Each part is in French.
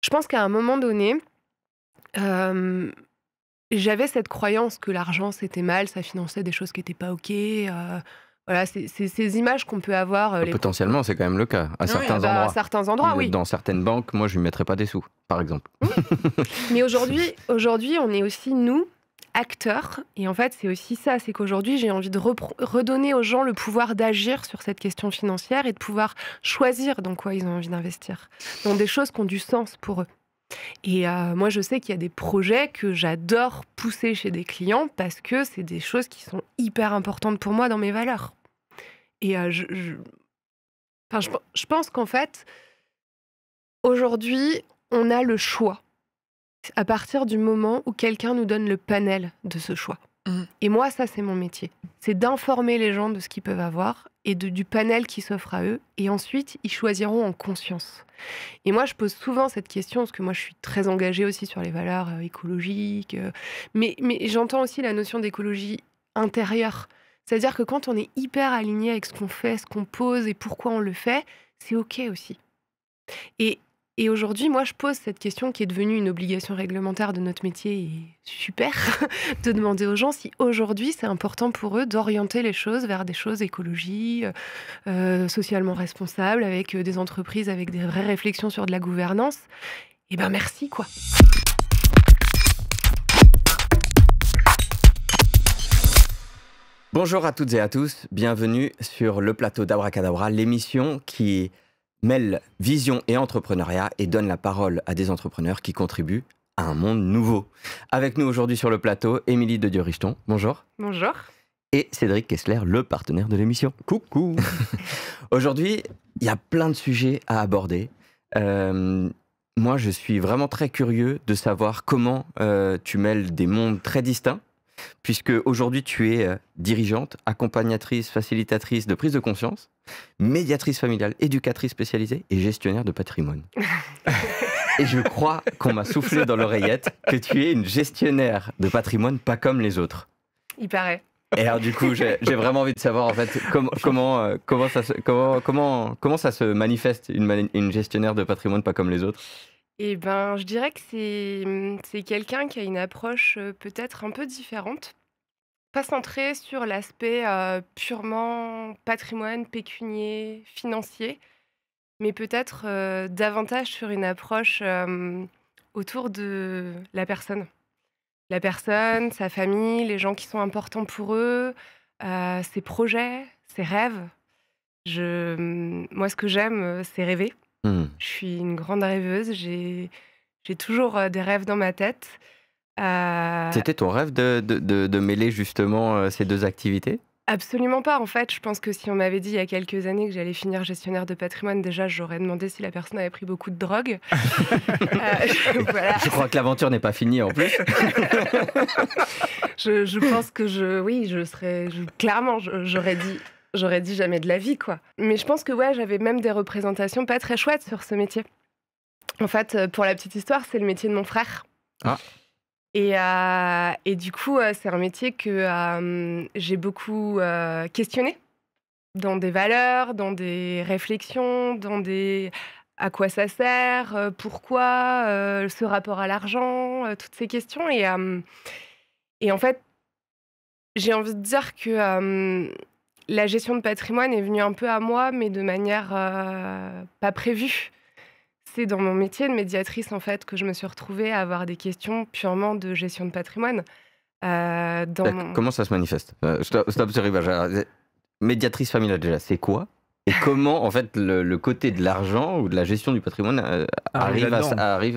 je pense qu'à un moment donné, hem, j'avais cette croyance que l'argent, c'était mal, ça finançait des choses qui étaient pas OK, voilà, c'est ces images qu'on peut avoir, les pro Potentiellement, c'est quand même le cas, à certains bah, à endroits. certains endroits, oui. Dans certaines banques, moi, je ne mettrais pas des sous, par exemple. Oui, mais aujourd'hui, on est aussi, nous, acteurs et en fait, c'est aussi ça, c'est qu'aujourd'hui, j'ai envie de redonner aux gens le pouvoir d'agir sur cette question financière et de pouvoir choisir dans quoi ils ont envie d'investir, dans des choses qui ont du sens pour eux. Et moi, je sais qu'il y a des projets que j'adore pousser chez des clients parce que c'est des choses qui sont hyper importantes pour moi dans mes valeurs. Et enfin, je pense qu'en fait, aujourd'hui, on a le choix à partir du moment où quelqu'un nous donne le panel de ce choix. Mmh. Et moi, ça, c'est mon métier. C'est d'informer les gens de ce qu'ils peuvent avoir et du panel qui s'offre à eux. Et ensuite, ils choisiront en conscience. Et moi, je pose souvent cette question, parce que moi, je suis très engagée aussi sur les valeurs écologiques. Mais j'entends aussi la notion d'écologie intérieure. C'est-à-dire que quand on est hyper aligné avec ce qu'on fait, ce qu'on pose et pourquoi on le fait, c'est OK aussi. Et, et aujourd'hui, moi, je pose cette question qui est devenue une obligation réglementaire de notre métier et super, de demander aux gens si aujourd'hui, c'est important pour eux d'orienter les choses vers des choses écologie, socialement responsables, avec des entreprises avec des vraies réflexions sur de la gouvernance. Eh ben merci, quoi. Bonjour à toutes et à tous, bienvenue sur le plateau d'Abracadabra, l'émission qui mêle vision et entrepreneuriat et donne la parole à des entrepreneurs qui contribuent à un monde nouveau. Avec nous aujourd'hui sur le plateau, Émilie de Dieu-Richeton, bonjour. Bonjour. Et Cédric Kessler, le partenaire de l'émission. Coucou. Aujourd'hui, il y a plein de sujets à aborder. Moi, je suis vraiment très curieux de savoir comment tu mêles des mondes très distincts, puisque aujourd'hui, tu es dirigeante, accompagnatrice, facilitatrice de prise de conscience, médiatrice familiale, éducatrice spécialisée et gestionnaire de patrimoine. Et je crois qu'on m'a soufflé dans l'oreillette que tu es une gestionnaire de patrimoine pas comme les autres. Il paraît. Et alors du coup, j'ai vraiment envie de savoir en fait comment ça se manifeste une gestionnaire de patrimoine pas comme les autres. Eh ben, je dirais que c'est quelqu'un qui a une approche peut-être un peu différente, pas centrée sur l'aspect purement patrimoine, pécunier, financier, mais peut-être davantage sur une approche autour de la personne. La personne, sa famille, les gens qui sont importants pour eux, ses projets, ses rêves. Moi, ce que j'aime, c'est rêver. Je suis une grande rêveuse, j'ai toujours des rêves dans ma tête. C'était ton rêve de mêler justement ces deux activités ? Absolument pas, en fait. Je pense que si on m'avait dit il y a quelques années que j'allais finir gestionnaire de patrimoine, déjà, j'aurais demandé si la personne avait pris beaucoup de drogue. Voilà. Je crois que l'aventure n'est pas finie en plus. Je pense que oui, clairement, j'aurais dit jamais de la vie, quoi. Mais je pense que ouais, j'avais même des représentations pas très chouettes sur ce métier. En fait, pour la petite histoire, c'est le métier de mon frère. Ah. Et du coup, c'est un métier que j'ai beaucoup questionné dans des valeurs, dans des réflexions, à quoi ça sert, pourquoi, ce rapport à l'argent, toutes ces questions. Et en fait, j'ai envie de dire que la gestion de patrimoine est venue un peu à moi, mais de manière pas prévue. C'est dans mon métier de médiatrice, en fait, que je me suis retrouvée à avoir des questions purement de gestion de patrimoine. Comment ça se manifeste ? Stop, c'est arrivé. Médiatrice familiale, déjà, c'est quoi ? Et comment, en fait, le côté de l'argent ou de la gestion du patrimoine arrive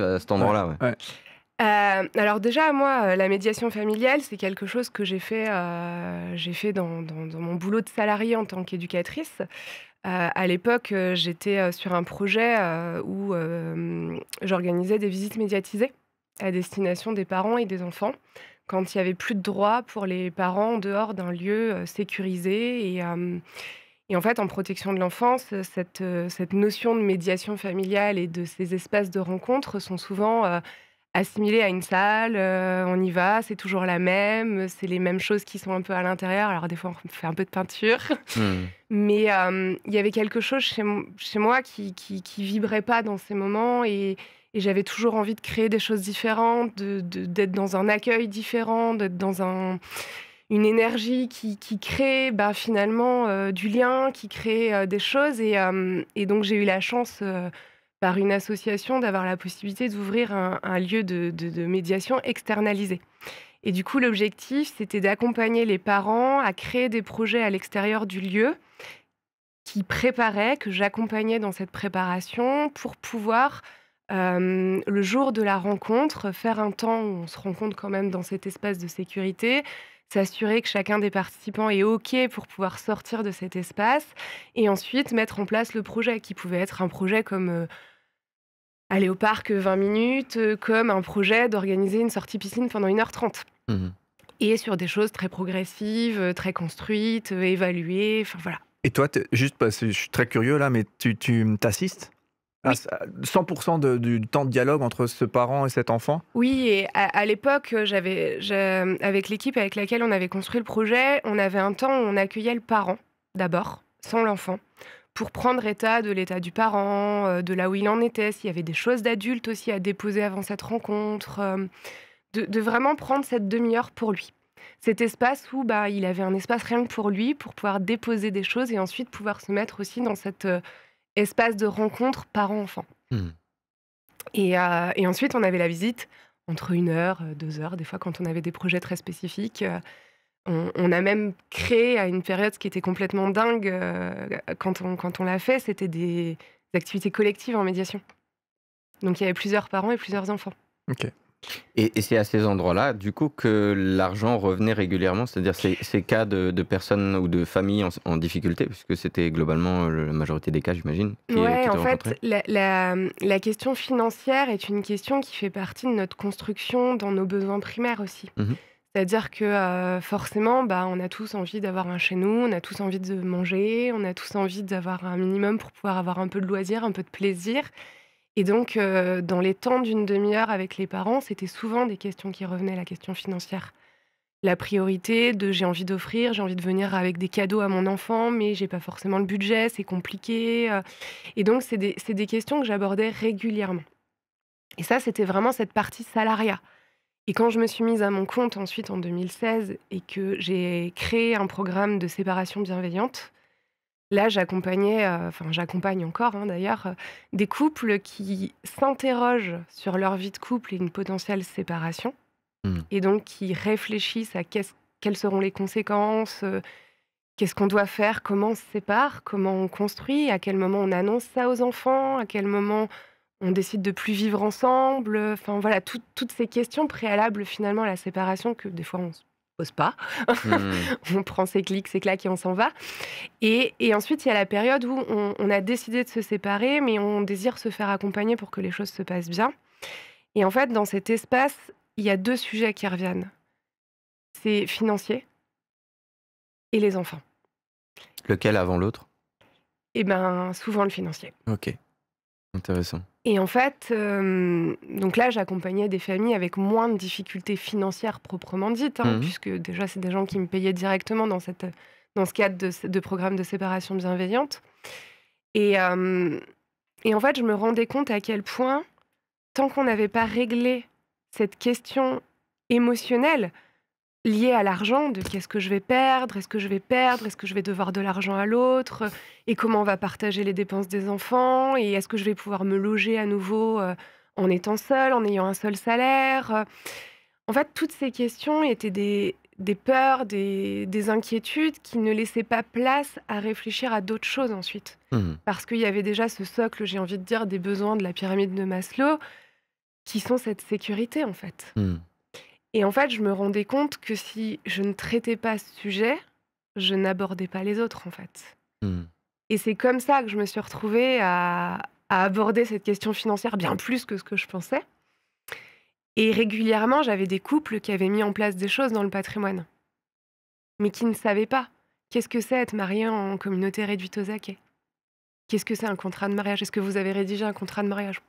à cet endroit-là ? Ouais. Alors déjà, moi, la médiation familiale, c'est quelque chose que j'ai fait dans mon boulot de salariée en tant qu'éducatrice. À l'époque, j'étais sur un projet où j'organisais des visites médiatisées à destination des parents et des enfants, quand il n'y avait plus de droits pour les parents en dehors d'un lieu sécurisé. Et en fait, en protection de l'enfance, cette notion de médiation familiale et de ces espaces de rencontre sont souvent assimilés à une salle. On y va, c'est toujours la même, c'est les mêmes choses qui sont un peu à l'intérieur. Alors des fois, on fait un peu de peinture. Mais il y avait quelque chose chez moi qui vibrait pas dans ces moments. Et Et j'avais toujours envie de créer des choses différentes, d'être dans un accueil différent, d'être dans une énergie qui crée finalement du lien, qui crée des choses. Et donc j'ai eu la chance, par une association, d'avoir la possibilité d'ouvrir un lieu de médiation externalisé. Et du coup, l'objectif, c'était d'accompagner les parents à créer des projets à l'extérieur du lieu que j'accompagnais dans cette préparation pour pouvoir, le jour de la rencontre, faire un temps où on se rencontre quand même dans cet espace de sécurité, s'assurer que chacun des participants est OK pour pouvoir sortir de cet espace et ensuite mettre en place le projet qui pouvait être un projet comme, aller au parc 20 minutes, comme un projet d'organiser une sortie piscine pendant 1h30 Mhm. et sur des choses très progressives, très construites, évaluées, enfin voilà. Et toi, juste parce que je suis très curieux là, mais tu t'assistes à Oui. 100% du temps de dialogue entre ce parent et cet enfant? Oui et à l'époque, avec l'équipe avec laquelle on avait construit le projet, on avait un temps où on accueillait le parent, d'abord, sans l'enfant, pour prendre l'état du parent, de là où il en était, s'il y avait des choses d'adultes aussi à déposer avant cette rencontre, de vraiment prendre cette demi-heure pour lui. Cet espace où, il avait un espace rien que pour lui, pour pouvoir déposer des choses et ensuite pouvoir se mettre aussi dans cet, espace de rencontre parent-enfant. Mhm. Et ensuite, on avait la visite entre 1 heure, 2 heures, des fois quand on avait des projets très spécifiques. On a même créé à une période ce qui était complètement dingue, quand on l'a fait, c'était des activités collectives en médiation. Donc il y avait plusieurs parents et plusieurs enfants. Ok. Et c'est à ces endroits-là, du coup, que l'argent revenait régulièrement, c'est-à-dire ces cas de personnes ou de familles en difficulté, puisque c'était globalement la majorité des cas, j'imagine, qui Ouais, te en fait, rencontraient. la question financière est une question qui fait partie de notre construction dans nos besoins primaires aussi. Mhm. C'est-à-dire que, forcément, on a tous envie d'avoir un chez nous, on a tous envie de manger, on a tous envie d'avoir un minimum pour pouvoir avoir un peu de loisir, un peu de plaisir. Et donc, dans les temps d'une demi-heure avec les parents, c'était souvent des questions qui revenaient, la question financière. La priorité de: «J'ai envie d'offrir, j'ai envie de venir avec des cadeaux à mon enfant, mais j'ai pas forcément le budget, c'est compliqué», et donc c'est des questions que j'abordais régulièrement. Et ça, c'était vraiment cette partie salariat. Et quand je me suis mise à mon compte ensuite en 2016 et que j'ai créé un programme de séparation bienveillante, là, j'accompagne encore, hein, d'ailleurs, des couples qui s'interrogent sur leur vie de couple et une potentielle séparation Mhm. et donc qui réfléchissent à quelles seront les conséquences, qu'est-ce qu'on doit faire, comment on se sépare, comment on construit, à quel moment on annonce ça aux enfants, à quel moment on décide de plus vivre ensemble, enfin voilà, toutes ces questions préalables finalement à la séparation que des fois on se pose pas. Mhm. On prend ses clics, ses claques et on s'en va. Et ensuite, il y a la période où on a décidé de se séparer, mais on désire se faire accompagner pour que les choses se passent bien. Et en fait, dans cet espace, il y a 2 sujets qui reviennent. C'est financier et les enfants. Lequel avant l'autre? Et souvent le financier. Ok, intéressant. Et en fait, donc là, j'accompagnais des familles avec moins de difficultés financières proprement dites, hein, Mhm. puisque déjà, c'est des gens qui me payaient directement dans ce cadre de programme de séparation bienveillante. Et hem et en fait, je me rendais compte à quel point, tant qu'on n'avait pas réglé cette question émotionnelle liée à l'argent, de qu'est-ce que je vais perdre? Est-ce que je vais perdre? Est-ce que je vais devoir de l'argent à l'autre? Et comment on va partager les dépenses des enfants? Et est-ce que je vais pouvoir me loger à nouveau, en étant seule, en ayant un seul salaire? En fait, toutes ces questions étaient des peurs, des inquiétudes qui ne laissaient pas place à réfléchir à d'autres choses ensuite. Mhm. Parce qu'il y avait déjà ce socle, j'ai envie de dire, des besoins de la pyramide de Maslow, qui sont cette sécurité, en fait. Mhm. Et en fait, je me rendais compte que si je ne traitais pas ce sujet, je n'abordais pas les autres, en fait. Mhm. Et c'est comme ça que je me suis retrouvée à aborder cette question financière bien plus que ce que je pensais. Et régulièrement, j'avais des couples qui avaient mis en place des choses dans le patrimoine, mais qui ne savaient pas. Qu'est-ce que c'est être marié en communauté réduite aux acquêts? Qu'est-ce que c'est un contrat de mariage? Est-ce que vous avez rédigé un contrat de mariage?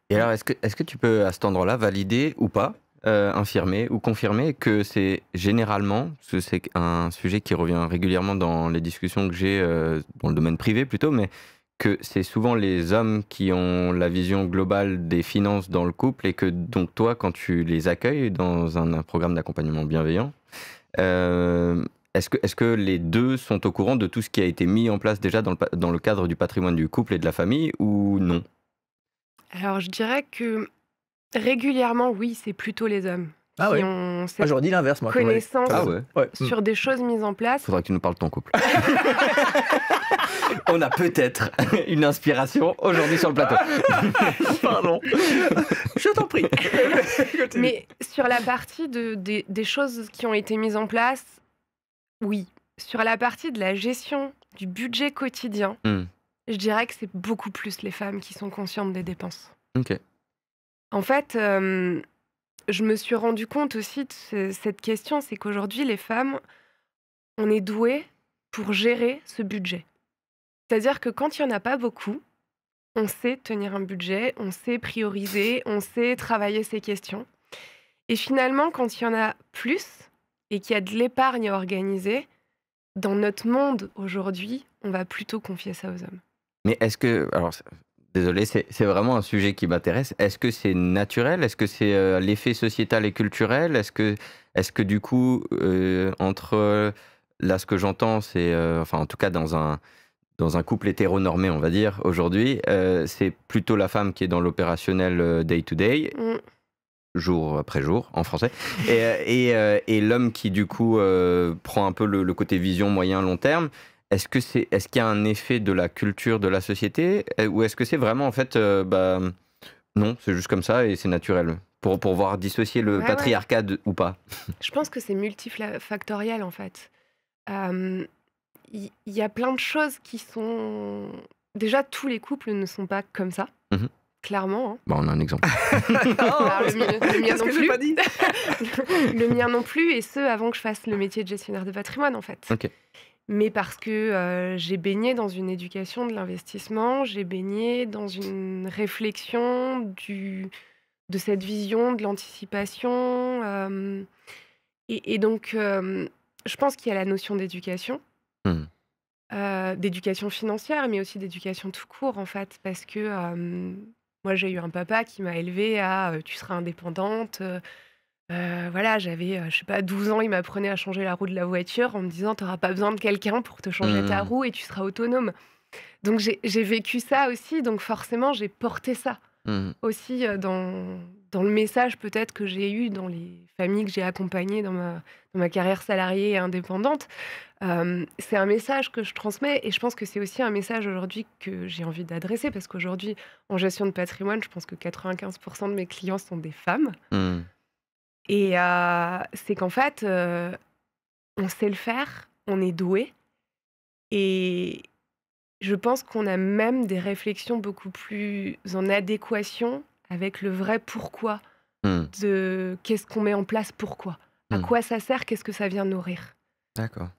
Et alors, est-ce que tu peux, à cet endroit-là, valider ou pas, infirmer ou confirmer que c'est généralement, parce que c'est un sujet qui revient régulièrement dans les discussions que j'ai dans le domaine privé plutôt, mais que c'est souvent les hommes qui ont la vision globale des finances dans le couple et que donc toi, quand tu les accueilles dans un programme d'accompagnement bienveillant, est-ce que les deux sont au courant de tout ce qui a été mis en place déjà dans le cadre du patrimoine du couple et de la famille ou non? Alors, je dirais que régulièrement, oui, c'est plutôt les hommes Ah qui ouais. ont Moi, cette j'aurais dit l'inverse, moi. connaissance Ah ouais. Ouais. sur des choses mises en place. Faudra que tu nous parles de ton couple. On a peut-être une inspiration aujourd'hui sur le plateau. Pardon. Je t'en prie. Continue. Mais sur la partie des choses qui ont été mises en place, oui. Sur la partie de la gestion du budget quotidien, Hmm, je dirais que c'est beaucoup plus les femmes qui sont conscientes des dépenses. ok. En fait, je me suis rendu compte aussi de cette question, c'est qu'aujourd'hui, les femmes, on est douées pour gérer ce budget. C'est-à-dire que quand il n'y en a pas beaucoup, on sait tenir un budget, on sait prioriser, on sait travailler ces questions. Et finalement, quand il y en a plus et qu'il y a de l'épargne à organiser, dans notre monde aujourd'hui, on va plutôt confier ça aux hommes. Mais est-ce que, alors désolé, c'est vraiment un sujet qui m'intéresse. Est-ce que c'est naturel? Est-ce que c'est l'effet sociétal et culturel? Est-ce que du coup, entre là, ce que j'entends, c'est, enfin, en tout cas, dans un couple hétéronormé, on va dire, aujourd'hui, c'est plutôt la femme qui est dans l'opérationnel day to day, Mm. jour après jour, en français, et l'homme qui, du coup, prend un peu le côté vision moyen, long terme. Est-ce qu'il y a un effet de la culture de la société ou est-ce que c'est vraiment, en fait, non, c'est juste comme ça et c'est naturel pour voir dissocier le Ouais, patriarcat ou pas? Je pense que c'est multifactoriel en fait. Il y a plein de choses qui sont... Déjà, tous les couples ne sont pas comme ça, Mhm. clairement. Hein. Bah, on a un exemple. Alors, le mien Qu'est-ce non que j'ai plus. pas dit? Le mien non plus, et ce, avant que je fasse le métier de gestionnaire de patrimoine, en fait. Ok. Mais parce que j'ai baigné dans une éducation de l'investissement, j'ai baigné dans une réflexion de cette vision de l'anticipation. Et donc, je pense qu'il y a la notion d'éducation, Hmm. d'éducation financière, mais aussi d'éducation tout court, en fait. Parce que moi, j'ai eu un papa qui m'a élevée à tu seras indépendante. Voilà, j'avais, je sais pas, 12 ans, il m'apprenait à changer la roue de la voiture en me disant: «Tu auras pas besoin de quelqu'un pour te changer ta Hmm. roue et tu seras autonome». Donc j'ai vécu ça aussi, donc forcément j'ai porté ça Hmm. aussi, dans le message peut-être que j'ai eu dans les familles que j'ai accompagnées dans ma carrière salariée et indépendante. C'est un message que je transmets et je pense que c'est aussi un message aujourd'hui que j'ai envie d'adresser parce qu'aujourd'hui, en gestion de patrimoine, je pense que 95 de mes clients sont des femmes. Hmm. Et c'est qu'en fait, on sait le faire, on est doué et je pense qu'on a même des réflexions beaucoup plus en adéquation avec le vrai pourquoi Hmm. de qu'est-ce qu'on met en place, pourquoi, à Hmm. quoi ça sert, qu'est-ce que ça vient nourrir. D'accord.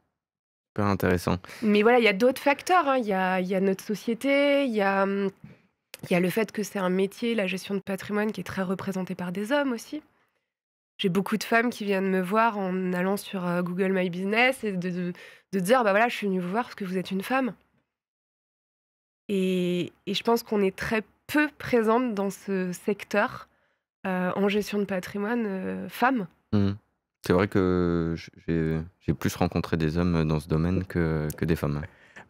Super intéressant. Mais voilà, il y a d'autres facteurs, hein. Il y a notre société, il y a le fait que c'est un métier, la gestion de patrimoine, qui est très représenté par des hommes aussi. J'ai beaucoup de femmes qui viennent me voir en allant sur Google My Business et de dire bah voilà, je suis venue vous voir parce que vous êtes une femme. Et je pense qu'on est très peu présente dans ce secteur en gestion de patrimoine femmes. Hmm. C'est vrai que j'ai plus rencontré des hommes dans ce domaine que des femmes.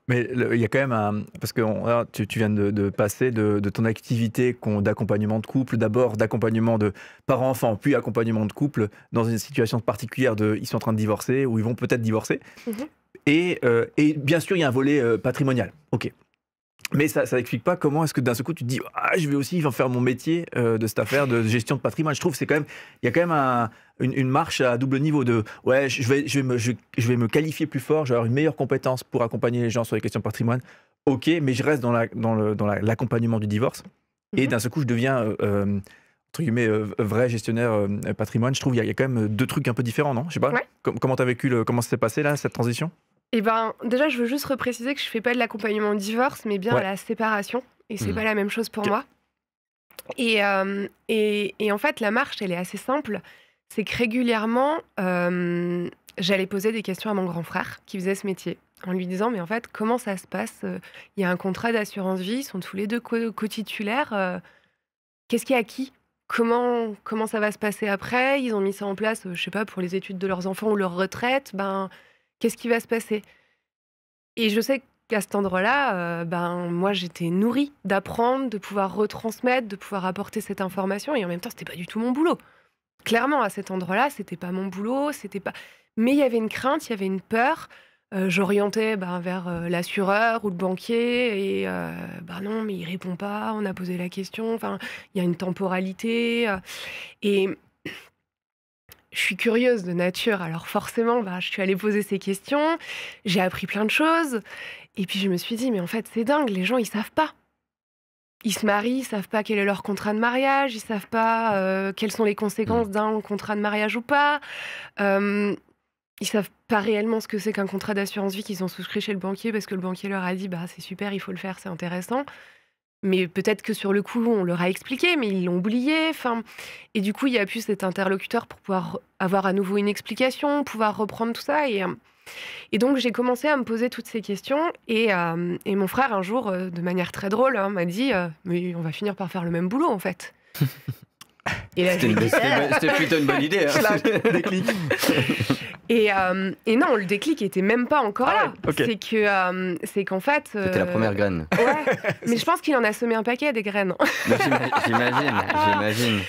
Mais il y a quand même un... Parce que là, tu viens de passer de ton activité d'accompagnement de couple, d'abord d'accompagnement de parents-enfants, puis accompagnement de couple dans une situation particulière ils sont en train de divorcer ou ils vont peut-être divorcer. Mhm. Et bien sûr, il y a un volet patrimonial. Ok. Mais ça n'explique pas comment est-ce que d'un seul coup tu te dis je vais aussi faire mon métier de cette affaire de gestion de patrimoine. Je trouve que il y a quand même une marche à double niveau de je vais me qualifier plus fort, je vais avoir une meilleure compétence pour accompagner les gens sur les questions de patrimoine. Ok, mais je reste dans l'accompagnement du divorce. Et Mhm. d'un seul coup je deviens entre guillemets vrai gestionnaire patrimoine. Je trouve qu'il y a quand même deux trucs un peu différents, non? Je sais pas. Ouais. Comment tu as vécu comment ça s'est passé là cette transition? Et ben déjà, je veux juste repréciser que je fais pas de l'accompagnement au divorce, mais bien à Ouais. la séparation. Et c'est Mhm. pas la même chose pour Ok. moi. Et en fait, la marche, elle est assez simple. C'est que régulièrement, j'allais poser des questions à mon grand frère qui faisait ce métier. en lui disant, mais en fait, comment ça se passe? Il y a un contrat d'assurance vie, ils sont tous les 2 co-titulaires, qu'est-ce qui est acquis? Comment ça va se passer après? Ils ont mis ça en place, je sais pas, pour les études de leurs enfants ou leur retraite, ben, qu'est-ce qui va se passer? Et je sais qu'à cet endroit-là, ben, moi, j'étais nourrie d'apprendre, de pouvoir retransmettre, de pouvoir apporter cette information et en même temps, c'était pas du tout mon boulot. Clairement, à cet endroit-là, c'était pas mon boulot, c'était pas mais il y avait une crainte, il y avait une peur. J'orientais, ben, vers, l'assureur ou le banquier et bah, non, mais il répond pas, on a posé la question, enfin, il y a une temporalité, et je suis curieuse de nature, alors forcément, bah, je suis allée poser ces questions, j'ai appris plein de choses et puis je me suis dit: «Mais en fait, c'est dingue, les gens, ils savent pas». Ils se marient, ils savent pas quel est leur contrat de mariage, ils savent pas, quelles sont les Mmh. conséquences d'un contrat de mariage ou pas. Hem, Ils savent pas réellement ce que c'est qu'un contrat d'assurance vie qu'ils ont souscrit chez le banquier parce que le banquier leur a dit: «Bah, c'est super, il faut le faire, c'est intéressant». Mais peut-être que sur le coup, on leur a expliqué, mais ils l'ont oublié, enfin et du coup, il y a plus cet interlocuteur pour pouvoir avoir à nouveau une explication, pouvoir reprendre tout ça et donc j'ai commencé à me poser toutes ces questions et mon frère un jour, de manière très drôle, hein, m'a dit: «Mais on va finir par faire le même boulot, en fait». Et là, je lui ai dit: C'était plutôt une bonne idée. C'est Hein. là, déclic. Et non, le déclic était même pas encore là. Ah ouais, ok. C'est qu'en fait, C'était la première graine. ouais, mais je pense qu'il en a semé un paquet des graines. Mais j'imagine.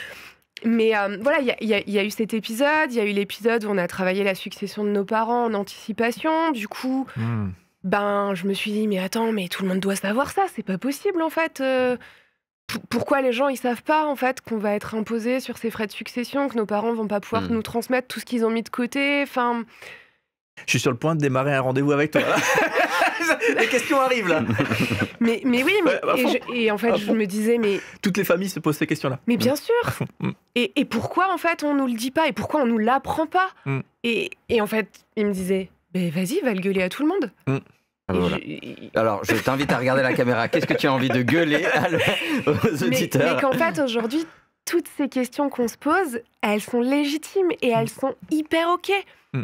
Mais voilà, il y a eu cet épisode, il y a eu l'épisode où on a travaillé la succession de nos parents en anticipation. Du coup, Hmm. ben, je me suis dit: «Mais attends, mais tout le monde doit savoir ça, c'est pas possible en fait, pourquoi les gens ils savent pas en fait qu'on va être imposés sur ces frais de succession, que nos parents vont pas pouvoir Hmm. nous transmettre tout ce qu'ils ont mis de côté?» Enfin, Je suis sur le point de démarrer un rendez-vous avec toi. Les questions arrivent là. mais oui, Ouais, à fond. et en fait, À je fond. me disais: «Mais Toutes les familles se posent ces questions-là. bien sûr!» À fond. Hmm. Et pourquoi en fait on nous le dit pas? Et pourquoi on nous l'apprend pas? Mm. Et en fait, il me disait: «Beh vas-y, va le gueuler à tout le monde». Ah, Et voilà. je- Alors, je t'invite à regarder la caméra. Qu'est-ce que tu as envie de gueuler aux mais auditeurs? qu'en fait aujourd'hui, toutes ces questions qu'on se pose, elles sont légitimes et elles sont hyper OK. Mm.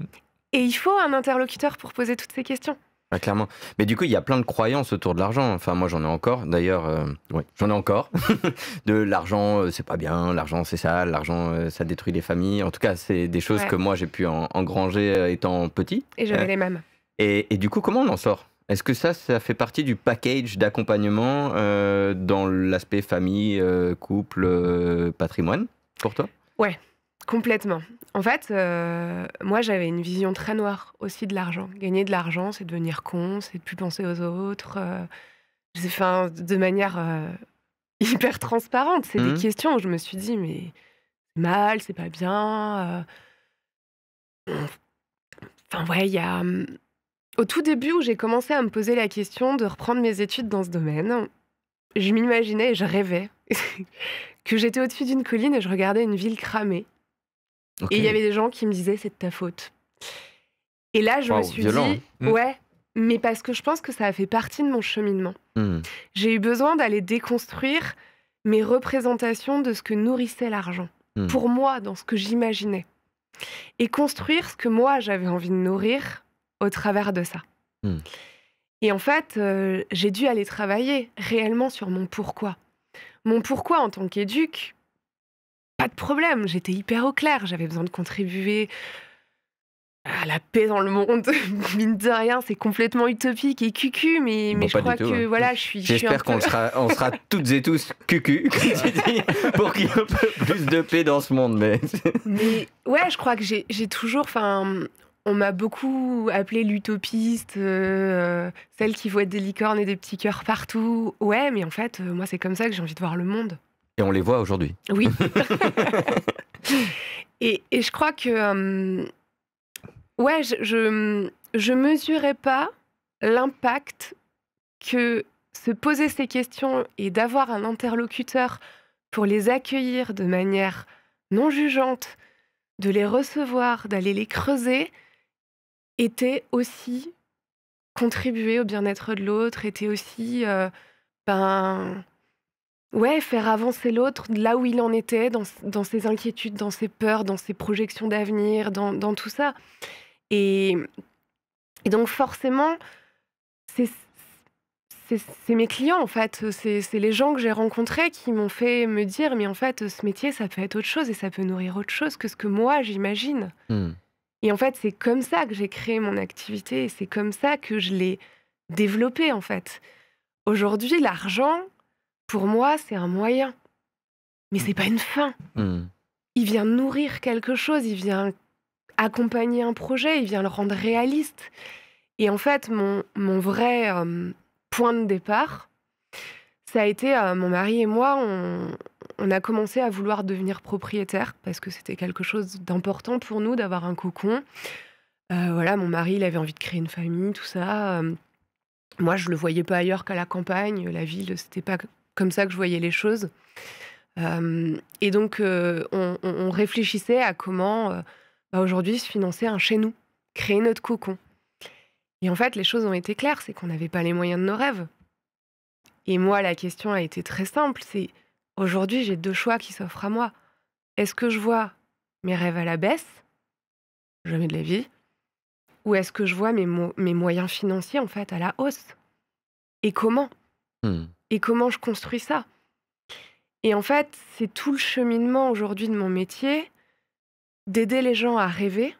Et il faut un interlocuteur pour poser toutes ces questions. Ouais, clairement. Mais du coup, il y a plein de croyances autour de l'argent. Enfin, moi, j'en ai encore. D'ailleurs, ouais, j'en ai encore. De l'argent, c'est pas bien. L'argent, c'est sale. L'argent, ça détruit les familles. En tout cas, c'est des choses Ouais. que moi, j'ai pu engranger étant petit. Et j'avais les mêmes. Et du coup, comment on en sort? Est-ce que ça fait partie du package d'accompagnement dans l'aspect famille, couple, patrimoine, pour toi? Ouais, complètement. En fait, moi j'avais une vision très noire aussi de l'argent. Gagner de l'argent, c'est devenir con, c'est de plus penser aux autres. Enfin, de manière hyper transparente. C'est des Mhm. questions où je me suis dit, mais c'est mal, c'est pas bien. Enfin, ouais, il y a. Au tout début où j'ai commencé à me poser la question de reprendre mes études dans ce domaine, je m'imaginais et je rêvais que j'étais au-dessus d'une colline et je regardais une ville cramée. Ok. Et il y avait des gens qui me disaient: «C'est de ta faute». Et là, je me Waouh, suis violent, dit: hein. «Ouais», mais parce que je pense que ça a fait partie de mon cheminement. Hmm. J'ai eu besoin d'aller déconstruire mes représentations de ce que nourrissait l'argent, Hmm. pour moi, dans ce que j'imaginais, et construire ce que moi, j'avais envie de nourrir au travers de ça. Hmm. Et en fait, j'ai dû aller travailler réellement sur mon pourquoi. Mon pourquoi en tant qu'éduc, pas de problème, j'étais hyper au clair. J'avais besoin de contribuer à la paix dans le monde. Mine de rien, c'est complètement utopique et cucu, mais Bon, je pas du crois tout, que hein. voilà, je suis un J'espère peu... on sera toutes et tous cucu, comme tu dis, pour qu'il y ait un peu plus de paix dans ce monde. Mais Mais ouais, je crois que j'ai toujours... Enfin, on m'a beaucoup appelée l'utopiste, celle qui voit des licornes et des petits cœurs partout. Ouais, mais en fait, moi, c'est comme ça que j'ai envie de voir le monde. et on les voit aujourd'hui. Oui. Et je crois que... ouais, je mesurais pas l'impact que se poser ces questions et d'avoir un interlocuteur pour les accueillir de manière non jugeante, de les recevoir, d'aller les creuser, était aussi contribuer au bien-être de l'autre, était aussi ben ouais, faire avancer l'autre là où il en était, dans ses inquiétudes, dans ses peurs, dans ses projections d'avenir, dans tout ça. Et Et donc forcément, c'est c'est mes clients en fait, c'est les gens que j'ai rencontrés qui m'ont fait me dire: «Mais en fait, ce métier, ça peut être autre chose et ça peut nourrir autre chose que ce que moi j'imagine». Mmh. Et en fait, c'est comme ça que j'ai créé mon activité et c'est comme ça que je l'ai développée en fait. Aujourd'hui, l'argent, pour moi, c'est un moyen, mais c'est pas une fin. Mmh. Il vient nourrir quelque chose, il vient accompagner un projet, il vient le rendre réaliste. Et en fait, mon vrai point de départ, ça a été mon mari et moi, on a commencé à vouloir devenir propriétaires parce que c'était quelque chose d'important pour nous d'avoir un cocon. Voilà, mon mari, il avait envie de créer une famille, tout ça. Moi, je le voyais pas ailleurs qu'à la campagne. La ville, c'était pas comme ça que je voyais les choses. Et donc, on réfléchissait à comment, aujourd'hui, se financer un chez nous, créer notre cocon. Et en fait, les choses ont été claires, c'est qu'on n'avait pas les moyens de nos rêves. Et moi, la question a été très simple, c'est aujourd'hui, j'ai 2 choix qui s'offrent à moi. Est-ce que je vois mes rêves à la baisse? Jamais de la vie. Ou est-ce que je vois mes moyens financiers, en fait, à la hausse? Et comment? Mmh. Et comment je construis ça? Et en fait, c'est tout le cheminement aujourd'hui de mon métier, d'aider les gens à rêver,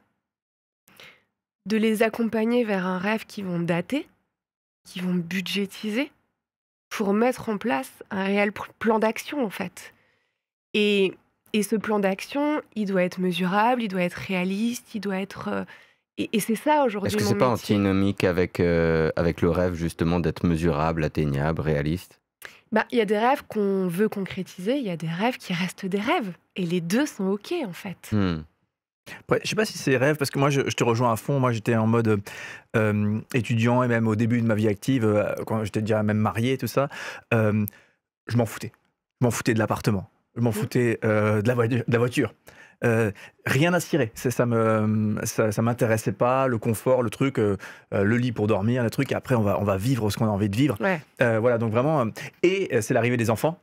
de les accompagner vers un rêve qu'ils vont dater, qu'ils vont budgétiser, pour mettre en place un réel plan d'action, en fait. Et ce plan d'action, il doit être mesurable, il doit être réaliste, il doit être... et c'est ça Est-ce aujourd'hui que mon c'est pas métier. antinomique avec le rêve justement d'être mesurable, atteignable, réaliste? Bah, il y a des rêves qu'on veut concrétiser, il y a des rêves qui restent des rêves. Et les deux sont OK, en fait. Mmh. Ouais, je sais pas si c'est rêve, parce que moi, je te rejoins à fond. Moi, j'étais en mode étudiant et même au début de ma vie active, quand j'étais déjà même marié, tout ça, euh, je m'en foutais. Je m'en foutais de l'appartement. Je m'en Mmh. foutais de la voiture. Rien à cirer. Ça m'intéressait pas, le confort, le truc, le lit pour dormir, le truc. Et après, on va vivre ce qu'on a envie de vivre. Ouais. Voilà, donc vraiment. C'est l'arrivée des enfants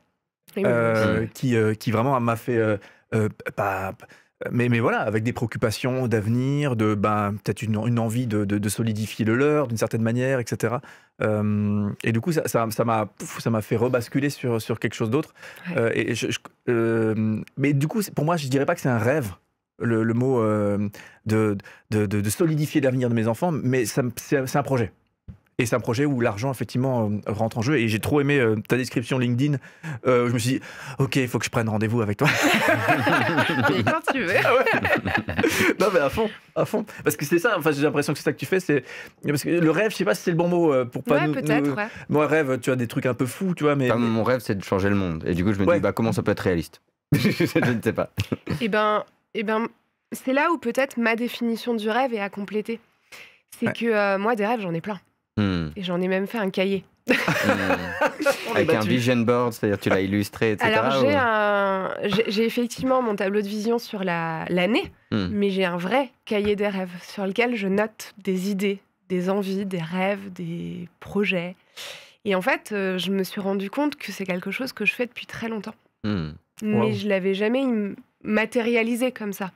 Oui, mais moi aussi. qui vraiment m'a fait pas, mais voilà, avec des préoccupations d'avenir, de peut-être une envie de solidifier le leur d'une certaine manière, etc. Et du coup, ça m'a fait rebasculer sur quelque chose d'autre. Ouais. Mais du coup, pour moi, je dirais pas que c'est un rêve. Le mot de, de solidifier l'avenir de mes enfants, mais c'est un projet. Et c'est un projet où l'argent, effectivement, rentre en jeu. Et j'ai trop aimé ta description LinkedIn. Je me suis dit, OK, il faut que je prenne rendez-vous avec toi. Mais quand tu veux. Ah ouais. Non, mais à fond, à fond. Parce que c'est ça, enfin, j'ai l'impression que c'est ça que tu fais. Parce que le rêve, je sais pas si c'est le bon mot pour pas Ouais, peut-être, ouais. Moi, rêve, tu as des trucs un peu fous, tu vois, mais. Enfin, mon rêve, c'est de changer le monde. Et du coup, je me Ouais. dis, comment ça peut être réaliste? Je ne sais pas. Eh ben, c'est là où peut-être ma définition du rêve est à compléter. C'est Ouais. que moi, des rêves, j'en ai plein. Mmh. Et j'en ai même fait un cahier. Mmh. On est Avec un battu. vision board, c'est-à-dire tu l'as illustré, etc. Alors, j'ai effectivement mon tableau de vision sur l'année, Mmh. mais j'ai un vrai cahier des rêves sur lequel je note des idées, des envies, des rêves, des projets. Et en fait, je me suis rendu compte que c'est quelque chose que je fais depuis très longtemps. Mmh. Mais Wow. je l'avais jamais matérialisé comme ça.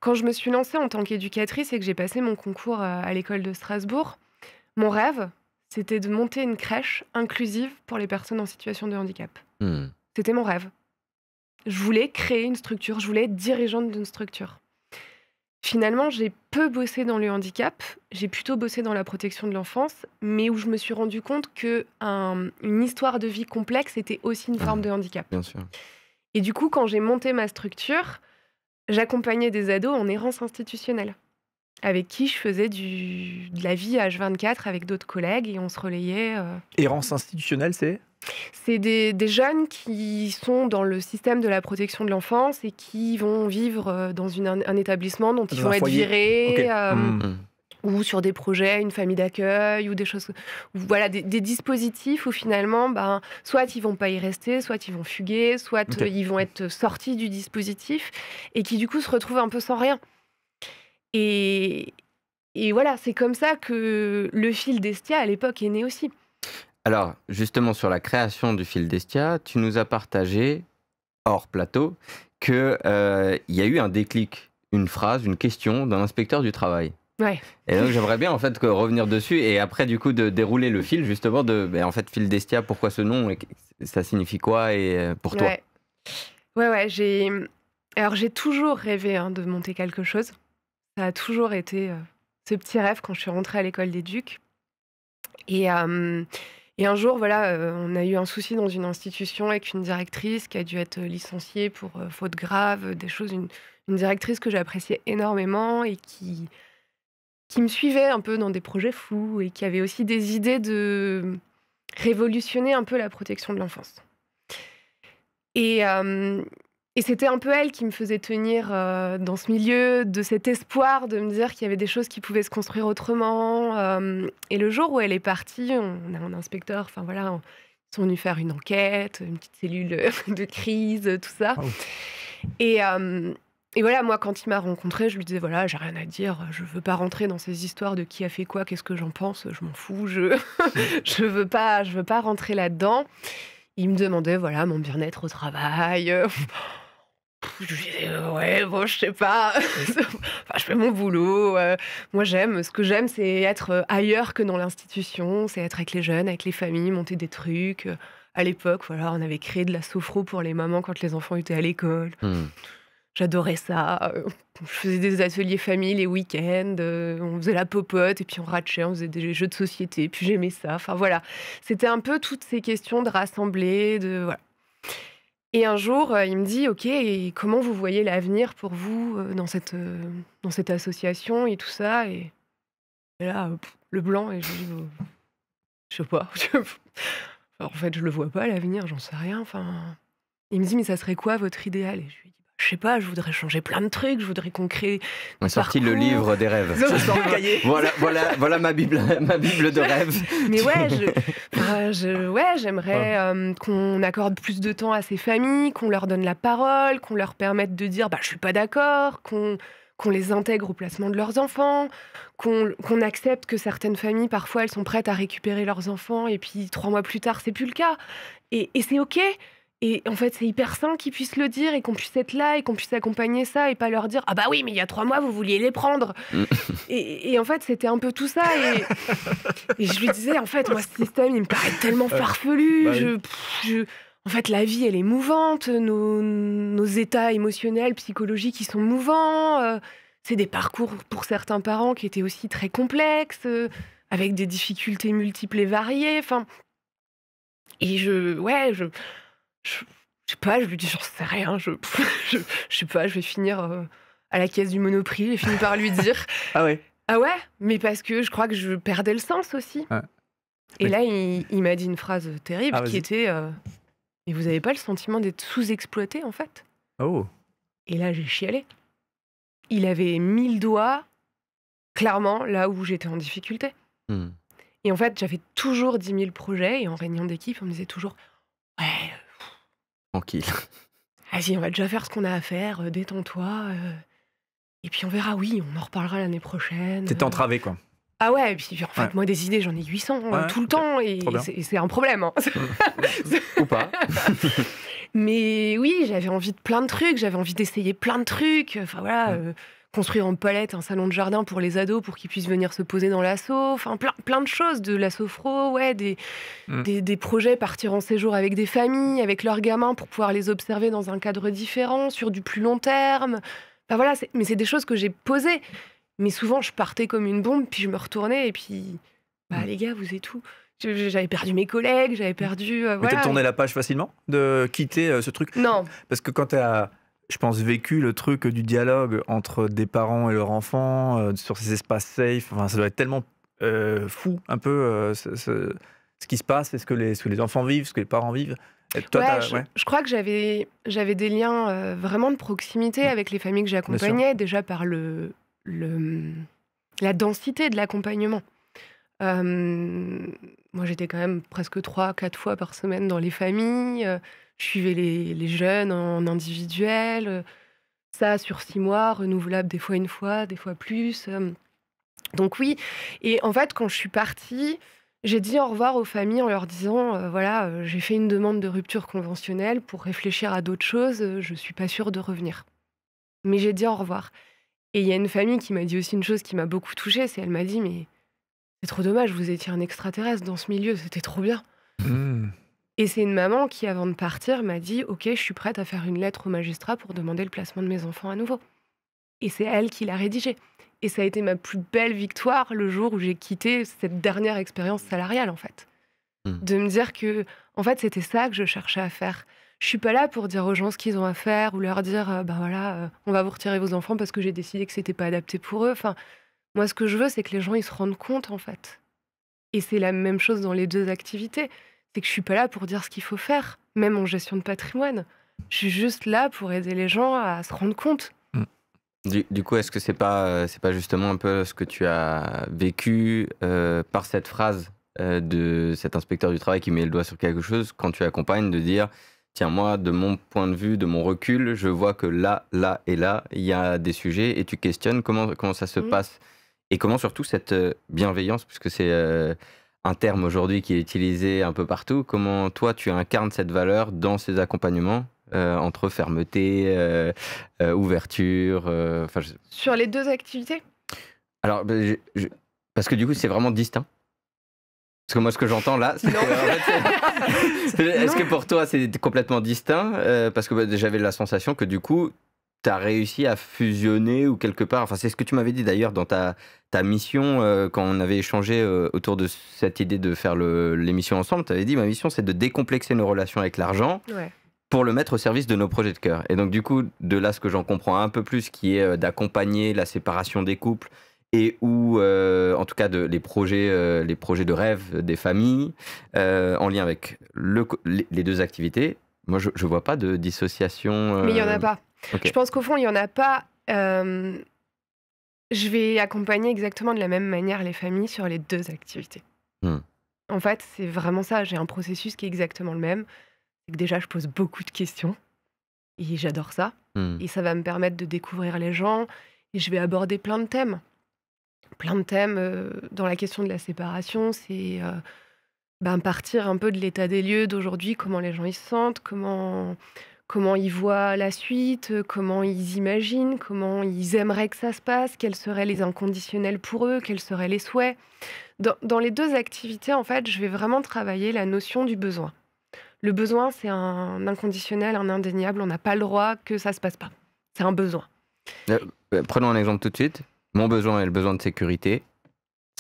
Quand je me suis lancée en tant qu'éducatrice et que j'ai passé mon concours à l'école de Strasbourg, mon rêve, c'était de monter une crèche inclusive pour les personnes en situation de handicap. Mmh. C'était mon rêve. Je voulais créer une structure, je voulais être dirigeante d'une structure. Finalement, j'ai peu bossé dans le handicap, j'ai plutôt bossé dans la protection de l'enfance, mais où je me suis rendu compte que une histoire de vie complexe était aussi une forme de handicap. Bien sûr. Et du coup, quand j'ai monté ma structure, j'accompagnais des ados en errance institutionnelle, avec qui je faisais de la vie H24 avec d'autres collègues et on se relayait. Errance institutionnelle, c'est. C'est des jeunes qui sont dans le système de la protection de l'enfance et qui vont vivre dans un établissement dont ils Dans vont un être foyer. virés, Ok. Mmh. ou sur des projets, une famille d'accueil, ou des choses, ou voilà, des dispositifs où finalement, soit ils vont pas y rester, soit ils vont fuguer, soit Ok. ils vont être sortis du dispositif et qui du coup se retrouvent un peu sans rien. Et, et voilà, c'est comme ça que le fil d'Estia à l'époque est né aussi. Alors, justement, sur la création du fil d'Estia, tu nous as partagé, hors plateau, qu'il y a eu un déclic, une phrase, une question d'un inspecteur du travail. Ouais. Et donc j'aimerais bien en fait revenir dessus et après du coup de dérouler le fil justement en fait Fil d'Estia, pourquoi ce nom et ça signifie quoi et pour toi? Ouais. Ouais, alors j'ai toujours rêvé, hein, de monter quelque chose. Ça a toujours été, ce petit rêve quand je suis rentrée à l'école d'éduc et hem et un jour, voilà, on a eu un souci dans une institution avec une directrice qui a dû être licenciée pour, faute grave, des choses une directrice que j'appréciais énormément et qui me suivait un peu dans des projets fous et qui avait aussi des idées de révolutionner un peu la protection de l'enfance. Et hem et c'était un peu elle qui me faisait tenir, dans ce milieu, de cet espoir de me dire qu'il y avait des choses qui pouvaient se construire autrement, et le jour où elle est partie, on a un inspecteur, enfin voilà, ils sont venus faire une enquête, une petite cellule, de crise, tout ça. Waouh. Et hem et voilà, moi, quand il m'a rencontrée, je lui disais: «Voilà, j'ai rien à dire, je veux pas rentrer dans ces histoires de qui a fait quoi, qu'est-ce que j'en pense, je m'en fous, je veux pas rentrer là-dedans». Il me demandait, voilà, mon bien-être au travail, je lui disais: Ouais, bon, je sais pas, enfin, je fais mon boulot, moi, ce que j'aime, c'est être, ailleurs que dans l'institution, c'est être avec les jeunes, avec les familles, monter des trucs». À l'époque, voilà, on avait créé de la sophro pour les mamans quand les enfants étaient à l'école. Mmh. J'adorais ça, je faisais des ateliers famille les week-ends, on faisait la popote et puis on ratchait, on faisait des jeux de société, puis j'aimais ça, enfin voilà. C'était un peu toutes ces questions de rassembler, de voilà. Et un jour, il me dit: «OK, et comment vous voyez l'avenir pour vous, dans cette association et tout ça?» Et là, le blanc, et je lui dis: je sais pas. En fait, je le vois pas l'avenir, j'en sais rien, enfin». Il me dit: «Mais ça serait quoi votre idéal?» Et je lui dis: «Bah, je sais pas, je voudrais changer plein de trucs, je voudrais qu'on crée On a des sorti le parcours.» livre des rêves. Ça sent le cahier. Voilà ma bible de rêves. Mais ouais, j'aimerais, qu'on accorde plus de temps à ces familles, qu'on leur donne la parole, qu'on leur permette de dire: «Bah, je suis pas d'accord», qu'on les intègre au placement de leurs enfants, qu'on accepte que certaines familles, parfois, elles sont prêtes à récupérer leurs enfants et puis 3 mois plus tard, c'est plus le cas, et c'est OK. Et en fait, c'est hyper sain qu'ils puissent le dire et qu'on puisse être là et qu'on puisse accompagner ça et pas leur dire: «Ah bah oui, mais il y a 3 mois, vous vouliez les prendre». Mmh. Et en fait, c'était un peu tout ça, et je lui disais: «En fait, moi, ce système, il me paraît tellement farfelu, Bah oui. en fait, la vie, elle est mouvante, nos états émotionnels, psychologiques, ils sont mouvants, c'est des parcours pour certains parents qui étaient aussi très complexes, avec des difficultés multiples et variées», enfin, et je sais pas, je lui dis: «J'en sais rien, je sais pas, je vais finir, à la caisse du Monoprix», j'ai fini par lui dire. Ah ouais. Ah ouais? Mais parce que je crois que je perdais le sens aussi. Ouais. Et Mais là, il m'a dit une phrase terrible ah qui vas-y. était, «Mais vous avez pas le sentiment d'être sous-exploité, en fait?» Oh. Et là, j'ai chialé. Il avait mis le doigt, clairement, là où j'étais en difficulté. Mmh. Et en fait, j'avais toujours 10 000 projets, et en réunion d'équipe, on me disait toujours: «Ouais, Tranquille. vas-y, on va déjà faire ce qu'on a à faire, détends-toi, et puis on verra, oui, on en reparlera l'année prochaine, T'étais entravé, quoi. Ah ouais, et puis en fait, Ouais. moi, des idées, j'en ai 800, Ouais, tout le OK. temps, et Trop bien. c'est un problème, hein. Ou pas. Mais oui, j'avais envie de plein de trucs, j'avais envie d'essayer plein de trucs, enfin voilà, construire en palette un salon de jardin pour les ados pour qu'ils puissent venir se poser dans l'asso, enfin plein de choses, de la sophro, ouais, Mmh. des projets, partir en séjour avec des familles, avec leurs gamins pour pouvoir les observer dans un cadre différent, sur du plus long terme. Enfin voilà, mais c'est des choses que j'ai posées. Mais souvent, je partais comme une bombe, puis je me retournais, et puis, bah Mmh. les gars, vous êtes où? J'avais perdu mes collègues, j'avais perdu, Mais t'as voilà. tourné la page facilement de quitter ce truc? Non, Parce que quand tu as, je pense, vécu le truc du dialogue entre des parents et leurs enfants, sur ces espaces safe, enfin, ça doit être tellement fou, un peu, ce qui se passe, et ce que les enfants vivent, ce que les parents vivent. Et toi, ouais, ouais, je crois que j'avais des liens, vraiment de proximité avec les familles que sûr. j'accompagnais, déjà par la densité de l'accompagnement. Moi, j'étais quand même presque 3-4 fois par semaine dans les familles, je suivais les jeunes en individuel, ça sur 6 mois, renouvelable des fois 1 fois, des fois plus, donc oui. Et en fait, quand je suis partie, j'ai dit au revoir aux familles en leur disant, «Voilà, j'ai fait une demande de rupture conventionnelle pour réfléchir à d'autres choses, je suis pas sûre de revenir». Mais j'ai dit au revoir. Et il y a une famille qui m'a dit aussi une chose qui m'a beaucoup touchée, c'est elle m'a dit, mais c'est trop dommage, vous étiez un extraterrestre dans ce milieu, c'était trop bien. Mmh. Et c'est une maman qui, avant de partir, m'a dit, ok, je suis prête à faire une lettre au magistrat pour demander le placement de mes enfants à nouveau. Et c'est elle qui l'a rédigée. Et ça a été ma plus belle victoire le jour où j'ai quitté cette dernière expérience salariale, en fait. De me dire que, en fait, c'était ça que je cherchais à faire. Je suis pas là pour dire aux gens ce qu'ils ont à faire ou leur dire, bah voilà, on va vous retirer vos enfants parce que j'ai décidé que c'était pas adapté pour eux. Enfin, moi, ce que je veux, c'est que les gens ils se rendent compte, en fait. Et c'est la même chose dans les deux activités. C'est que je suis pas là pour dire ce qu'il faut faire, même en gestion de patrimoine. Je suis juste là pour aider les gens à se rendre compte. Du coup, est-ce que c'est pas justement un peu ce que tu as vécu par cette phrase de cet inspecteur du travail qui met le doigt sur quelque chose quand tu accompagnes, de dire tiens, moi, de mon point de vue, de mon recul, je vois que là et là, il y a des sujets et tu questionnes comment ça se passe et comment surtout cette bienveillance, puisque c'est un terme aujourd'hui qui est utilisé un peu partout, comment toi tu incarnes cette valeur dans ces accompagnements entre fermeté, ouverture. Sur les deux activités? Alors, parce que du coup, c'est vraiment distinct. Parce que moi, ce que j'entends là, c'est que, en fait, est-ce que pour toi, c'est complètement distinct parce que j'avais la sensation que du coup, tu as réussi à fusionner ou quelque part. Enfin, c'est ce que tu m'avais dit d'ailleurs dans ta mission quand on avait échangé autour de cette idée de faire l'émission ensemble. Tu avais dit ma mission, c'est de décomplexer nos relations avec l'argent. Ouais. Pour le mettre au service de nos projets de cœur. Et donc du coup, de là, ce que j'en comprends un peu plus, qui est d'accompagner la séparation des couples et ou en tout cas les projets de rêve des familles en lien avec les deux activités. Moi, je vois pas de dissociation. Mais il y en a pas. Okay. Je pense qu'au fond, il y en a pas. Je vais accompagner exactement de la même manière les familles sur les deux activités. En fait, c'est vraiment ça. J'ai un processus qui est exactement le même. C'est que déjà, je pose beaucoup de questions et j'adore ça. Et ça va me permettre de découvrir les gens et je vais aborder plein de thèmes. Plein de thèmes dans la question de la séparation, c'est partir un peu de l'état des lieux d'aujourd'hui, comment les gens ils se sentent, comment ils voient la suite, comment ils imaginent, comment ils aimeraient que ça se passe, quels seraient les inconditionnels pour eux, quels seraient les souhaits. Dans les deux activités, en fait, je vais vraiment travailler la notion du besoin. Le besoin, c'est un inconditionnel, un indéniable. On n'a pas le droit que ça se passe pas. C'est un besoin. Prenons un exemple tout de suite. Mon besoin est le besoin de sécurité.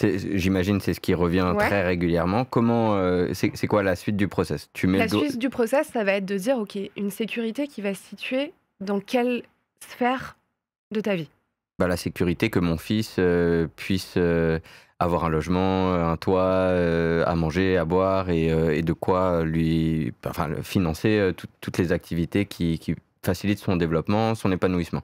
J'imagine c'est ce qui revient très régulièrement. C'est quoi la suite du process? La suite du process, ça va être de dire, ok, une sécurité qui va se situer dans quelle sphère de ta vie? La sécurité, que mon fils puisse avoir un logement, un toit, à manger, à boire et de quoi lui financer toutes les activités qui facilitent son développement, son épanouissement.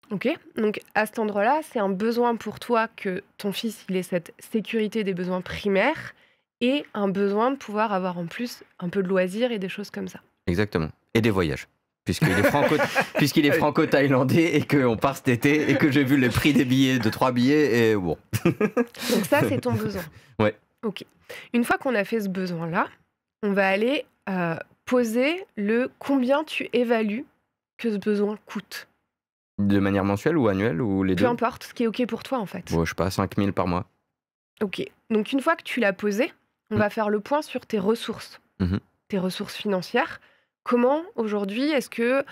Ok, donc à cet endroit-là, c'est un besoin pour toi que ton fils il ait cette sécurité des besoins primaires et un besoin de pouvoir avoir en plus un peu de loisirs et des choses comme ça. Exactement. Et des voyages. Puisqu'il est franco-thaïlandais et qu'on part cet été et que j'ai vu les prix des billets, de 3 billets, et bon. Donc ça, c'est ton besoin. Ouais. Ok. Une fois qu'on a fait ce besoin-là, on va aller poser le combien tu évalues que ce besoin coûte. De manière mensuelle ou annuelle ou les deux? Peu importe, ce qui est ok pour toi en fait. Bon, je sais pas, 5 000 par mois. Ok. Donc une fois que tu l'as posé, on va faire le point sur tes ressources. Tes ressources financières. Comment, aujourd'hui, est-ce que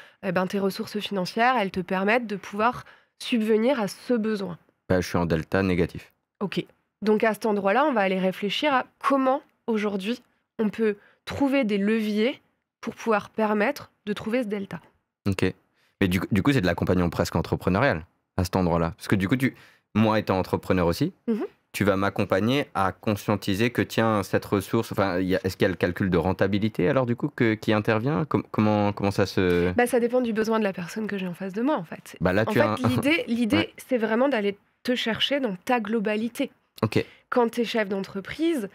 tes ressources financières, elles te permettent de pouvoir subvenir à ce besoin? Je suis en delta négatif. Ok. Donc, à cet endroit-là, on va aller réfléchir à comment, aujourd'hui, on peut trouver des leviers pour pouvoir permettre de trouver ce delta. Ok. Mais du coup, c'est de l'accompagnement presque entrepreneurial, à cet endroit-là. Parce que du coup, moi étant entrepreneur aussi, tu vas m'accompagner à conscientiser que tiens, cette ressource, est-ce qu'il y a le calcul de rentabilité alors du coup qui intervient? Comment ça se... Ça dépend du besoin de la personne que j'ai en face de moi en fait. Là, l'idée c'est vraiment d'aller te chercher dans ta globalité. Ok. Quand tu es chef d'entreprise,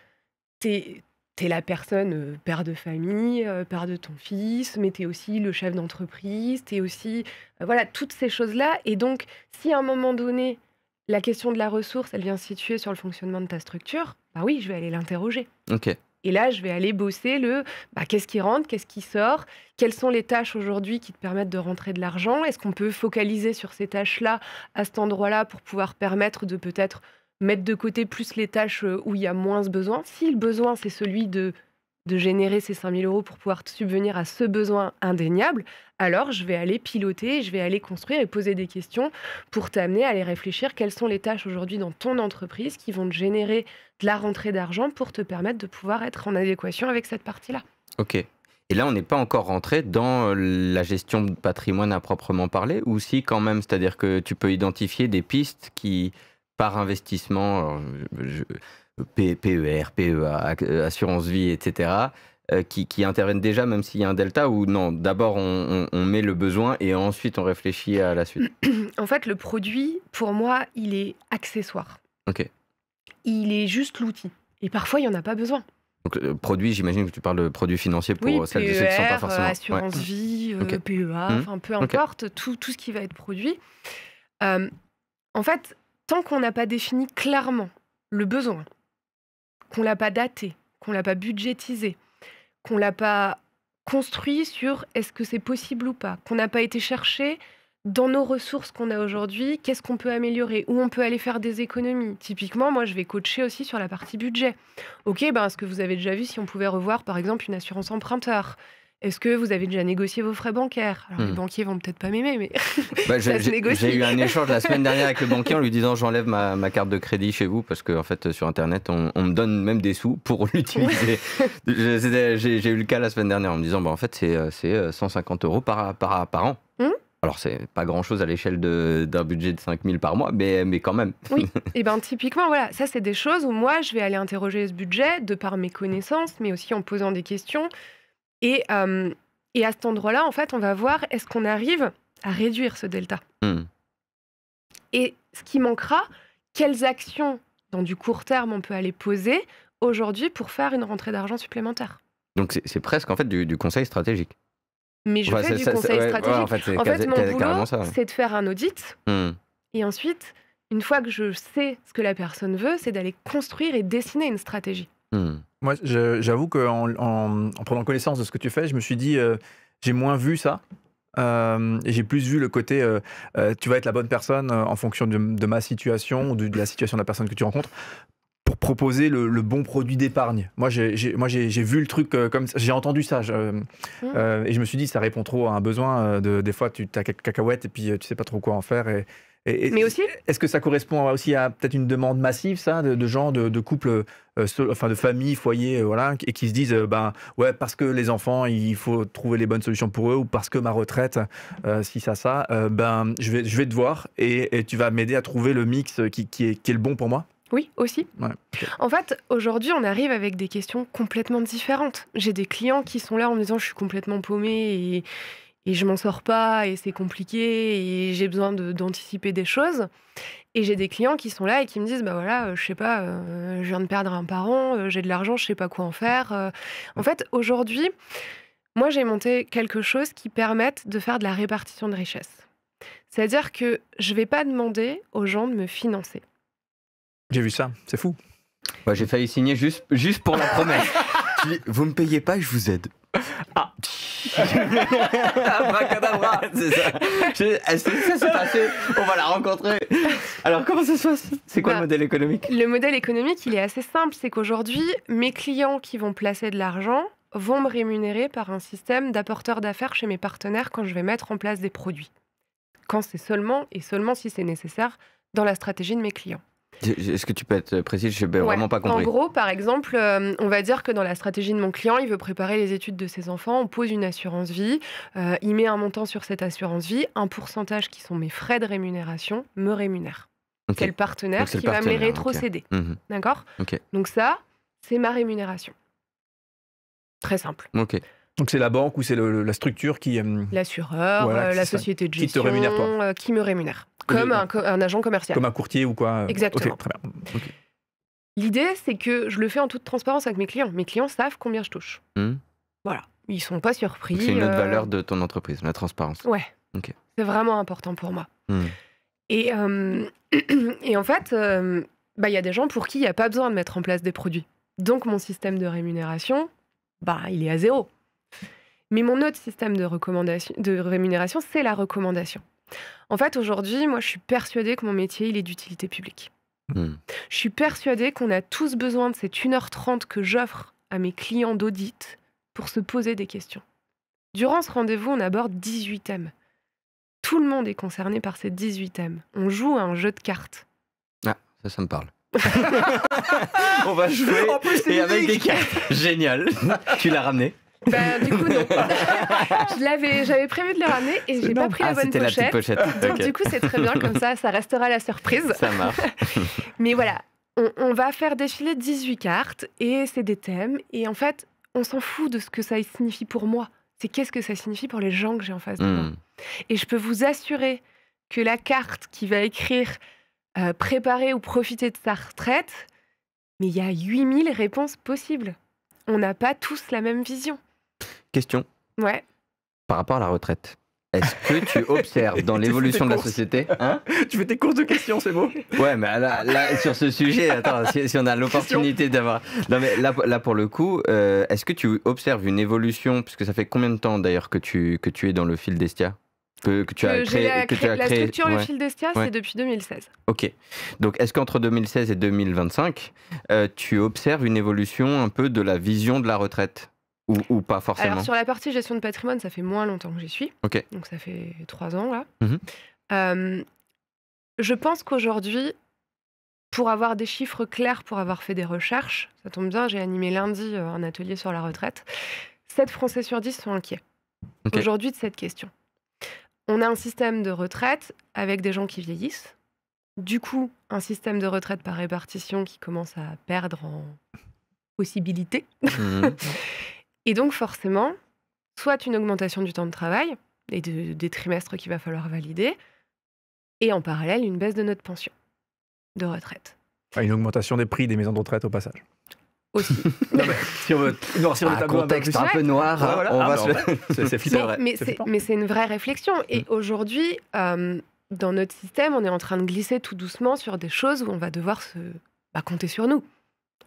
t'es la personne père de famille, père de ton fils, mais t'es aussi le chef d'entreprise, t'es aussi... voilà, toutes ces choses-là. Et donc, si à un moment donné, la question de la ressource, elle vient se situer sur le fonctionnement de ta structure, oui, je vais aller l'interroger. Ok. Et là, je vais aller bosser qu'est-ce qui rentre, qu'est-ce qui sort, quelles sont les tâches aujourd'hui qui te permettent de rentrer de l'argent, est-ce qu'on peut focaliser sur ces tâches-là, à cet endroit-là, pour pouvoir permettre de peut-être mettre de côté plus les tâches où il y a moins ce besoin. Si le besoin, c'est celui de générer ces 5 000 € pour pouvoir subvenir à ce besoin indéniable, alors je vais aller piloter, je vais aller construire et poser des questions pour t'amener à aller réfléchir quelles sont les tâches aujourd'hui dans ton entreprise qui vont te générer de la rentrée d'argent pour te permettre de pouvoir être en adéquation avec cette partie-là. Ok. Et là, on n'est pas encore rentré dans la gestion de patrimoine à proprement parler, ou si quand même, c'est-à-dire que tu peux identifier des pistes qui, par investissement, PER, PEA, assurance vie, etc., qui interviennent déjà, même s'il y a un delta, ou non, d'abord on met le besoin et ensuite on réfléchit à la suite. En fait, le produit, pour moi, il est accessoire. Ok. Il est juste l'outil. Et parfois, il n'y en a pas besoin. Donc, produit, j'imagine que tu parles de produits financiers pour celles de ceux qui ne sont pas forcément... assurance vie, Ok. PEA, enfin peu importe, tout ce qui va être produit. En fait, tant qu'on n'a pas défini clairement le besoin, qu'on ne l'a pas daté, qu'on ne l'a pas budgétisé, qu'on ne l'a pas construit sur est-ce que c'est possible ou pas, qu'on n'a pas été chercher dans nos ressources qu'on a aujourd'hui, qu'est-ce qu'on peut améliorer, où on peut aller faire des économies. Typiquement, moi, je vais coacher aussi sur la partie budget. Ok, est-ce que vous avez déjà vu si on pouvait revoir, par exemple, une assurance emprunteur ? Est-ce que vous avez déjà négocié vos frais bancaires ? Alors, les banquiers vont peut-être pas m'aimer, mais ça se négocie. J'ai eu un échange la semaine dernière avec le banquier en lui disant j'enlève ma carte de crédit chez vous parce qu'en fait, sur Internet, on me donne même des sous pour l'utiliser. J'ai eu le cas la semaine dernière en me disant en fait, c'est 150 € par an. Alors, c'est pas grand-chose à l'échelle d'un budget de 5 000 par mois, mais quand même. Oui, et typiquement, voilà, ça, c'est des choses où moi, je vais aller interroger ce budget de par mes connaissances, mais aussi en posant des questions. Et à cet endroit-là, en fait, on va voir est-ce qu'on arrive à réduire ce delta. Et ce qui manquera, quelles actions, dans du court terme, on peut aller poser aujourd'hui pour faire une rentrée d'argent supplémentaire. Donc, c'est presque, en fait, du conseil stratégique. Mais je fais du conseil stratégique. En fait, mon boulot, c'est de faire un audit. Et ensuite, une fois que je sais ce que la personne veut, c'est d'aller construire et dessiner une stratégie. Moi, j'avoue qu'en prenant connaissance de ce que tu fais, je me suis dit, j'ai moins vu ça. Et j'ai plus vu le côté, tu vas être la bonne personne en fonction de ma situation ou de la situation de la personne que tu rencontres, pour proposer le bon produit d'épargne. Moi, j'ai vu le truc comme ça, j'ai entendu ça, et je me suis dit, ça répond trop à un besoin. Des fois, tu as quelques cacahuètes et puis tu sais pas trop quoi en faire. Mais aussi, est-ce que ça correspond aussi à peut-être une demande massive, ça, de gens, de couples, enfin de familles, foyers, voilà, et qui se disent, ouais, parce que les enfants, il faut trouver les bonnes solutions pour eux, ou parce que ma retraite, si ça, je vais te voir et tu vas m'aider à trouver le mix qui est le bon pour moi. Oui, aussi. Ouais, okay. En fait, aujourd'hui, on arrive avec des questions complètement différentes. J'ai des clients qui sont là en me disant, je suis complètement paumée et je m'en sors pas, et c'est compliqué, et j'ai besoin d'anticiper des choses. Et j'ai des clients qui sont là et qui me disent, je sais pas, je viens de perdre un parent, j'ai de l'argent, je sais pas quoi en faire. En fait, aujourd'hui, moi, j'ai monté quelque chose qui permette de faire de la répartition de richesse. C'est-à-dire que je vais pas demander aux gens de me financer. J'ai vu ça, c'est fou. Ouais, j'ai failli signer juste pour la promesse. Vous me payez pas, je vous aide. Ah. Abracadabra, c'est ça. Ça s'est passé, on va la rencontrer. Alors comment ça se passe ? C'est quoi le modèle économique ? Le modèle économique, il est assez simple, c'est qu'aujourd'hui, mes clients qui vont placer de l'argent vont me rémunérer par un système d'apporteur d'affaires chez mes partenaires quand je vais mettre en place des produits. Quand c'est seulement si c'est nécessaire dans la stratégie de mes clients. Est-ce que tu peux être précis ? Je n'ai vraiment pas compris. En gros, par exemple, on va dire que dans la stratégie de mon client, il veut préparer les études de ses enfants, on pose une assurance vie, il met un montant sur cette assurance vie, un pourcentage qui sont mes frais de rémunération me rémunère. Okay. C'est le partenaire qui va me les rétrocéder. Okay. D'accord ? Okay. Donc ça, c'est ma rémunération. Très simple. Ok. Donc c'est la banque ou c'est la structure qui... L'assureur, la société de gestion... Qui te rémunère, toi. Qui me rémunère. Comme un agent commercial. Comme un courtier ou quoi. Exactement. Okay, très bien. Okay. L'idée, c'est que je le fais en toute transparence avec mes clients. Mes clients savent combien je touche. Voilà. Ils ne sont pas surpris. Donc c'est une autre valeur de ton entreprise, la transparence. Ouais. Okay. C'est vraiment important pour moi. Et en fait, y a des gens pour qui il n'y a pas besoin de mettre en place des produits. Donc mon système de rémunération, il est à 0. Mais mon autre système de rémunération, c'est la recommandation. En fait, aujourd'hui, moi, je suis persuadée que mon métier, il est d'utilité publique. Je suis persuadée qu'on a tous besoin de cette 1h30 que j'offre à mes clients d'audit pour se poser des questions. Durant ce rendez-vous, on aborde 18 thèmes. Tout le monde est concerné par ces 18 thèmes. On joue à un jeu de cartes. Ah, ça me parle. On va jouer En plus, c'est et avec des unique. cartes. Génial. Tu l'as ramené? Du coup, non. J'avais prévu de le ramener et j'ai pas pris la bonne c'était pochette. la petite pochette. Donc Ok. du coup, c'est très bien, comme ça restera la surprise. Ça marche. Mais voilà, on va faire défiler 18 cartes et c'est des thèmes. Et en fait, on s'en fout de ce que ça signifie pour moi. C'est qu'est-ce que ça signifie pour les gens que j'ai en face de moi. Et je peux vous assurer que la carte qui va écrire préparer ou profiter de sa retraite, mais il y a 8000 réponses possibles. On n'a pas tous la même vision. Question Ouais. par rapport à la retraite. Est-ce que tu observes dans l'évolution de la société, hein? Tu fais tes courses de questions, c'est beau. Ouais, mais là, sur ce sujet, attends, si on a l'opportunité d'avoir... Non, mais là, pour le coup, est-ce que tu observes une évolution, puisque ça fait combien de temps d'ailleurs que tu es dans le fil d'Estia? Que tu as créé, La structure Le ouais. Fil d'Estia, Ouais. c'est depuis 2016. Ok. Donc, est-ce qu'entre 2016 et 2025, tu observes une évolution un peu de la vision de la retraite ou pas forcément? Alors, sur la partie gestion de patrimoine, ça fait moins longtemps que j'y suis. Ok. Donc, ça fait 3 ans, là. Mhm. Je pense qu'aujourd'hui, pour avoir des chiffres clairs, pour avoir fait des recherches, ça tombe bien, j'ai animé lundi un atelier sur la retraite, 7 Français sur 10 sont inquiets Ok. aujourd'hui de cette question. On a un système de retraite avec des gens qui vieillissent. Du coup, un système de retraite par répartition qui commence à perdre en possibilités. Mhm. Et donc, forcément, soit une augmentation du temps de travail et des trimestres qu'il va falloir valider, et en parallèle, une baisse de notre pension de retraite Une augmentation des prix des maisons de retraite au passage. aussi. Non, mais si on veut noircir le Un tableau contexte un un peu peu noir, plus. Ouais, voilà. on va Ah, se... mais en fait, c'est flippant. Mais c'est une vraie réflexion. Et aujourd'hui, dans notre système, on est en train de glisser tout doucement sur des choses où on va devoir compter sur nous,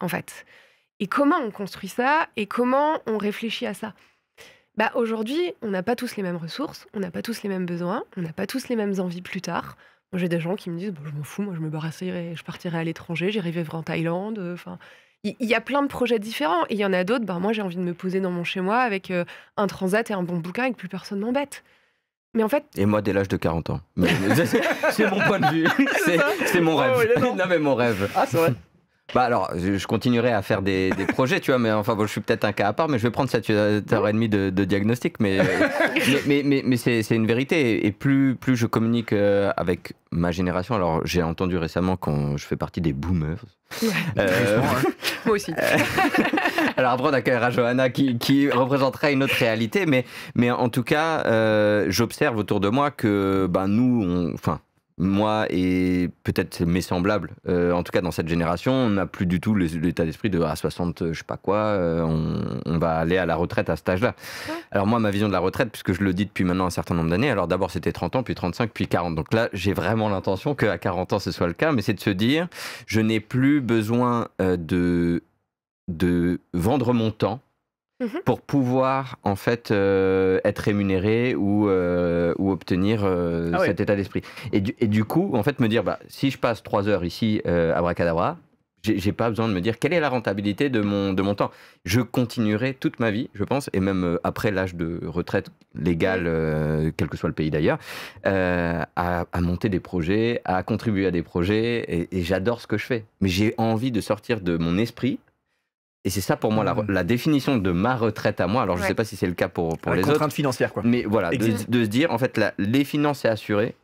en fait. Et comment on construit ça et comment on réfléchit à ça? Aujourd'hui, on n'a pas tous les mêmes ressources, on n'a pas tous les mêmes besoins, on n'a pas tous les mêmes envies plus tard. Moi, j'ai des gens qui me disent je m'en fous, moi je me barrasserai, je partirai à l'étranger, j'irai vivre en Thaïlande. Enfin, il y a plein de projets différents. Et il y en a d'autres, moi j'ai envie de me poser dans mon chez-moi avec un transat et un bon bouquin et que plus personne m'embête. Mais en fait, Et moi, dès l'âge de 40 ans. Mais c'est mon point de vue. C'est mon rêve. Oh, il est énorme. Non, mais mon rêve. Ah, c'est vrai. Alors, je continuerai à faire des projets, tu vois, mais enfin, bon, je suis peut-être un cas à part, mais je vais prendre cette heure et demie de diagnostic, mais c'est une vérité. Et plus je communique avec ma génération, alors j'ai entendu récemment quand je fais partie des boomers. moi aussi. Alors après, on accueillera Johanna qui représentera une autre réalité, mais en tout cas, j'observe autour de moi que moi et peut-être mes semblables, en tout cas dans cette génération, on n'a plus du tout l'état d'esprit de 60, je sais pas quoi, on va aller à la retraite à cet âge-là. Ouais. Alors moi, ma vision de la retraite, puisque je le dis depuis maintenant un certain nombre d'années, alors d'abord c'était 30 ans, puis 35, puis 40. Donc là, j'ai vraiment l'intention qu'à 40 ans ce soit le cas, mais c'est de se dire, je n'ai plus besoin de vendre mon temps pour pouvoir en fait être rémunéré ou obtenir cet état d'esprit. Et du coup, en fait, me dire, si je passe 3 heures ici à Bracadabra, j'ai pas besoin de me dire quelle est la rentabilité de mon temps. Je continuerai toute ma vie, je pense, et même après l'âge de retraite légale, quel que soit le pays d'ailleurs, à monter des projets, à contribuer à des projets, et j'adore ce que je fais. Mais j'ai envie de sortir de mon esprit. Et c'est ça pour moi la définition de ma retraite à moi. Alors je ne sais pas si c'est le cas pour les autres. Contrainte financière, quoi. Mais voilà, de se dire, en fait, les finances c'est assuré,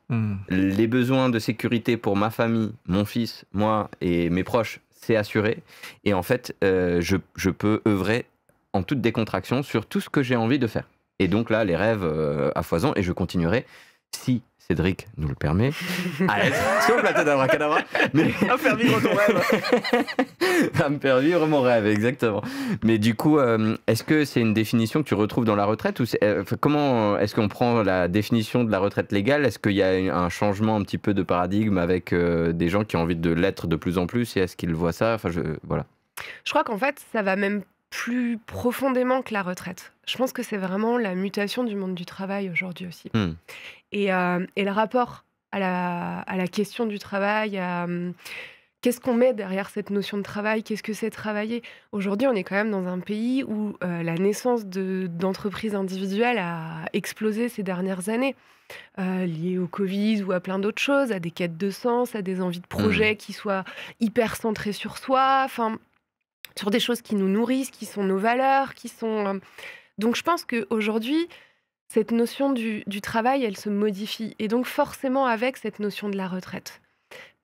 les besoins de sécurité pour ma famille, mon fils, moi et mes proches, c'est assuré. Et en fait, je peux œuvrer en toute décontraction sur tout ce que j'ai envie de faire. Et donc là, les rêves à foison, et je continuerai, si Cédric nous le permet, à être sur le plateau d'Abracadabra, mais À faire vivre ton rêve. à me faire vivre mon rêve, exactement. Mais du coup, est-ce que c'est une définition que tu retrouves dans la retraite ou comment est-ce qu'on prend la définition de la retraite légale? Est-ce qu'il y a un changement un petit peu de paradigme avec des gens qui ont envie de l'être de plus en plus et est-ce qu'ils voient ça? Voilà. Je crois qu'en fait, ça va même plus profondément que la retraite. Je pense que c'est vraiment la mutation du monde du travail aujourd'hui aussi. Hmm. Et le rapport à la question du travail, qu'est-ce qu'on met derrière cette notion de travail? Qu'est-ce que c'est travailler? Aujourd'hui, on est quand même dans un pays où la naissance d'entreprises individuelles a explosé ces dernières années, liées au Covid ou à plein d'autres choses, à des quêtes de sens, à des envies de Hmm. projets qui soient hyper centrés sur soi, enfin, sur des choses qui nous nourrissent, qui sont nos valeurs, qui sont... Donc je pense qu'aujourd'hui, cette notion du travail, elle se modifie. Et donc forcément avec cette notion de la retraite.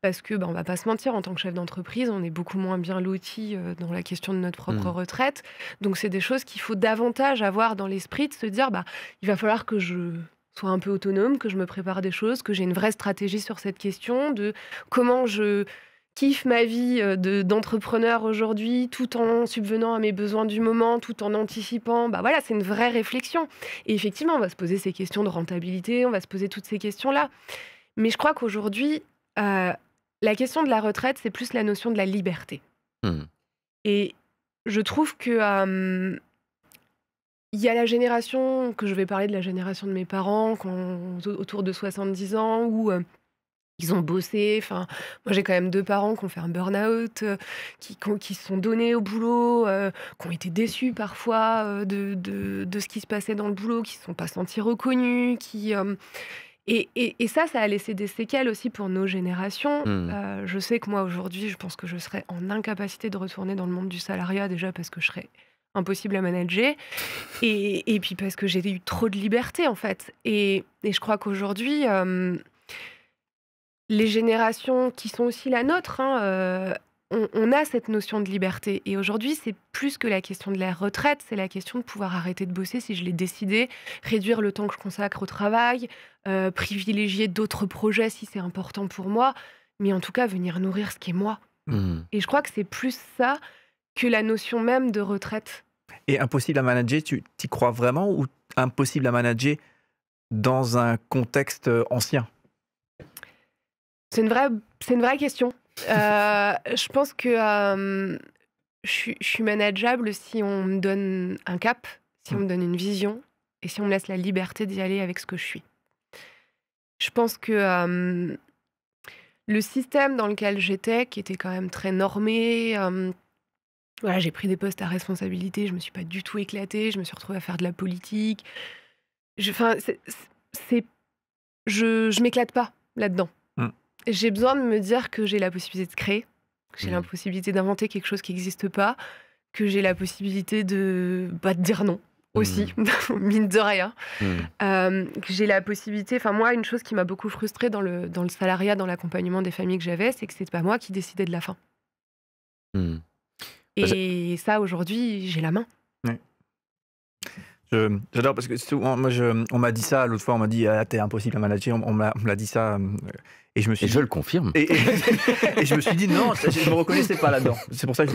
Parce que, on va pas se mentir, en tant que chef d'entreprise, on est beaucoup moins bien loti dans la question de notre propre Hmm. retraite. Donc c'est des choses qu'il faut davantage avoir dans l'esprit, de se dire, il va falloir que je sois un peu autonome, que je me prépare des choses, que j'ai une vraie stratégie sur cette question, de comment je kiffe ma vie d'entrepreneur aujourd'hui, tout en subvenant à mes besoins du moment, tout en anticipant. Voilà, c'est une vraie réflexion. Et effectivement, on va se poser ces questions de rentabilité, on va se poser toutes ces questions-là. Mais je crois qu'aujourd'hui, la question de la retraite, c'est plus la notion de la liberté. Hmm. Et je trouve que il y a la génération, que je vais parler de la génération de mes parents, autour de 70 ans, où ils ont bossé. Enfin, moi, j'ai quand même 2 parents qui ont fait un burn-out, qui se sont donnés au boulot, qui ont été déçus parfois de ce qui se passait dans le boulot, qui ne se sont pas sentis reconnus, et ça a laissé des séquelles aussi pour nos générations. Hmm. Je sais que moi, aujourd'hui, je pense que je serais en incapacité de retourner dans le monde du salariat, déjà parce que je serais impossible à manager, et puis parce que j'ai eu trop de liberté, en fait. Et je crois qu'aujourd'hui, les générations qui sont aussi la nôtre, on a cette notion de liberté. Et aujourd'hui, c'est plus que la question de la retraite, c'est la question de pouvoir arrêter de bosser si je l'ai décidé, réduire le temps que je consacre au travail, privilégier d'autres projets si c'est important pour moi, mais en tout cas, venir nourrir ce qui est moi. Hmm. Et je crois que c'est plus ça que la notion même de retraite. Et impossible à manager, tu y crois vraiment, ou impossible à manager dans un contexte ancien? C'est une vraie question. Je pense que je suis manageable si on me donne un cap, si on me donne une vision et si on me laisse la liberté d'y aller avec ce que je suis. Je pense que le système dans lequel j'étais, qui était quand même très normé, voilà, j'ai pris des postes à responsabilité, je me suis pas du tout éclatée, je me suis retrouvée à faire de la politique. Enfin, je m'éclate pas là-dedans. Mm. J'ai besoin de me dire que j'ai la possibilité de créer, que j'ai la possibilité d'inventer quelque chose qui n'existe pas, que j'ai la possibilité de dire non aussi, mine de rien. Que j'ai la possibilité... Enfin, moi, une chose qui m'a beaucoup frustrée dans le salariat, dans l'accompagnement des familles que j'avais, c'est que c'était pas moi qui décidais de la fin. Hmm. Et ça, aujourd'hui, j'ai la main. Ouais. J'adore, parce que souvent, moi, on m'a dit ça l'autre fois, on m'a dit t'es impossible à manager, on me l'a dit ça, et je me suis Et dit, je le confirme. et je me suis dit non, je me reconnaissais pas là-dedans. C'est pour ça que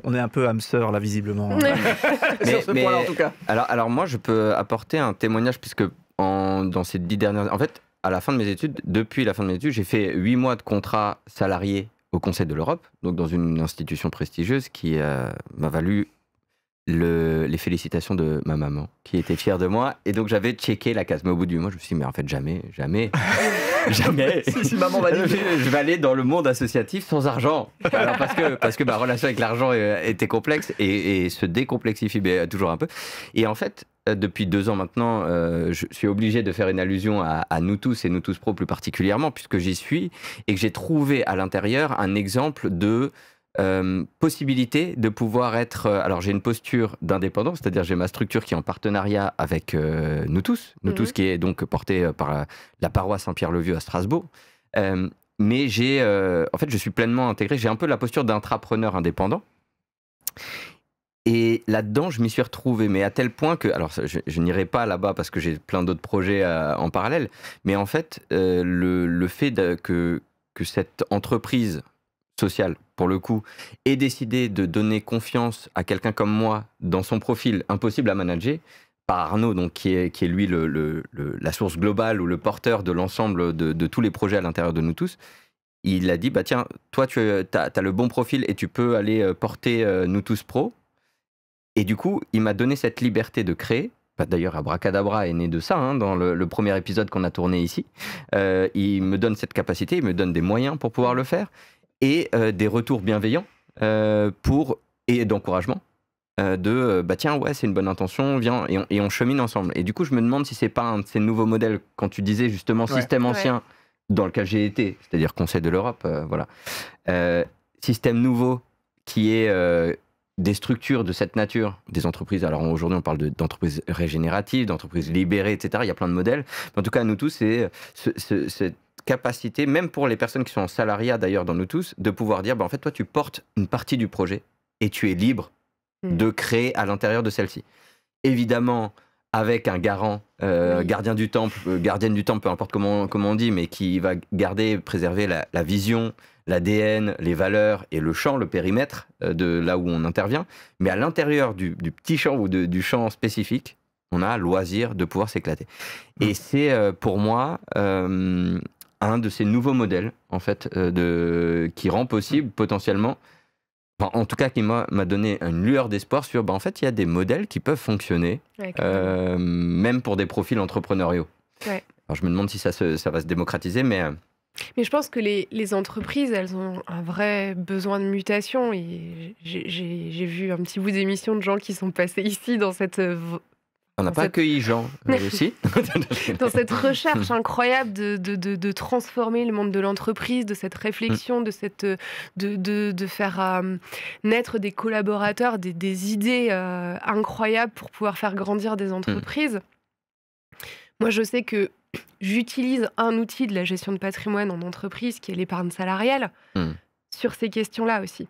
on est un peu âme sœur là, visiblement. Sur ce point-là, en tout cas. Alors moi, je peux apporter un témoignage, puisque dans ces 10 dernières... En fait, à la fin de mes études, depuis la fin de mes études, j'ai fait 8 mois de contrat salarié au Conseil de l'Europe, donc dans une institution prestigieuse qui m'a valu les félicitations de ma maman, qui était fière de moi. Et donc j'avais checké la case. Mais au bout du mois, je me suis dit, mais en fait, jamais. Si maman va dire. Je vais aller dans le monde associatif sans argent. Alors parce que ma relation avec l'argent était complexe et se décomplexifie toujours un peu. Et en fait, depuis 2 ans maintenant, je suis obligé de faire une allusion à Nous Tous et Nous Tous Pro plus particulièrement, puisque j'y suis et que j'ai trouvé à l'intérieur un exemple de possibilité de pouvoir être... alors j'ai une posture d'indépendant, c'est-à-dire j'ai ma structure qui est en partenariat avec Nous Tous qui est donc portée par la paroisse Saint-Pierre-le-Vieux à Strasbourg. Mais en fait, je suis pleinement intégré, j'ai un peu la posture d'intrapreneur indépendant. Et là-dedans, je m'y suis retrouvé, mais à tel point que... Alors, je n'irai pas là-bas parce que j'ai plein d'autres projets en parallèle, mais en fait, le fait que cette entreprise sociale, pour le coup, ait décidé de donner confiance à quelqu'un comme moi dans son profil impossible à manager, par Arnaud, donc, qui est lui la source globale ou le porteur de l'ensemble de tous les projets à l'intérieur de Nous Tous, il a dit, bah tiens, toi, tu as le bon profil et tu peux aller porter Nous Tous Pro. Et du coup, il m'a donné cette liberté de créer. Bah, d'ailleurs, Abracadabra est né de ça, hein, dans le premier épisode qu'on a tourné ici. Il me donne cette capacité, il me donne des moyens pour pouvoir le faire et des retours bienveillants et d'encouragement. Bah tiens, ouais, c'est une bonne intention, viens, et on chemine ensemble. Et du coup, je me demande si c'est pas un de ces nouveaux modèles, quand tu disais justement système ancien, dans lequel j'ai été, c'est-à-dire Conseil de l'Europe, voilà. Système nouveau qui est des structures de cette nature, des entreprises. Alors aujourd'hui, on parle d'entreprises régénératives, d'entreprises libérées, etc. Il y a plein de modèles. Mais en tout cas, Nous Tous, c'est cette capacité, même pour les personnes qui sont en salariat d'ailleurs dans Nous Tous, de pouvoir dire, bah, en fait, toi, tu portes une partie du projet et tu es libre de créer à l'intérieur de celle-ci. Évidemment, avec un garant, gardien du temple, gardienne du temple, peu importe comment on dit, mais qui va garder, préserver la vision, l'ADN, les valeurs et le champ, le périmètre de là où on intervient. Mais à l'intérieur du petit champ ou du champ spécifique, on a loisir de pouvoir s'éclater. Et c'est pour moi un de ces nouveaux modèles, en fait, qui rend possible potentiellement, en tout cas qui m'a donné une lueur d'espoir sur, en fait, il y a des modèles qui peuvent fonctionner, même pour des profils entrepreneuriaux. Ouais. Alors je me demande si ça va se démocratiser, mais je pense que les entreprises, elles ont un vrai besoin de mutation. Et j'ai vu un petit bout d'émission de gens qui sont passés ici dans cette... On n'a pas accueilli Jean aussi. Dans cette recherche incroyable de transformer le monde de l'entreprise, de cette réflexion, de faire naître des collaborateurs, des idées incroyables pour pouvoir faire grandir des entreprises. Moi, je sais que j'utilise un outil de la gestion de patrimoine en entreprise qui est l'épargne salariale sur ces questions-là aussi.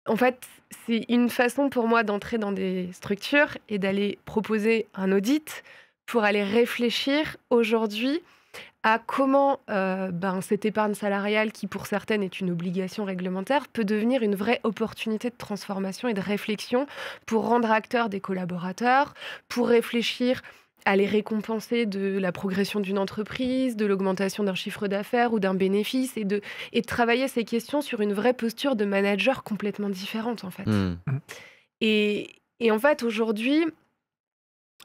En fait, c'est une façon pour moi d'entrer dans des structures et d'aller proposer un audit pour aller réfléchir aujourd'hui à comment cette épargne salariale, qui pour certaines est une obligation réglementaire, peut devenir une vraie opportunité de transformation et de réflexion pour rendre acteurs des collaborateurs, pour réfléchir à les récompenser de la progression d'une entreprise, de l'augmentation d'un chiffre d'affaires ou d'un bénéfice, et de travailler ces questions sur une vraie posture de manager complètement différente, en fait. Et en fait, aujourd'hui,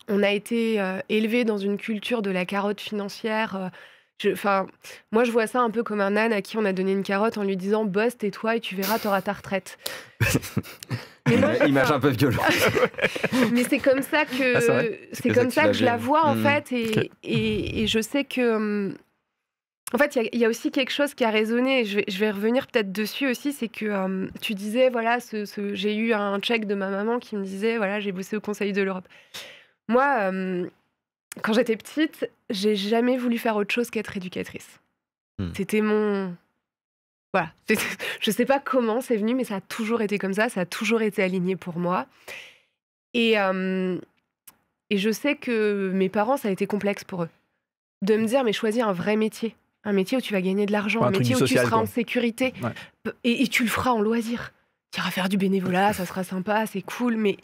on a été élevé dans une culture de la carotte financière. Moi, je vois ça un peu comme un âne à qui on a donné une carotte en lui disant « bosse, tais-toi et tu verras, t'auras ta retraite ». Image un peu violente. Mais c'est comme ça que je la vois, en fait. Et je sais que... En fait, il y a aussi quelque chose qui a résonné, et je vais revenir peut-être dessus aussi, c'est que tu disais, voilà, j'ai eu un check de ma maman qui me disait, voilà, j'ai bossé au Conseil de l'Europe. Moi, quand j'étais petite, j'ai jamais voulu faire autre chose qu'être éducatrice. C'était mon... Voilà. Je sais pas comment c'est venu, mais ça a toujours été comme ça a toujours été aligné pour moi. Et je sais que mes parents, ça a été complexe pour eux. De me dire, mais choisis un vrai métier. Un métier où tu vas gagner de l'argent, un métier où tu seras en sécurité. Ouais. Et tu le feras en loisir. Tu iras faire du bénévolat, ça sera sympa, c'est cool, mais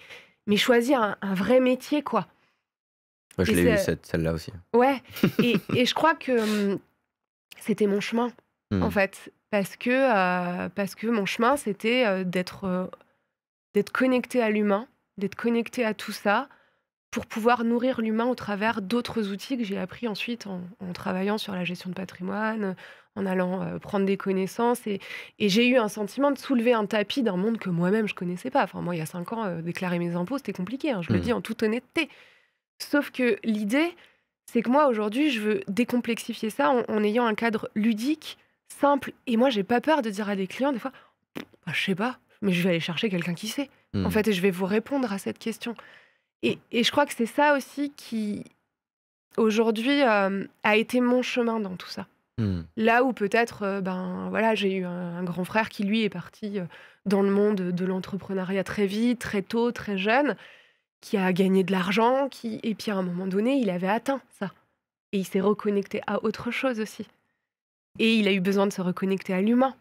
choisis un vrai métier, quoi. Moi, je l'ai eu, celle-là aussi. Ouais. Et je crois que c'était mon chemin, en fait. Parce que mon chemin, c'était d'être connecté à l'humain, d'être connecté à tout ça, pour pouvoir nourrir l'humain au travers d'autres outils que j'ai appris ensuite en travaillant sur la gestion de patrimoine, en allant prendre des connaissances. Et j'ai eu un sentiment de soulever un tapis d'un monde que moi-même, je ne connaissais pas. Enfin, moi, il y a 5 ans, déclarer mes impôts, c'était compliqué, hein, je le dis en toute honnêteté. Sauf que l'idée, c'est que moi, aujourd'hui, je veux décomplexifier ça en ayant un cadre ludique, simple. Et moi, j'ai pas peur de dire à des clients, des fois, je sais pas, mais je vais aller chercher quelqu'un qui sait. En fait, et je vais vous répondre à cette question. Et je crois que c'est ça aussi qui, aujourd'hui, a été mon chemin dans tout ça. Là où peut-être, voilà, j'ai eu un grand frère qui, lui, est parti dans le monde de l'entrepreneuriat très vite, très tôt, très jeune, qui a gagné de l'argent, et puis à un moment donné, il avait atteint ça. Et il s'est reconnecté à autre chose aussi. Et il a eu besoin de se reconnecter à l'humain.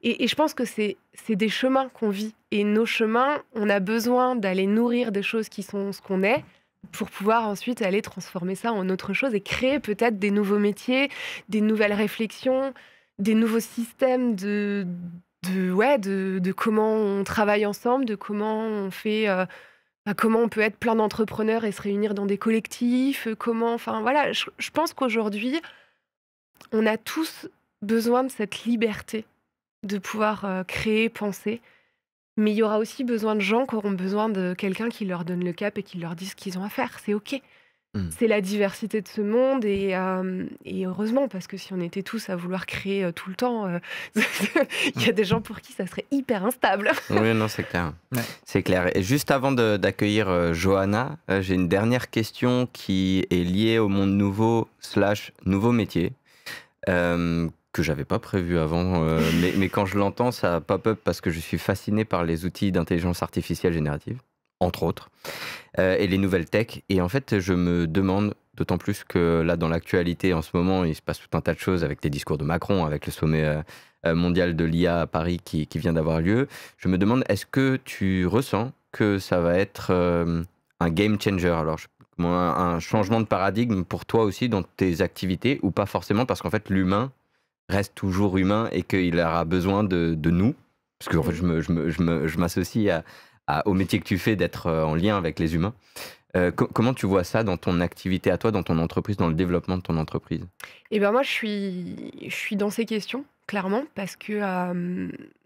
Et je pense que c'est des chemins qu'on vit. Et nos chemins, on a besoin d'aller nourrir des choses qui sont ce qu'on est pour pouvoir ensuite aller transformer ça en autre chose et créer peut-être des nouveaux métiers, des nouvelles réflexions, des nouveaux systèmes de comment on travaille ensemble, de comment on fait, comment on peut être plein d'entrepreneurs et se réunir dans des collectifs, enfin voilà, je pense qu'aujourd'hui, on a tous besoin de cette liberté de pouvoir créer, penser. Mais il y aura aussi besoin de gens qui auront besoin de quelqu'un qui leur donne le cap et qui leur dise ce qu'ils ont à faire. C'est OK. C'est la diversité de ce monde et heureusement, parce que si on était tous à vouloir créer tout le temps, il y a des gens pour qui ça serait hyper instable. Oui, non, c'est clair. Ouais. C'est clair. Et juste avant d'accueillir Johanna, j'ai une dernière question qui est liée au monde nouveau / nouveau métier. Que j'avais pas prévu avant, mais quand je l'entends, ça pop-up parce que je suis fasciné par les outils d'intelligence artificielle générative, entre autres, et les nouvelles tech. Et en fait, je me demande, d'autant plus que là, dans l'actualité, en ce moment, il se passe tout un tas de choses avec les discours de Macron, avec le sommet mondial de l'IA à Paris qui vient d'avoir lieu. Je me demande, est-ce que tu ressens que ça va être un game changer? Alors, un changement de paradigme pour toi aussi dans tes activités, ou pas forcément, parce qu'en fait, l'humain reste toujours humain et qu'il aura besoin de nous. Parce que en fait, je m'associe au métier que tu fais d'être en lien avec les humains. Comment tu vois ça dans ton activité à toi, dans ton entreprise, dans le développement de ton entreprise? Et ben moi, je suis dans ces questions, clairement, parce que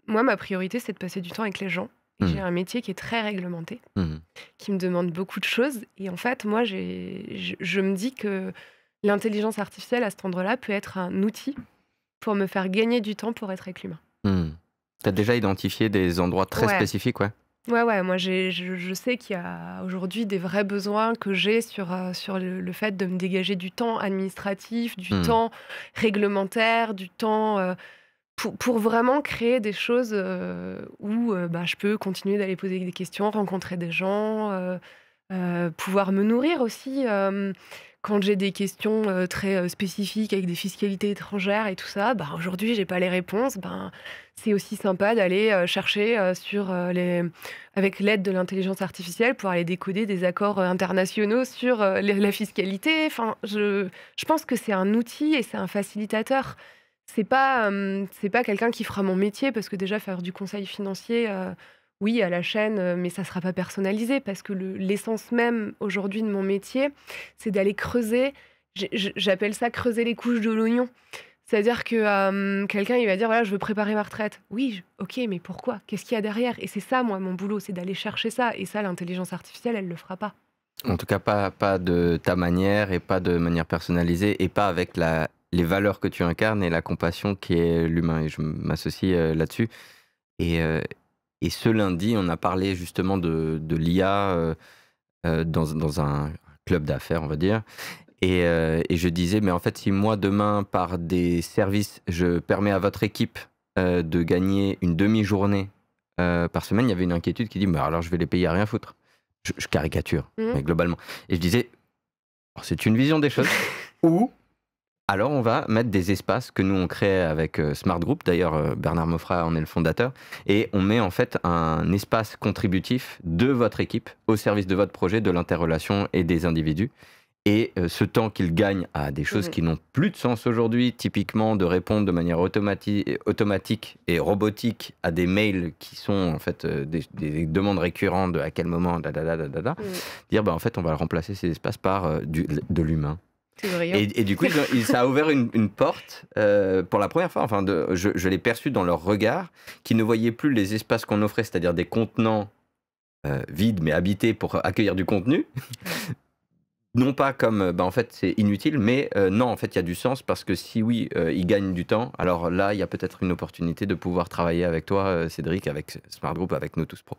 moi, ma priorité, c'est de passer du temps avec les gens. Et j'ai un métier qui est très réglementé, qui me demande beaucoup de choses. Et en fait, moi, je me dis que l'intelligence artificielle, à cet endroit-là, peut être un outil pour me faire gagner du temps pour être avec l'humain. Tu as déjà identifié des endroits très spécifiques, ouais? Ouais, moi je sais qu'il y a aujourd'hui des vrais besoins que j'ai sur le fait de me dégager du temps administratif, du temps réglementaire, du temps pour vraiment créer des choses où je peux continuer d'aller poser des questions, rencontrer des gens, pouvoir me nourrir aussi. Quand j'ai des questions très spécifiques avec des fiscalités étrangères et tout ça, aujourd'hui, j'ai pas les réponses. C'est aussi sympa d'aller chercher avec l'aide de l'intelligence artificielle pour aller décoder des accords internationaux sur la fiscalité. Enfin, je pense que c'est un outil et c'est un facilitateur. C'est pas quelqu'un qui fera mon métier, parce que déjà, faire du conseil financier, oui, à la chaîne, mais ça sera pas personnalisé, parce que l'essence même aujourd'hui de mon métier, c'est d'aller creuser. J'appelle ça creuser les couches de l'oignon. C'est-à-dire que quelqu'un, il va dire, voilà, je veux préparer ma retraite. Oui, ok, mais pourquoi? Qu'est-ce qu'il y a derrière? Et c'est ça, moi, mon boulot, c'est d'aller chercher ça. Et ça, l'intelligence artificielle, elle le fera pas. En tout cas, pas de ta manière, et pas de manière personnalisée, et pas avec les valeurs que tu incarnes et la compassion qui est l'humain. Et je m'associe là-dessus. Et ce lundi, on a parlé justement de l'IA dans un club d'affaires, on va dire. Et je disais, mais en fait, si moi, demain, par des services, je permets à votre équipe de gagner une demi-journée par semaine, il y avait une inquiétude qui dit, mais alors je vais les payer à rien foutre. Je caricature, mais globalement. Et je disais, c'est une vision des choses. Ou alors on va mettre des espaces que nous on crée avec Smart Group. D'ailleurs, Bernard Maufra en est le fondateur. Et on met en fait un espace contributif de votre équipe au service de votre projet, de l'interrelation et des individus. Et ce temps qu'ils gagnent à des choses qui n'ont plus de sens aujourd'hui, typiquement de répondre de manière automatique et robotique à des mails qui sont en fait des demandes récurrentes de à quel moment, dire en fait on va remplacer ces espaces par de l'humain. Et du coup, ça a ouvert une porte pour la première fois. Enfin, je l'ai perçu dans leur regard, qui ne voyaient plus les espaces qu'on offrait, c'est-à-dire des contenants vides mais habités pour accueillir du contenu. Non pas comme, en fait, c'est inutile, mais non, en fait, il y a du sens, parce que si oui, ils gagnent du temps, alors là, il y a peut-être une opportunité de pouvoir travailler avec toi, Cédric, avec Smart Group, avec nous tous pro.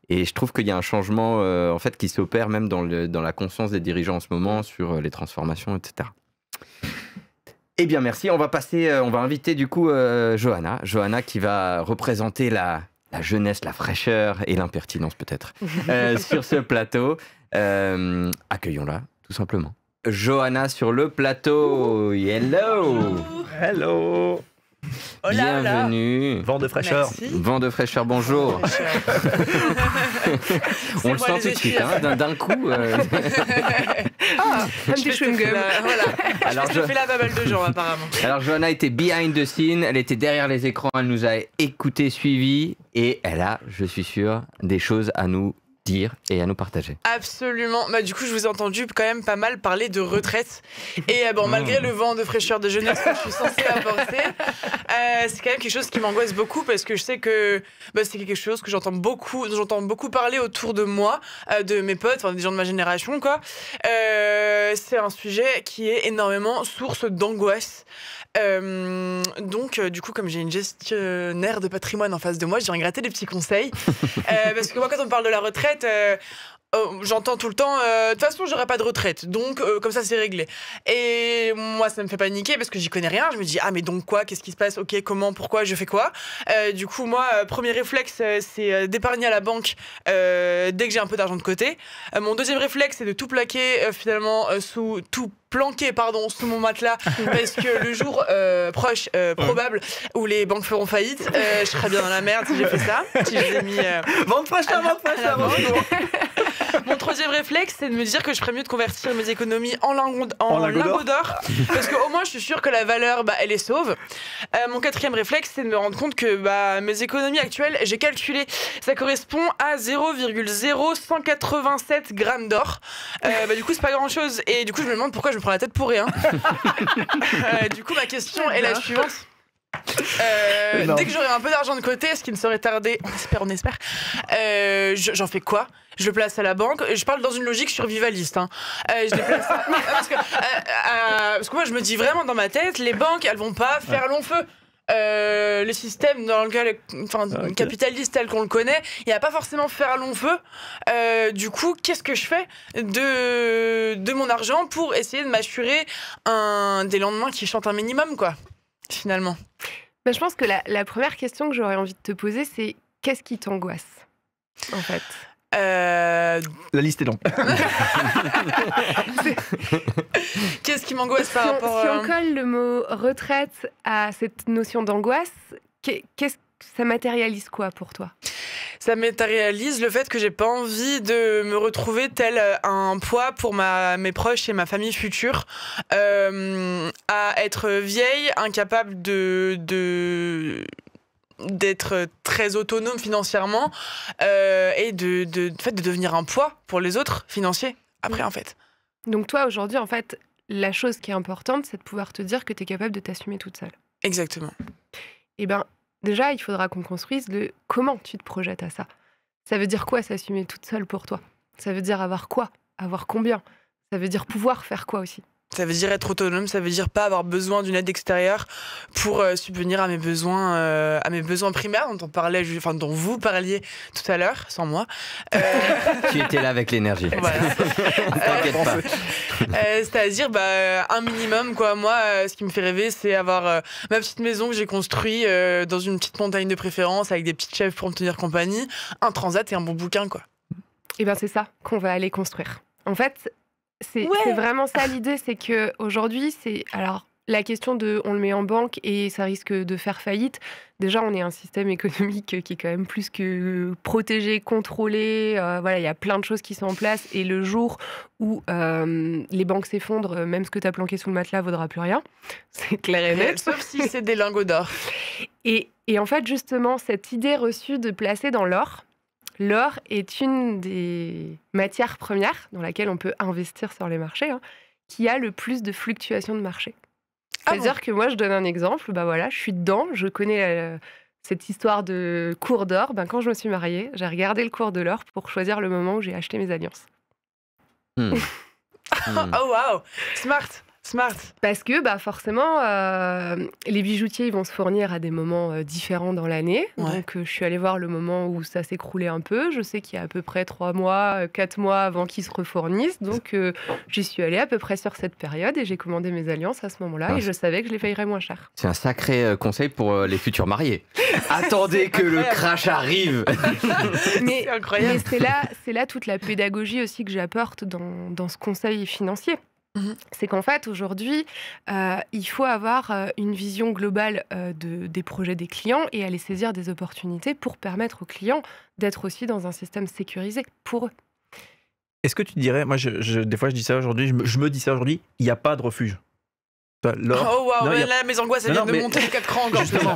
Et je trouve qu'il y a un changement, en fait, qui s'opère même dans la conscience des dirigeants en ce moment sur les transformations, etc. Eh bien, merci. On va inviter du coup Johanna qui va représenter la jeunesse, la fraîcheur et l'impertinence peut-être sur ce plateau. Accueillons-la, tout simplement. Johanna sur le plateau. Hello. Hello. Hola, bienvenue. Vent de fraîcheur. Merci. Vent de fraîcheur, bonjour. On le sent tout de suite, d'un coup. Un petit chewing-gum. Voilà. Alors, Je fais là pas mal de gens apparemment. Alors Johanna était behind the scene, elle était derrière les écrans, elle nous a écoutés, suivis et elle a, je suis sûr, des choses à nous dire et à nous partager. Absolument. Bah, du coup, je vous ai entendu quand même pas mal parler de retraite. Et bon, malgré le vent de fraîcheur de jeunesse que je suis censée apporter, c'est quand même quelque chose qui m'angoisse beaucoup parce que je sais que c'est quelque chose que dont j'entends beaucoup parler autour de moi, de mes potes, enfin des gens de ma génération, quoi. C'est un sujet qui est énormément source d'angoisse. Donc, du coup, comme j'ai une gestionnaire de patrimoine en face de moi, j'ai gratter des petits conseils. Parce que moi, quand on parle de la retraite, j'entends tout le temps de toute façon j'aurai pas de retraite donc comme ça c'est réglé et moi ça me fait paniquer parce que j'y connais rien. Je me dis ah mais donc quoi, qu'est-ce qui se passe, ok, comment, pourquoi, je fais quoi. Du coup moi premier réflexe c'est d'épargner à la banque dès que j'ai un peu d'argent de côté. Mon deuxième réflexe c'est de tout plaquer planquer sous mon matelas parce que le jour proche probable où les banques feront faillite, je serais bien dans la merde si j'ai fait ça, si je les ai mis Vente fraîcheur. Mon troisième réflexe, c'est de me dire que je ferais mieux de convertir mes économies en lingots d'or. Parce qu'au moins, je suis sûre que la valeur, elle est sauve. Mon quatrième réflexe, c'est de me rendre compte que mes économies actuelles, j'ai calculé, ça correspond à 0,0187 grammes d'or. Du coup, c'est pas grand-chose. Et du coup, je me demande pourquoi je me prends la tête pour rien. Du coup, ma question est la suivante. Dès que j'aurai un peu d'argent de côté, ce qui ne saurait tarder, on espère, j'en fais quoi? Je le place à la banque. Je parle dans une logique survivaliste. Je les place parce que moi, je me dis vraiment dans ma tête, les banques, elles vont pas faire long feu. Le système dans lequel, capitaliste tel qu'on le connaît, il va pas forcément faire long feu. Du coup, qu'est-ce que je fais de mon argent pour essayer de m'assurer des lendemains qui chantent un minimum, quoi, finalement? Je pense que la première question que j'aurais envie de te poser, c'est qu'est-ce qui t'angoisse, en fait? La liste est longue. Qu'est-ce qui m'angoisse par rapport Si on colle le mot retraite à cette notion d'angoisse, ça matérialise quoi pour toi? Ça matérialise le fait que j'ai pas envie de me retrouver tel un poids pour mes proches et ma famille future, à être vieille, incapable d'être très autonome financièrement, et de devenir un poids pour les autres financiers après, en fait. Donc toi, aujourd'hui, en fait, la chose qui est importante, c'est de pouvoir te dire que tu es capable de t'assumer toute seule. Exactement. Eh bien, déjà, il faudra qu'on construise comment tu te projettes à ça. Ça veut dire quoi, s'assumer toute seule pour toi? Ça veut dire avoir quoi? Avoir combien? Ça veut dire pouvoir faire quoi aussi? Ça veut dire être autonome, ça veut dire pas avoir besoin d'une aide extérieure pour subvenir à mes besoins primaires dont vous parliez tout à l'heure, sans moi. Tu étais là avec l'énergie. Voilà. T'inquiète pas. C'est-à-dire un minimum, quoi. Moi, ce qui me fait rêver, c'est avoir ma petite maison que j'ai construite dans une petite montagne de préférence avec des petites chèvres pour me tenir compagnie, un transat et un bon bouquin, quoi. Et bien c'est ça qu'on va aller construire. En fait, c'est vraiment ça l'idée, c'est qu'aujourd'hui, alors la question de on le met en banque et ça risque de faire faillite. Déjà, on est un système économique qui est quand même plus que protégé, contrôlé. Il y a plein de choses qui sont en place. Et le jour où les banques s'effondrent, même ce que tu as planqué sous le matelas vaudra plus rien. C'est clair et net. Sauf si c'est des lingots d'or. Et en fait, justement, cette idée reçue de placer dans l'or, l'or est une des matières premières dans laquelle on peut investir sur les marchés, qui a le plus de fluctuations de marché. C'est-à-dire que moi, je donne un exemple, je suis dedans, je connais cette histoire de cours d'or. Quand je me suis mariée, j'ai regardé le cours de l'or pour choisir le moment où j'ai acheté mes alliances. Oh wow, smart. Parce que forcément, les bijoutiers ils vont se fournir à des moments différents dans l'année. Ouais. Donc je suis allée voir le moment où ça s'écroulait un peu. Je sais qu'il y a à peu près 3 mois, 4 mois avant qu'ils se refournissent. Donc j'y suis allée à peu près sur cette période et j'ai commandé mes alliances à ce moment-là. Et je savais que je les payerais moins cher. C'est un sacré conseil pour les futurs mariés. Attendez que le crash arrive. Mais c'est incroyable. Mais c'est là toute la pédagogie aussi que j'apporte dans ce conseil financier. C'est qu'en fait, aujourd'hui, il faut avoir une vision globale des projets des clients et aller saisir des opportunités pour permettre aux clients d'être aussi dans un système sécurisé pour eux. Est-ce que tu dirais, moi, des fois, je dis ça aujourd'hui, je me dis ça aujourd'hui, il n'y a pas de refuge. L'or, Oh waouh, non, là, mes angoisses, elles Non, viennent de mais- monter les 4 crans encore. Justement.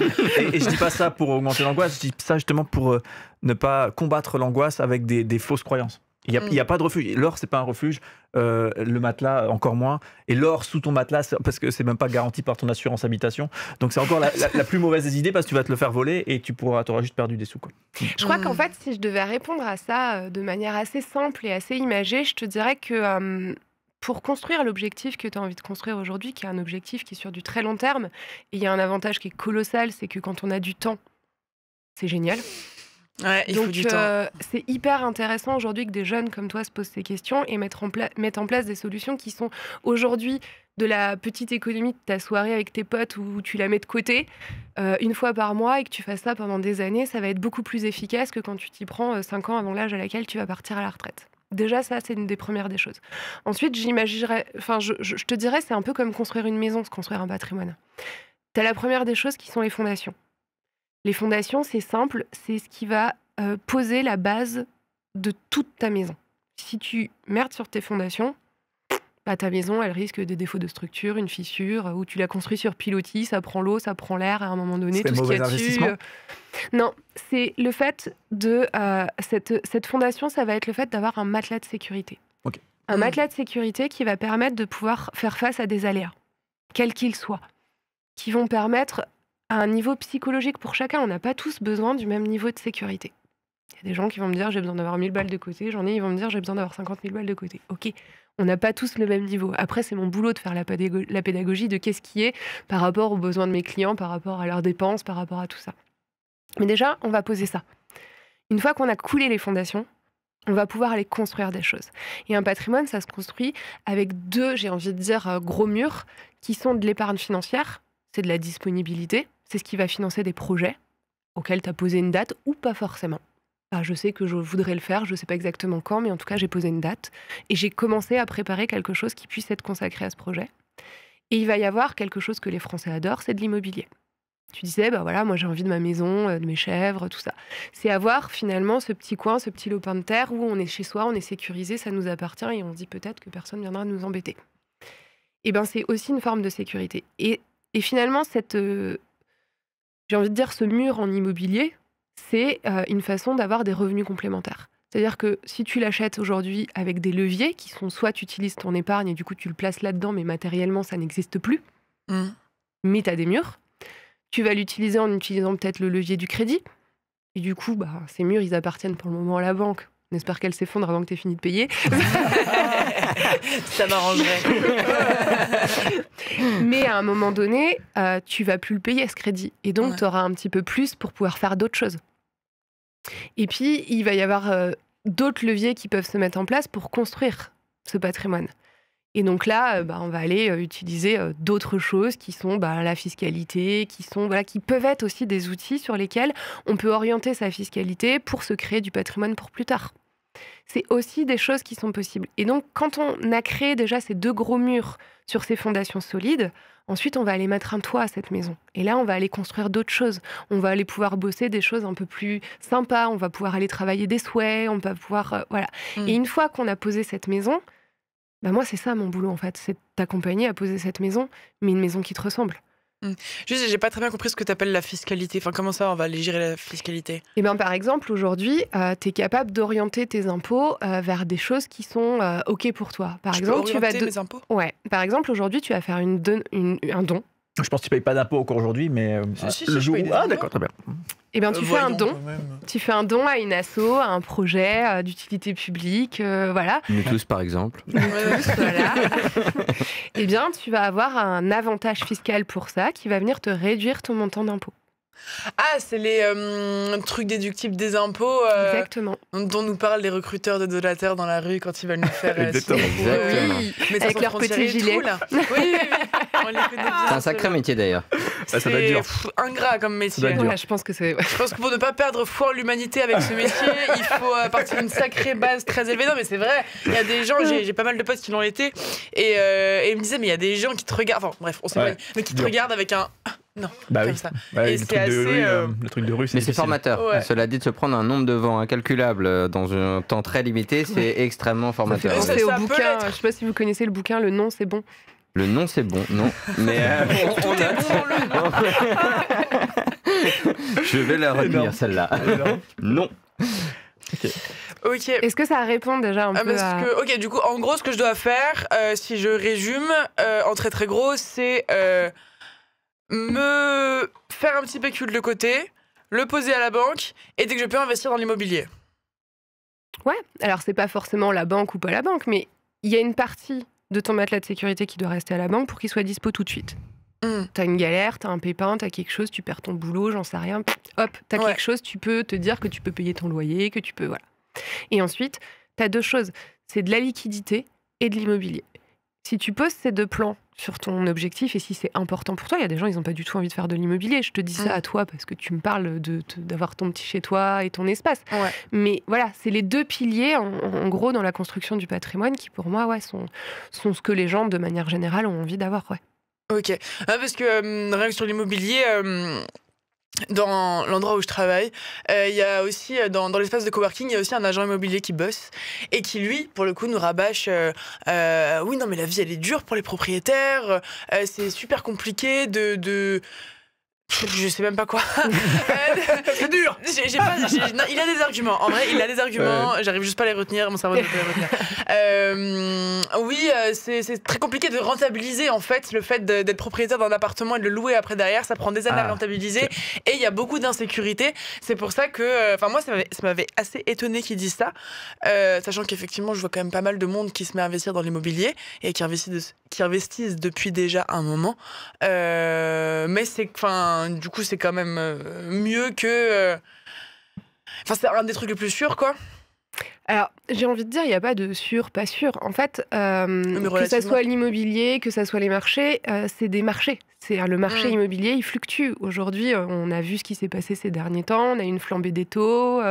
Et je dis pas ça pour augmenter l'angoisse, je dis ça justement pour ne pas combattre l'angoisse avec des fausses croyances. Il y a pas de refuge. L'or, c'est pas un refuge. Le matelas, encore moins. Et l'or sous ton matelas, parce que c'est même pas garanti par ton assurance habitation. Donc c'est encore la plus mauvaise des idées parce que tu vas te le faire voler et t'auras juste perdu des sous, quoi. Je crois qu'en fait, si je devais répondre à ça de manière assez simple et assez imagée, je te dirais que pour construire l'objectif que tu as envie de construire aujourd'hui, qui est un objectif qui est sur du très long terme, et il y a un avantage qui est colossal, c'est que quand on a du temps, c'est génial. Ouais, il faut Donc du temps. c'est hyper intéressant aujourd'hui que des jeunes comme toi se posent ces questions et mettent en place des solutions qui sont aujourd'hui de la petite économie de ta soirée avec tes potes où tu la mets de côté une fois par mois et que tu fasses ça pendant des années, ça va être beaucoup plus efficace que quand tu t'y prends 5 ans avant l'âge à laquelle tu vas partir à la retraite. Déjà, ça, c'est une des premières des choses. Ensuite, je te dirais, c'est un peu comme construire une maison, construire un patrimoine. Tu as la première des choses qui sont les fondations. Les fondations, c'est simple, c'est ce qui va poser la base de toute ta maison. Si tu merdes sur tes fondations, bah, ta maison, elle risque des défauts de structure, une fissure, ou tu l'as construit sur pilotis, ça prend l'eau, ça prend l'air, à un moment donné, C'est tout ce qu'il y mauvais a dessus. investissement. Non, c'est le fait de... cette fondation, ça va être le fait d'avoir un matelas de sécurité. Ok. Un matelas de sécurité qui va permettre de pouvoir faire face à des aléas, quels qu'ils soient, qui vont permettre à un niveau psychologique pour chacun. On n'a pas tous besoin du même niveau de sécurité. Il y a des gens qui vont me dire j'ai besoin d'avoir 1000 balles de côté, j'en ai, ils vont me dire j'ai besoin d'avoir 50 000 balles de côté. Ok, on n'a pas tous le même niveau. Après, c'est mon boulot de faire la pédagogie de qu'est-ce qui est par rapport aux besoins de mes clients, par rapport à leurs dépenses, par rapport à tout ça. Mais déjà, on va poser ça. Une fois qu'on a coulé les fondations, on va pouvoir aller construire des choses. Et un patrimoine, ça se construit avec deux, j'ai envie de dire, gros murs qui sont de l'épargne financière, c'est de la disponibilité, c'est ce qui va financer des projets auxquels tu as posé une date ou pas forcément. Je sais que je voudrais le faire, je ne sais pas exactement quand, mais en tout cas, j'ai posé une date et j'ai commencé à préparer quelque chose qui puisse être consacré à ce projet. Et il va y avoir quelque chose que les Français adorent, c'est de l'immobilier. Tu disais, voilà, moi j'ai envie de ma maison, de mes chèvres, tout ça. C'est avoir finalement ce petit coin, ce petit lopin de terre où on est chez soi, on est sécurisé, ça nous appartient et on se dit peut-être que personne viendra nous embêter. Et bien, c'est aussi une forme de sécurité. Et finalement, j'ai envie de dire, ce mur en immobilier, c'est une façon d'avoir des revenus complémentaires. C'est-à-dire que si tu l'achètes aujourd'hui avec des leviers qui sont soit tu utilises ton épargne et du coup tu le places là-dedans, mais matériellement ça n'existe plus, mais tu as des murs, tu vas l'utiliser en utilisant peut-être le levier du crédit, et du coup ces murs ils appartiennent pour le moment à la banque. On espère qu'elle s'effondre avant que tu aies fini de payer. Ça m'arrangerait. Mais à un moment donné, tu vas plus le payer ce crédit. Et donc, tu auras un petit peu plus pour pouvoir faire d'autres choses. Et puis, il va y avoir d'autres leviers qui peuvent se mettre en place pour construire ce patrimoine. Et donc là, on va aller utiliser d'autres choses qui sont la fiscalité, qui peuvent être aussi des outils sur lesquels on peut orienter sa fiscalité pour se créer du patrimoine pour plus tard. C'est aussi des choses qui sont possibles. Et donc, quand on a créé déjà ces deux gros murs sur ces fondations solides, ensuite, on va aller mettre un toit à cette maison. Et là, on va aller construire d'autres choses. On va aller pouvoir bosser des choses un peu plus sympas. On va pouvoir aller travailler des souhaits. On va pouvoir... voilà. Et une fois qu'on a posé cette maison, moi, c'est ça mon boulot, en fait. C'est t'accompagner à poser cette maison, mais une maison qui te ressemble. Juste, j'ai pas très bien compris ce que tu appelles la fiscalité. Enfin, comment ça, on va aller gérer la fiscalité ? Et par exemple, aujourd'hui, tu es capable d'orienter tes impôts vers des choses qui sont OK pour toi. Par exemple, tu vas mes impôts ? Ouais. Par exemple, aujourd'hui, tu vas faire un don. Je pense que tu payes pas d'impôt encore aujourd'hui, mais le jour où... Ah, d'accord, très bien. Eh bien, tu fais un don. Tu fais un don à une asso, à un projet d'utilité publique, voilà. Nous tous, par exemple. Nous tous, voilà. Eh bien, tu vas avoir un avantage fiscal pour ça qui va venir te réduire ton montant d'impôt. Ah, c'est les trucs déductibles des impôts Exactement. dont nous parlent les recruteurs de donateurs dans la rue quand ils veulent nous faire Exactement. Oui, avec leur petit gilet. Oui. C'est un sacré métier d'ailleurs. Ça doit être dur. Ingrat comme métier. Ça doit être dur. Ouais, je pense que c'est... Je pense que pour ne pas perdre foi en l'humanité avec ce métier, il faut partir d'une sacrée base très élevée. Non, mais c'est vrai, il y a des gens, j'ai pas mal de potes qui l'ont été, et ils me disaient, mais il y a des gens qui te regardent, enfin bref, on sait pas, mais qui te regardent avec un... Non, Bah comme oui. ça. Ouais, Et le, c'est truc de assez, rue, le truc de rue, c'est Mais c'est difficile. formateur. Ouais. Cela dit, de se prendre un nombre de vents incalculable dans un temps très limité, c'est extrêmement formateur. fait- On ça- sait au ça peut bouquin, l'être. je sais pas si vous connaissez le bouquin, le nom c'est bon. Le nom, c'est bon, non. Mais Tout est bon dans le nom. je vais la retenir, Énorme. celle-là. Énorme. Non. Ok. Est-ce que ça répond déjà un peu Parce à... que, ok, du coup, en gros, ce que je dois faire, si je résume, en très très gros, c'est me faire un petit pécule de côté, le poser à la banque, et dès que je peux investir dans l'immobilier. Ouais, alors c'est pas forcément la banque ou pas la banque, mais il y a une partie de ton matelas de sécurité qui doit rester à la banque pour qu'il soit dispo tout de suite. T'as une galère, t'as un pépin, t'as quelque chose, tu perds ton boulot, j'en sais rien, hop, t'as Ouais. quelque chose, tu peux te dire que tu peux payer ton loyer, que tu peux... Voilà. Et ensuite, t'as deux choses, c'est de la liquidité et de l'immobilier. Si tu poses ces deux plans sur ton objectif et si c'est important pour toi, il y a des gens, ils n'ont pas du tout envie de faire de l'immobilier. Je te dis ça à toi parce que tu me parles d'avoir ton petit chez toi et ton espace. Ouais. Mais voilà, c'est les deux piliers, en gros, dans la construction du patrimoine qui, pour moi, ouais, sont ce que les gens, de manière générale, ont envie d'avoir. Ouais. Ok. Ah, parce que rien que sur l'immobilier, dans l'endroit où je travaille, il y a aussi, dans l'espace de coworking, il y a aussi un agent immobilier qui bosse et qui, lui, pour le coup, nous rabâche oui, non, mais la vie, elle est dure pour les propriétaires, c'est super compliqué de... Je sais même pas quoi. C'est dur. Non, il a des arguments. En vrai, il a des arguments. J'arrive juste pas à les retenir. Mon cerveau ne peut pas les retenir. Oui, c'est très compliqué de rentabiliser en fait le fait d'être propriétaire d'un appartement et de le louer après derrière. Ça prend des années à rentabiliser et il y a beaucoup d'insécurité. C'est pour ça que, enfin moi, ça m'avait assez étonné qu'ils disent ça, sachant qu'effectivement, je vois quand même pas mal de monde qui se met à investir dans l'immobilier et qui investissent depuis déjà un moment. Mais c'est, enfin. Du coup, c'est quand même mieux que... Enfin, c'est un des trucs les plus sûrs, quoi. Alors, j'ai envie de dire, il n'y a pas de sûr, pas sûr. En fait, que ça relativement. soit l'immobilier, que ça soit les marchés, c'est des marchés. Le marché immobilier, il fluctue. Aujourd'hui, on a vu ce qui s'est passé ces derniers temps. On a eu une flambée des taux.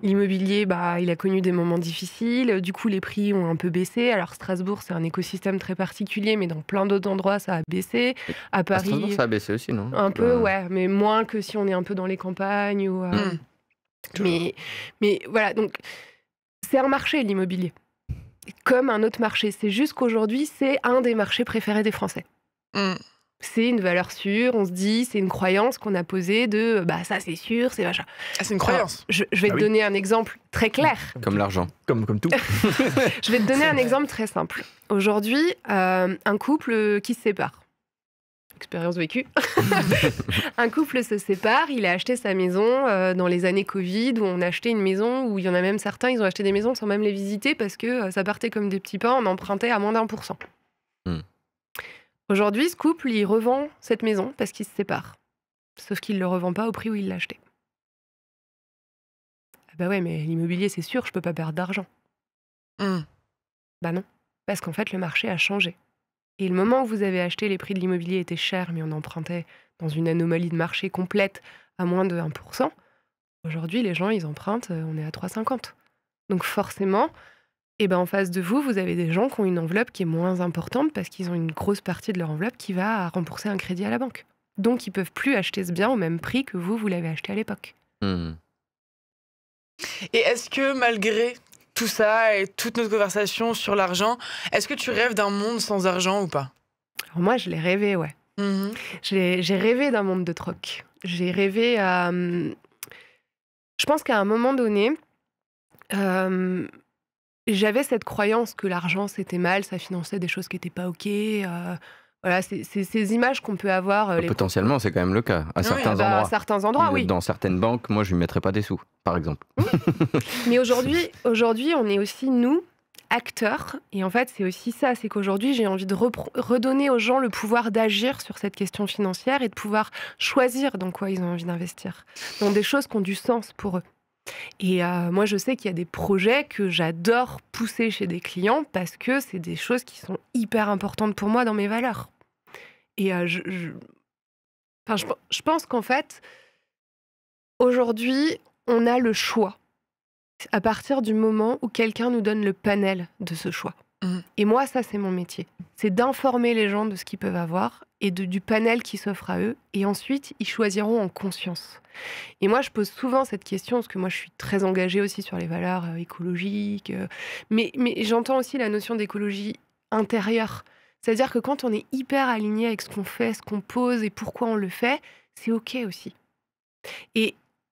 L'immobilier, il a connu des moments difficiles. Du coup, les prix ont un peu baissé. Alors, Strasbourg, c'est un écosystème très particulier, mais dans plein d'autres endroits, ça a baissé. À À Paris, Strasbourg, ça a baissé aussi, non? un peu, ouais, mais moins que si on est un peu dans les campagnes. Ou, mais voilà, donc... C'est un marché, l'immobilier. Comme un autre marché. C'est juste qu'aujourd'hui, c'est un des marchés préférés des Français. C'est une valeur sûre, on se dit, c'est une croyance qu'on a posée de ça c'est sûr, c'est machin. Ah, c'est une croyance. Alors, je vais te donner un exemple très clair. Comme l'argent. Comme tout. Je vais te donner un exemple très simple. Aujourd'hui, un couple qui se sépare. Expérience vécue. Un couple se sépare, il a acheté sa maison dans les années Covid, où on a acheté une maison, où il y en a même certains, ils ont acheté des maisons sans même les visiter parce que ça partait comme des petits pains, on empruntait à moins d'1%. Aujourd'hui, ce couple, il revend cette maison parce qu'il se sépare. Sauf qu'il ne le revend pas au prix où il l'a acheté. Ah bah ouais, mais l'immobilier, c'est sûr, je peux pas perdre d'argent. Bah non, parce qu'en fait, le marché a changé. Et le moment où vous avez acheté, les prix de l'immobilier étaient chers, mais on empruntait dans une anomalie de marché complète à moins de 1%. Aujourd'hui, les gens, ils empruntent, on est à 3,50. Donc forcément, en face de vous, vous avez des gens qui ont une enveloppe qui est moins importante parce qu'ils ont une grosse partie de leur enveloppe qui va à rembourser un crédit à la banque. Donc, ils ne peuvent plus acheter ce bien au même prix que vous l'avez acheté à l'époque. Et est-ce que malgré tout ça et toute notre conversation sur l'argent, est-ce que tu rêves d'un monde sans argent ou pas? Alors moi, je l'ai rêvé, ouais. J'ai rêvé d'un monde de troc. J'ai rêvé à... Je pense qu'à un moment donné, j'avais cette croyance que l'argent, c'était mal, ça finançait des choses qui n'étaient pas OK. Voilà, c'est ces images qu'on peut avoir. Potentiellement, c'est quand même le cas, à certains endroits. À certains endroits, oui. Dans certaines banques, moi, je ne lui mettrais pas des sous, par exemple. Mais aujourd'hui, on est aussi, nous, acteurs. Et en fait, c'est aussi ça, c'est qu'aujourd'hui, j'ai envie de redonner aux gens le pouvoir d'agir sur cette question financière et de pouvoir choisir dans quoi ils ont envie d'investir. Dans des choses qui ont du sens pour eux. Et moi, je sais qu'il y a des projets que j'adore pousser chez des clients parce que c'est des choses qui sont hyper importantes pour moi dans mes valeurs. Et je pense qu'en fait, aujourd'hui, on a le choix à partir du moment où quelqu'un nous donne le panel de ce choix. Et moi, ça, c'est mon métier. C'est d'informer les gens de ce qu'ils peuvent avoir et du panel qui s'offre à eux. Et ensuite, ils choisiront en conscience. Et moi, je pose souvent cette question, parce que moi, je suis très engagée aussi sur les valeurs écologiques. Mais j'entends aussi la notion d'écologie intérieure. C'est-à-dire que quand on est hyper aligné avec ce qu'on fait, ce qu'on pose et pourquoi on le fait, c'est OK aussi.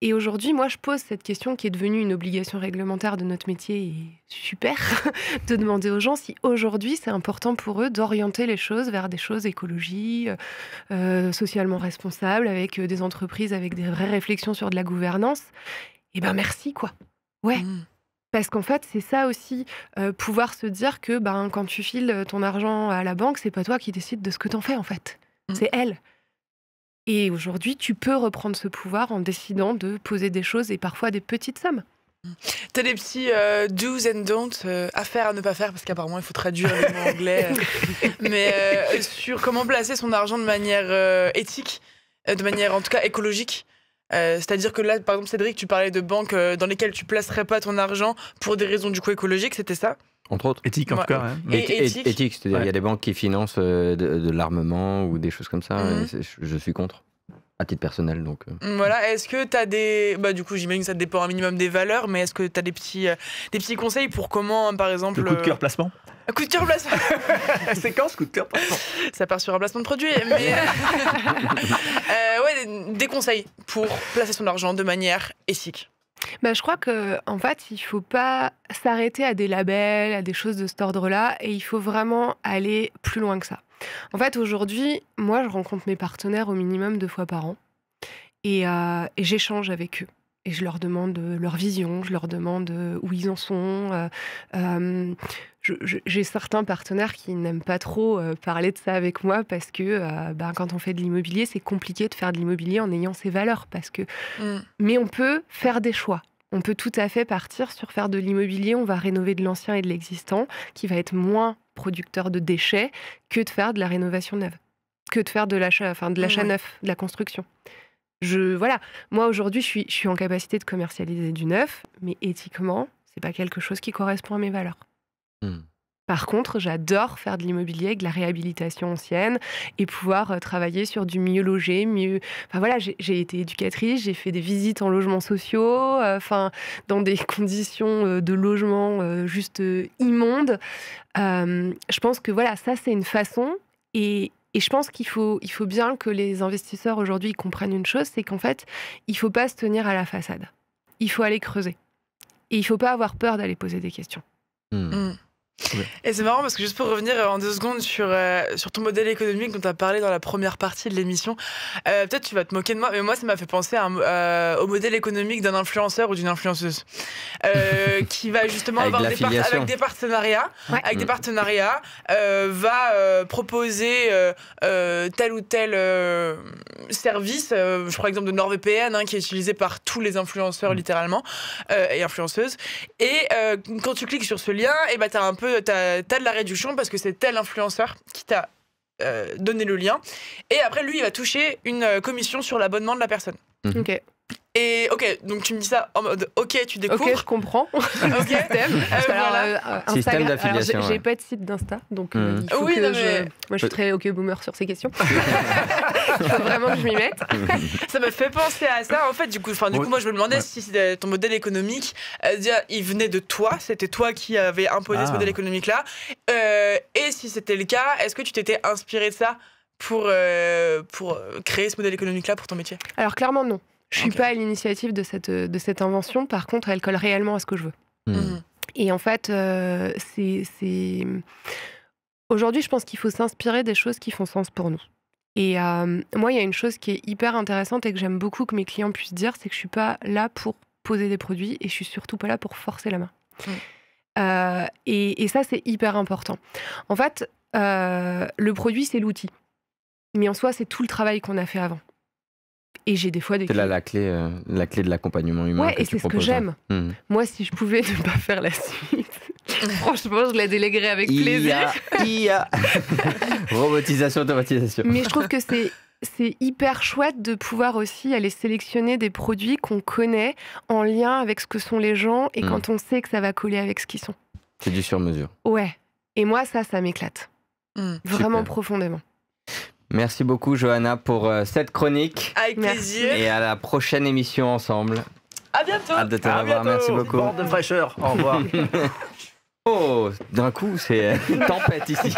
Et aujourd'hui, moi, je pose cette question qui est devenue une obligation réglementaire de notre métier, et super, de demander aux gens si aujourd'hui, c'est important pour eux d'orienter les choses vers des choses écologiques, socialement responsables, avec des entreprises, avec des vraies réflexions sur de la gouvernance. Eh ben merci, quoi. Ouais. Parce qu'en fait, c'est ça aussi, pouvoir se dire que quand tu files ton argent à la banque, c'est pas toi qui décides de ce que t'en fais, en fait. C'est elle. Et aujourd'hui, tu peux reprendre ce pouvoir en décidant de poser des choses et parfois des petites sommes. T'as des petits do's and don'ts à faire, à ne pas faire, parce qu'apparemment il faut traduire le mot anglais, mais sur comment placer son argent de manière éthique, de manière en tout cas écologique. C'est-à-dire que là, par exemple, Cédric, tu parlais de banques dans lesquelles tu placerais pas ton argent pour des raisons du coup écologiques, c'était ça ? Entre autres. Éthique, en tout cas. Hein. Éthique, c'est-à-dire il y a des banques qui financent de l'armement ou des choses comme ça. Et je suis contre, à titre personnel. Donc, Voilà, est-ce que tu as des... du coup, j'imagine que ça dépend un minimum des valeurs, mais est-ce que tu as des petits conseils pour comment, par exemple... Le coup de cœur placement. Un coup de cœur placement. Séquence coup de cœur placement. Ça part sur un placement de produit, mais... des conseils pour placer son argent de manière éthique. Je crois qu'en fait, il ne faut pas s'arrêter à des labels, à des choses de cet ordre-là, et il faut vraiment aller plus loin que ça. En fait, aujourd'hui, moi, je rencontre mes partenaires au minimum 2 fois par an, et j'échange avec eux. Et je leur demande leur vision, je leur demande où ils en sont. J'ai certains partenaires qui n'aiment pas trop parler de ça avec moi parce que quand on fait de l'immobilier, c'est compliqué de faire de l'immobilier en ayant ses valeurs. Mais on peut faire des choix. On peut tout à fait partir sur faire de l'immobilier. On va rénover de l'ancien et de l'existant, qui va être moins producteur de déchets que de faire de la rénovation neuve, que de faire de l'achat neuf, de la construction. Moi aujourd'hui, je suis en capacité de commercialiser du neuf, mais éthiquement, c'est pas quelque chose qui correspond à mes valeurs. Par contre, j'adore faire de l'immobilier avec de la réhabilitation ancienne et pouvoir travailler sur du mieux logé, mieux. J'ai été éducatrice, j'ai fait des visites en logements sociaux, dans des conditions de logement juste immondes. Je pense que ça c'est une façon et je pense qu'il faut bien que les investisseurs aujourd'hui comprennent une chose, c'est qu'en fait, il ne faut pas se tenir à la façade. Il faut aller creuser. Et il ne faut pas avoir peur d'aller poser des questions. Et c'est marrant parce que juste pour revenir en 2 secondes sur ton modèle économique dont tu as parlé dans la première partie de l'émission, peut-être tu vas te moquer de moi, mais moi ça m'a fait penser au modèle économique d'un influenceur ou d'une influenceuse qui va justement avec des partenariats, va proposer tel ou tel service. Je prends l'exemple de NordVPN qui est utilisé par tous les influenceurs littéralement et influenceuses. Et quand tu cliques sur ce lien, t'as de la réduction parce que c'est tel influenceur qui t'a donné le lien. Et après, lui, il va toucher une commission sur l'abonnement de la personne. Ok. Et donc tu me dis ça en mode ok, tu découvres. Ok, je comprends. Système d'affiliation. J'ai pas de site d'Insta, donc il faut que moi je suis très ok boomer sur ces questions. Il faut vraiment que je m'y mette. Ça me fait penser à ça. En fait, du coup, moi je me demandais si c'était ton modèle économique, il venait de toi, c'était toi qui avais imposé ce modèle économique-là. Et si c'était le cas, est-ce que tu t'étais inspiré de ça pour créer ce modèle économique-là pour ton métier ? Alors clairement non. Je suis pas à l'initiative de cette invention. Par contre, elle colle réellement à ce que je veux. Et en fait, aujourd'hui, je pense qu'il faut s'inspirer des choses qui font sens pour nous. Et moi, il y a une chose qui est hyper intéressante et que j'aime beaucoup que mes clients puissent dire, c'est que je suis pas là pour poser des produits et je suis surtout pas là pour forcer la main. Et ça, c'est hyper important. En fait, le produit, c'est l'outil. Mais en soi, c'est tout le travail qu'on a fait avant. Et j'ai des fois des... C'est là la clé de l'accompagnement humain. Ouais, et c'est ce que j'aime. Moi, si je pouvais ne pas faire la suite, franchement, je la déléguerais avec plaisir. IA. Robotisation, automatisation. Mais je trouve que c'est hyper chouette de pouvoir aussi aller sélectionner des produits qu'on connaît en lien avec ce que sont les gens et quand on sait que ça va coller avec ce qu'ils sont. C'est du sur-mesure. Ouais. Et moi, ça m'éclate. Vraiment profondément. Merci beaucoup, Johanna, pour cette chronique. Avec Merci. plaisir. Et à la prochaine émission ensemble. À bientôt. Hâte de te À revoir. bientôt. Merci beaucoup. Bande de fraîcheur. Au revoir. Oh, d'un coup, c'est tempête ici.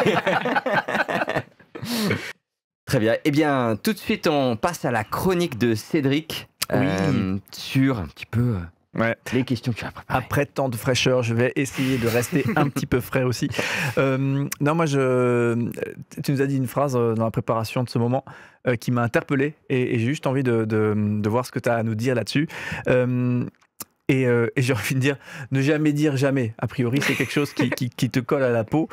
Très bien. Eh bien, tout de suite, on passe à la chronique de Cédric sur un petit peu Ouais. les questions que tu as préparées. Après tant de fraîcheur, je vais essayer de rester un petit peu frais aussi. Non, moi, tu nous as dit une phrase dans la préparation de ce moment qui m'a interpellé et j'ai juste envie de voir ce que tu as à nous dire là-dessus. Et j'ai envie de dire, ne jamais dire jamais. A priori, c'est quelque chose qui te colle à la peau.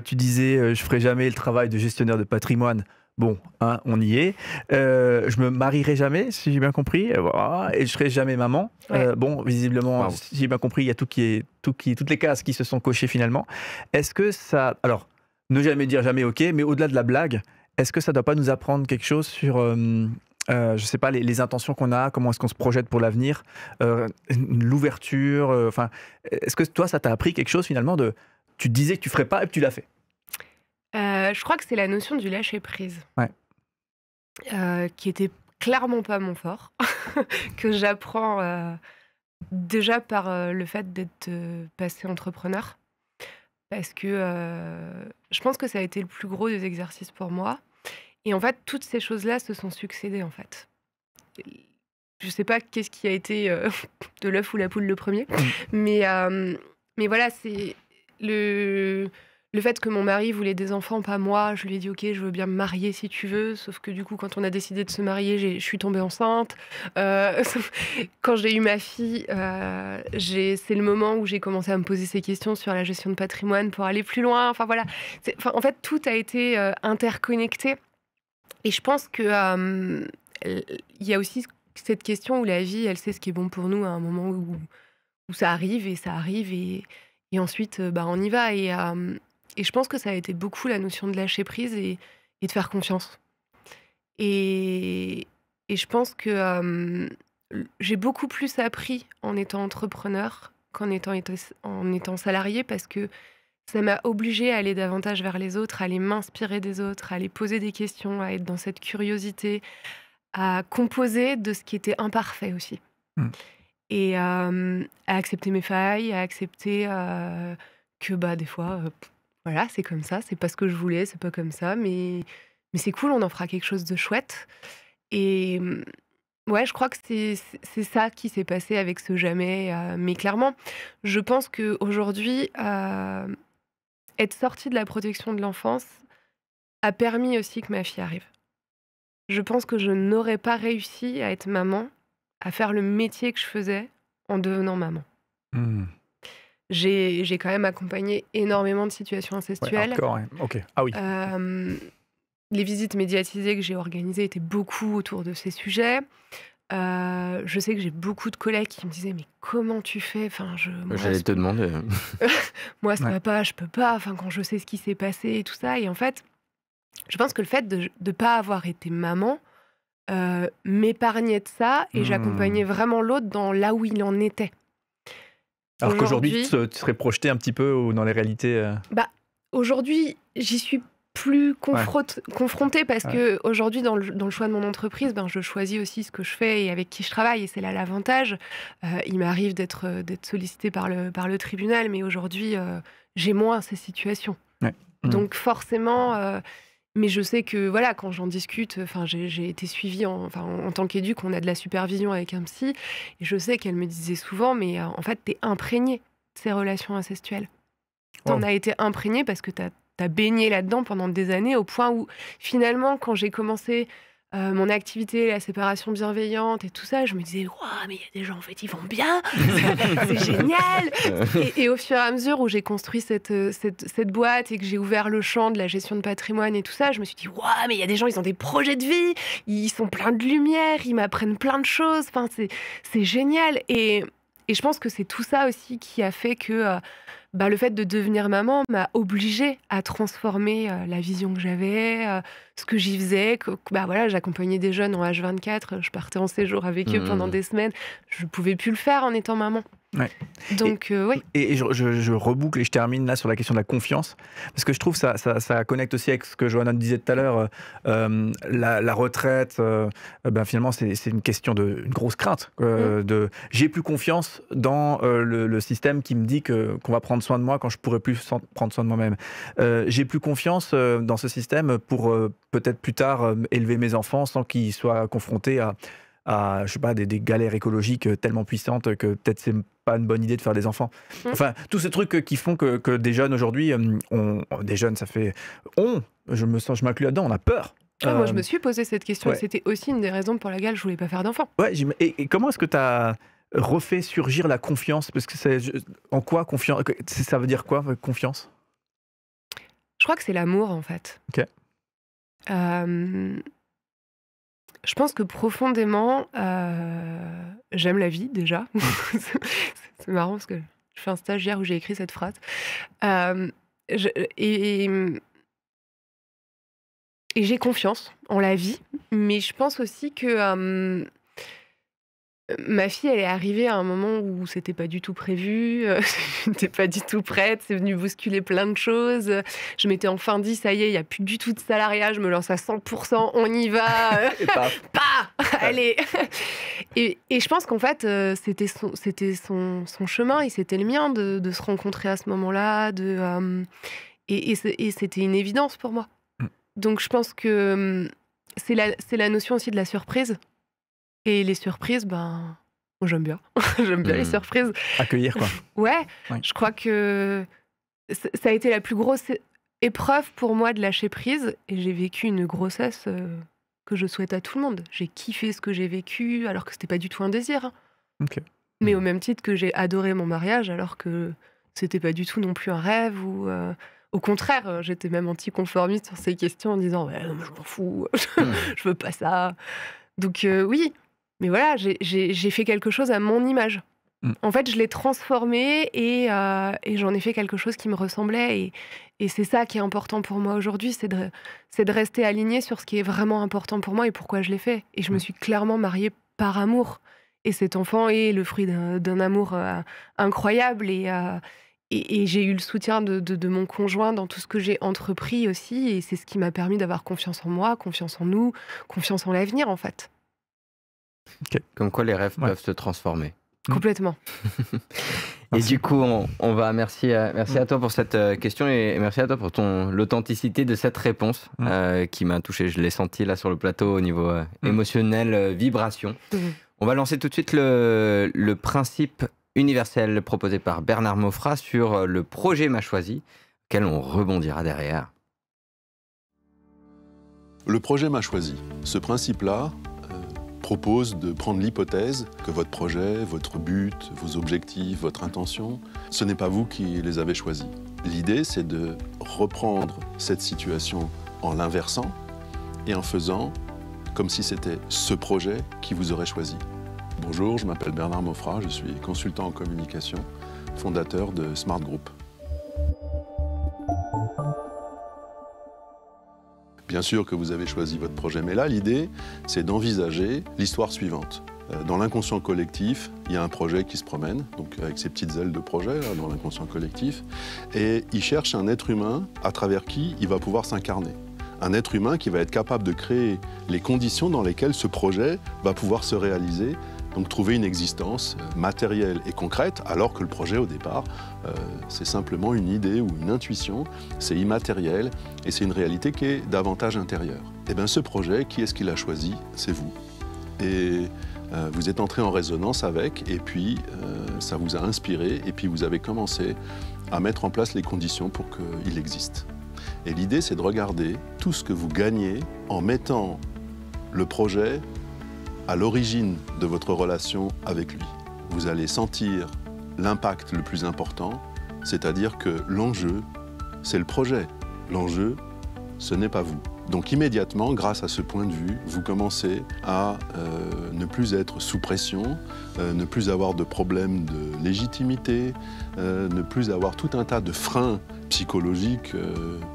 Tu disais, je ferai jamais le travail de gestionnaire de patrimoine. Bon, hein, on y est. Je me marierai jamais, si j'ai bien compris. Voilà, et je serai jamais maman. Ouais. Bon, visiblement, Wow. si j'ai bien compris, il y a toutes les cases qui se sont cochées finalement. Est-ce que ça... Alors, ne jamais dire jamais, ok, mais au-delà de la blague, est-ce que ça ne doit pas nous apprendre quelque chose sur... je sais pas, les intentions qu'on a, comment est-ce qu'on se projette pour l'avenir, l'ouverture, enfin, est-ce que toi, ça t'a appris quelque chose finalement de... Tu te disais que tu ferais pas et puis tu l'as fait. Je crois que c'est la notion du lâcher-prise. Ouais. Qui était clairement pas mon fort, que j'apprends déjà par le fait d'être passé entrepreneur. Parce que je pense que ça a été le plus gros des exercices pour moi. Et en fait, toutes ces choses-là se sont succédées, en fait. Je sais pas qu'est-ce qui a été de l'œuf ou la poule le premier, mais voilà, c'est le fait que mon mari voulait des enfants, pas moi. Je lui ai dit, ok, je veux bien me marier si tu veux. Sauf que du coup, quand on a décidé de se marier, je suis tombée enceinte. Quand j'ai eu ma fille, c'est le moment où j'ai commencé à me poser ces questions sur la gestion de patrimoine pour aller plus loin. Enfin voilà, en fait, tout a été interconnecté. Et je pense que il y a aussi cette question où la vie, elle sait ce qui est bon pour nous à un moment où ça arrive et ensuite, on y va. Et je pense que ça a été beaucoup la notion de lâcher prise et de faire confiance. Et je pense que j'ai beaucoup plus appris en étant entrepreneur qu'en étant salarié parce que ça m'a obligée à aller davantage vers les autres, à aller m'inspirer des autres, à aller poser des questions, à être dans cette curiosité, à composer de ce qui était imparfait aussi. Et à accepter mes failles, à accepter que des fois, voilà, c'est comme ça, c'est pas ce que je voulais, c'est pas comme ça, mais c'est cool, on en fera quelque chose de chouette. Et ouais, je crois que c'est ça qui s'est passé avec ce jamais. Mais clairement, je pense qu'aujourd'hui, être sortie de la protection de l'enfance a permis aussi que ma fille arrive. Je pense que je n'aurais pas réussi à être maman, à faire le métier que je faisais en devenant maman. J'ai quand même accompagné énormément de situations incestuelles. Ouais, hardcore, ouais. Ok. Ah oui. Les visites médiatisées que j'ai organisées étaient beaucoup autour de ces sujets. Je sais que j'ai beaucoup de collègues qui me disaient mais comment tu fais, J'allais te demander. Moi ça va pas, je peux pas, quand je sais ce qui s'est passé et tout ça. Et en fait, je pense que le fait de ne pas avoir été maman m'épargnait de ça et j'accompagnais vraiment l'autre dans là où il en était. Alors qu'aujourd'hui, tu serais projeté un petit peu dans les réalités. Aujourd'hui, j'y suis plus confrontée parce que aujourd'hui, dans le choix de mon entreprise, je choisis aussi ce que je fais et avec qui je travaille. Et c'est là l'avantage. Il m'arrive d'être sollicitée par le tribunal, mais aujourd'hui, j'ai moins ces situations. Ouais. Donc forcément... mais je sais que voilà, quand j'en discute, j'ai été suivie en tant qu'éduc, on a de la supervision avec un psy, et je sais qu'elle me disait souvent, mais en fait, t'es imprégné de ces relations incestuelles. T'en as été imprégné parce que t'as baigné là-dedans pendant des années, au point où finalement, quand j'ai commencé mon activité, la séparation bienveillante et tout ça, je me disais, mais il y a des gens, en fait, ils vont bien, c'est génial. Et au fur et à mesure où j'ai construit cette boîte et que j'ai ouvert le champ de la gestion de patrimoine et tout ça, je me suis dit, mais il y a des gens, ils ont des projets de vie, ils sont pleins de lumière, ils m'apprennent plein de choses, c'est génial. Et je pense que c'est tout ça aussi qui a fait que le fait de devenir maman m'a obligée à transformer la vision que j'avais, ce que j'y faisais. J'accompagnais des jeunes en H24, je partais en séjour avec eux pendant des semaines. Je ne pouvais plus le faire en étant maman. Ouais. Donc, oui. Et je reboucle et je termine là sur la question de la confiance, parce que je trouve que ça connecte aussi avec ce que Johanna disait tout à l'heure. La retraite, finalement, c'est une question une grosse crainte. J'ai plus confiance dans le système qui me dit qu'on va prendre soin de moi quand je pourrais plus prendre soin de moi-même. J'ai plus confiance dans ce système pour peut-être plus tard élever mes enfants sans qu'ils soient confrontés à je sais pas, des galères écologiques tellement puissantes que peut-être c'est pas une bonne idée de faire des enfants. Enfin, tous ces trucs qui font que des jeunes aujourd'hui, des jeunes, ça fait... je m'inclus là-dedans, on a peur. Moi, je me suis posé cette question, ouais. et c'était aussi une des raisons pour lesquelles je voulais pas faire d'enfants. Ouais, et comment est-ce que tu as refait surgir la confiance? Parce que en quoi confiance? Ça veut dire quoi, confiance? Je crois que c'est l'amour, en fait. Ok. Je pense que profondément, j'aime la vie déjà. C'est marrant parce que je fais un stage hier où j'ai écrit cette phrase. Et j'ai confiance en la vie, mais je pense aussi que ma fille, elle est arrivée à un moment où c'était pas du tout prévu, je n'étais pas du tout prête, c'est venu bousculer plein de choses. Je m'étais enfin dit, ça y est, il n'y a plus du tout de salariat, je me lance à 100%, on y va. Et paf. Allez. Et je pense qu'en fait, c'était son chemin et c'était le mien de se rencontrer à ce moment-là. Et c'était une évidence pour moi. Donc je pense que c'est la notion aussi de la surprise. Et les surprises, moi, j'aime bien. J'aime bien les surprises. Accueillir, quoi. Ouais, je crois que ça a été la plus grosse épreuve pour moi de lâcher prise. Et j'ai vécu une grossesse que je souhaite à tout le monde. J'ai kiffé ce que j'ai vécu, alors que c'était pas du tout un désir. Okay. Mais au même titre que j'ai adoré mon mariage, alors que c'était pas du tout non plus un rêve. Ou au contraire, j'étais même anticonformiste sur ces questions en disant ouais, je m'en fous, je veux pas ça. Donc oui. Mais voilà, j'ai fait quelque chose à mon image. En fait, je l'ai transformé et j'en ai fait quelque chose qui me ressemblait. Et c'est ça qui est important pour moi aujourd'hui, c'est de rester aligné sur ce qui est vraiment important pour moi et pourquoi je l'ai fait. Et je me suis clairement mariée par amour. Et cet enfant est le fruit d'un amour incroyable. Et j'ai eu le soutien de mon conjoint dans tout ce que j'ai entrepris aussi. Et c'est ce qui m'a permis d'avoir confiance en moi, confiance en nous, confiance en l'avenir, en fait. Okay. Comme quoi les rêves peuvent se transformer. Complètement. Et du coup, merci à toi pour cette question et merci à toi pour l'authenticité de cette réponse qui m'a touché. Je l'ai senti là sur le plateau au niveau émotionnel, vibration. On va lancer tout de suite le principe universel proposé par Bernard Maufra sur le projet m'a choisi, auquel on rebondira derrière. Le projet m'a choisi. Ce principe-là propose de prendre l'hypothèse que votre projet, votre but, vos objectifs, votre intention, ce n'est pas vous qui les avez choisis. L'idée, c'est de reprendre cette situation en l'inversant et en faisant comme si c'était ce projet qui vous aurait choisi. Bonjour, je m'appelle Bernard Maufra, je suis consultant en communication, fondateur de Smart Group. Bien sûr que vous avez choisi votre projet, mais là, l'idée, c'est d'envisager l'histoire suivante. Dans l'inconscient collectif, il y a un projet qui se promène, donc avec ses petites ailes de projet, là, dans l'inconscient collectif, et il cherche un être humain à travers qui il va pouvoir s'incarner. Un être humain qui va être capable de créer les conditions dans lesquelles ce projet va pouvoir se réaliser, donc trouver une existence matérielle et concrète, alors que le projet, au départ, c'est simplement une idée ou une intuition, c'est immatériel, et c'est une réalité qui est davantage intérieure. Et bien ce projet, qui est-ce qui l'a choisi? C'est vous. Et vous êtes entré en résonance avec, et puis ça vous a inspiré, et puis vous avez commencé à mettre en place les conditions pour qu'il existe. Et l'idée, c'est de regarder tout ce que vous gagnez en mettant le projet à l'origine de votre relation avec lui. Vous allez sentir l'impact le plus important, c'est-à-dire que l'enjeu, c'est le projet. L'enjeu, ce n'est pas vous. Donc immédiatement, grâce à ce point de vue, vous commencez à ne plus être sous pression, ne plus avoir de problèmes de légitimité, ne plus avoir tout un tas de freins psychologiques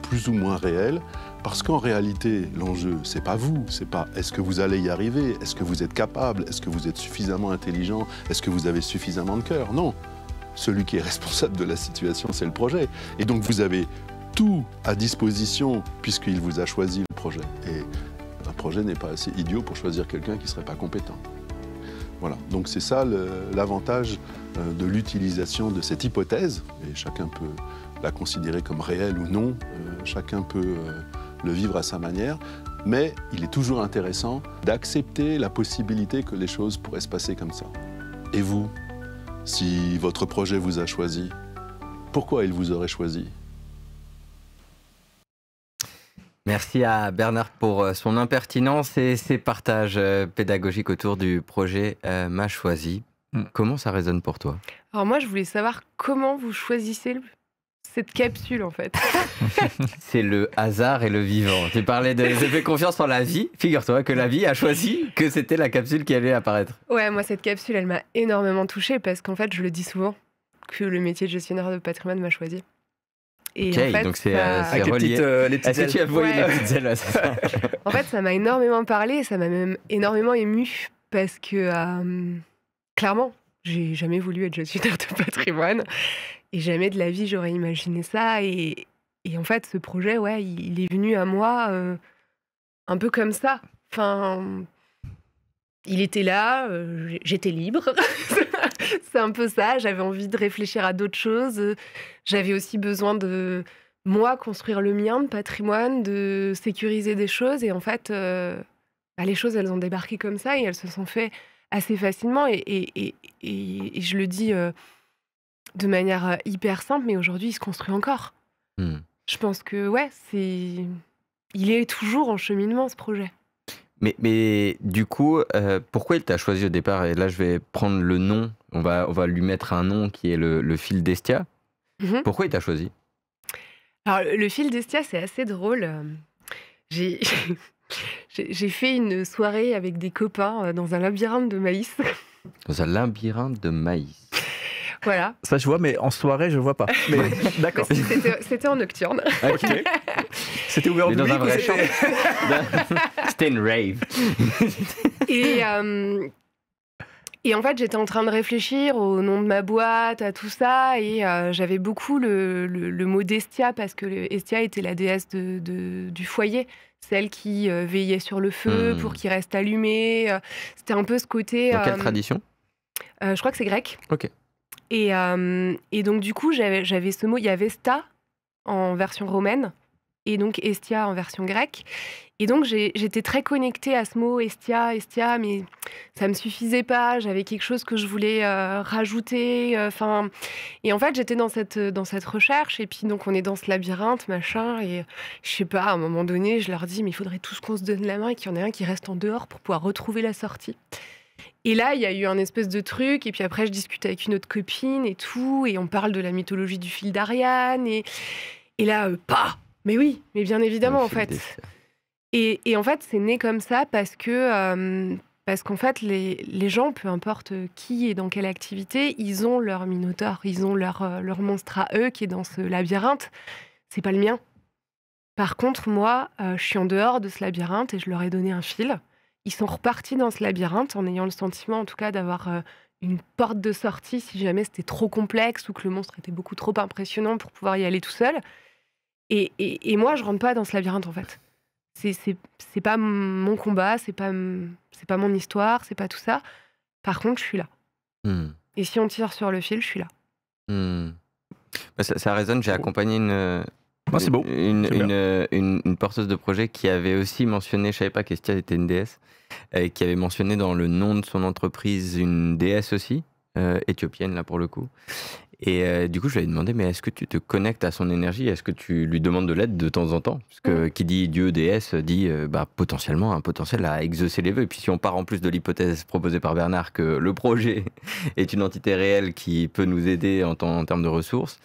plus ou moins réels, parce qu'en réalité, l'enjeu, c'est pas vous, c'est pas est-ce que vous allez y arriver, est-ce que vous êtes capable, est-ce que vous êtes suffisamment intelligent, est-ce que vous avez suffisamment de cœur. Non, celui qui est responsable de la situation, c'est le projet. Et donc vous avez tout à disposition puisqu'il vous a choisi le projet. Et un projet n'est pas assez idiot pour choisir quelqu'un qui ne serait pas compétent. Voilà, donc c'est ça l'avantage de l'utilisation de cette hypothèse, et chacun peut la considérer comme réelle ou non, chacun peut le vivre à sa manière, mais il est toujours intéressant d'accepter la possibilité que les choses pourraient se passer comme ça. Et vous, si votre projet vous a choisi, pourquoi il vous aurait choisi ? Merci à Bernard pour son impertinence et ses partages pédagogiques autour du projet M'a choisi. Comment ça résonne pour toi ? Alors moi, je voulais savoir comment vous choisissez cette capsule, en fait. C'est le hasard et le vivant. Tu parlais de « je fais confiance en la vie ». Figure-toi que la vie a choisi que c'était la capsule qui allait apparaître. Ouais, moi, cette capsule, elle m'a énormément touchée parce qu'en fait, je le dis souvent, que le métier de gestionnaire de patrimoine m'a choisi. Et Ok, en fait, donc c'est Avec relié. les petites Est-ce que tu as voyé Ouais. les petites ailes, c'est ça ? En fait, ça m'a énormément parlé et ça m'a même énormément émue parce que, clairement, j'ai jamais voulu être gestionnaire de patrimoine et jamais de la vie j'aurais imaginé ça. Et en fait, ce projet, ouais, il est venu à moi un peu comme ça. Enfin, il était là, j'étais libre. C'est un peu ça. J'avais envie de réfléchir à d'autres choses. J'avais aussi besoin de, moi, construire le mien de patrimoine, de sécuriser des choses. Et en fait, les choses, elles ont débarqué comme ça et elles se sont faites assez facilement. Et je le dis de manière hyper simple, mais aujourd'hui, il se construit encore. Je pense que, ouais, il est toujours en cheminement, ce projet. Mais du coup, pourquoi il t'a choisi au départ ? Et là, je vais prendre le nom. On va lui mettre un nom qui est le fil d'Estia. Mhm. Pourquoi il t'a choisi ? Alors, le fil d'Estia, c'est assez drôle. J'ai fait une soirée avec des copains dans un labyrinthe de maïs. Dans un labyrinthe de maïs. Voilà. Ça, je vois, mais en soirée, je vois pas. Mais d'accord. C'était en nocturne. Ok. C'était ouvert au Mais dans public un ou vrai c'était- C'était une rave. Et en fait, j'étais en train de réfléchir au nom de ma boîte, à tout ça, et j'avais beaucoup le mot d'Estia, parce que Estia était la déesse du foyer, celle qui veillait sur le feu pour qu'il reste allumé. C'était un peu ce côté... Dans quelle tradition ? Je crois que c'est grec. Ok. Et donc, du coup, j'avais ce mot, il y avait Sta en version romaine, et donc Estia en version grecque. Et donc, j'étais très connectée à ce mot Estia, mais ça me suffisait pas. J'avais quelque chose que je voulais rajouter. Et en fait, j'étais dans cette recherche. Et puis, donc, on est dans ce labyrinthe, machin. Et je sais pas, à un moment donné, je leur dis, mais il faudrait tous qu'on se donne la main et qu'il y en ait un qui reste en dehors pour pouvoir retrouver la sortie. Et là, il y a eu un espèce de truc. Et puis après, je discute avec une autre copine et tout. Et on parle de la mythologie du fil d'Ariane. Et là, mais oui, mais bien évidemment, en fait. Et en fait, c'est né comme ça parce qu'en fait, les gens, peu importe qui est dans quelle activité, ils ont leur minotaure, ils ont leur monstre à eux qui est dans ce labyrinthe. C'est pas le mien. Par contre, moi, je suis en dehors de ce labyrinthe et je leur ai donné un fil. Ils sont repartis dans ce labyrinthe en ayant le sentiment, en tout cas, d'avoir une porte de sortie si jamais c'était trop complexe ou que le monstre était beaucoup trop impressionnant pour pouvoir y aller tout seul. Et moi, je rentre pas dans ce labyrinthe, en fait. C'est pas mon combat, c'est pas mon histoire, c'est pas tout ça. Par contre, je suis là. Et si on tire sur le fil, je suis là. Ça résonne, j'ai accompagné c'est beau. une porteuse de projet qui avait aussi mentionné, je savais pas qu'Estia était une déesse, qui avait mentionné dans le nom de son entreprise une déesse aussi, éthiopienne là pour le coup. Et du coup, je lui ai demandé, mais est-ce que tu te connectes à son énergie ? Est-ce que tu lui demandes de l'aide de temps en temps ? Parce que qui dit Dieu, déesse, dit potentiellement un potentiel à exaucer les vœux. Et puis si on part en plus de l'hypothèse proposée par Bernard que le projet est une entité réelle qui peut nous aider en termes de ressources,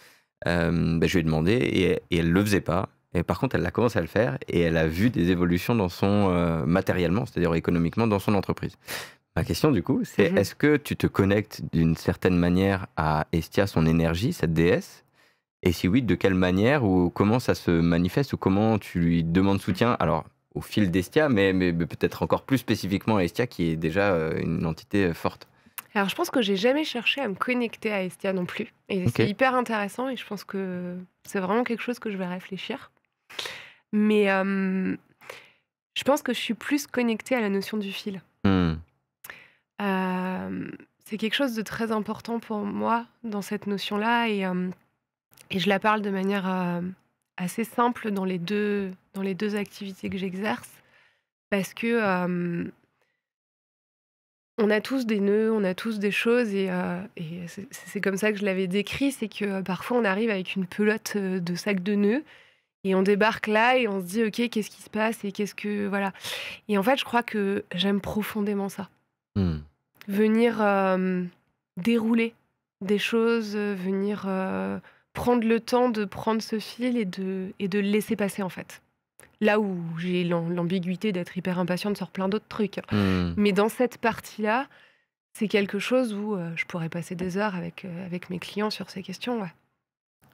je lui ai demandé et elle le faisait pas. Et par contre, elle a commencé à le faire et elle a vu des évolutions dans son matériellement, c'est-à-dire économiquement, dans son entreprise. Ma question, du coup, c'est est-ce que tu te connectes d'une certaine manière à Estia, son énergie, cette déesse? Et si oui, de quelle manière ou comment ça se manifeste ou comment tu lui demandes soutien? Alors, au fil d'Estia, mais peut-être encore plus spécifiquement à Estia, qui est déjà une entité forte. Alors, je pense que j'ai jamais cherché à me connecter à Estia non plus. Et Ok. c'est hyper intéressant et je pense que c'est vraiment quelque chose que je vais réfléchir. Mais je pense que je suis plus connectée à la notion du fil. Hmm. C'est quelque chose de très important pour moi dans cette notion-là et je la parle de manière assez simple dans les deux activités que j'exerce parce que on a tous des nœuds, on a tous des choses et c'est comme ça que je l'avais décrit, c'est que parfois on arrive avec une pelote de sac de nœuds et on débarque là et on se dit ok, qu'est-ce qui se passe et qu'est-ce que voilà. Et en fait, je crois que j'aime profondément ça. Hmm. Venir dérouler des choses, venir prendre le temps de prendre ce fil et de le laisser passer en fait. Là où j'ai l'ambiguïté d'être hyper impatiente sur plein d'autres trucs. Hmm. Mais dans cette partie-là, c'est quelque chose où je pourrais passer des heures avec mes clients sur ces questions. Ouais.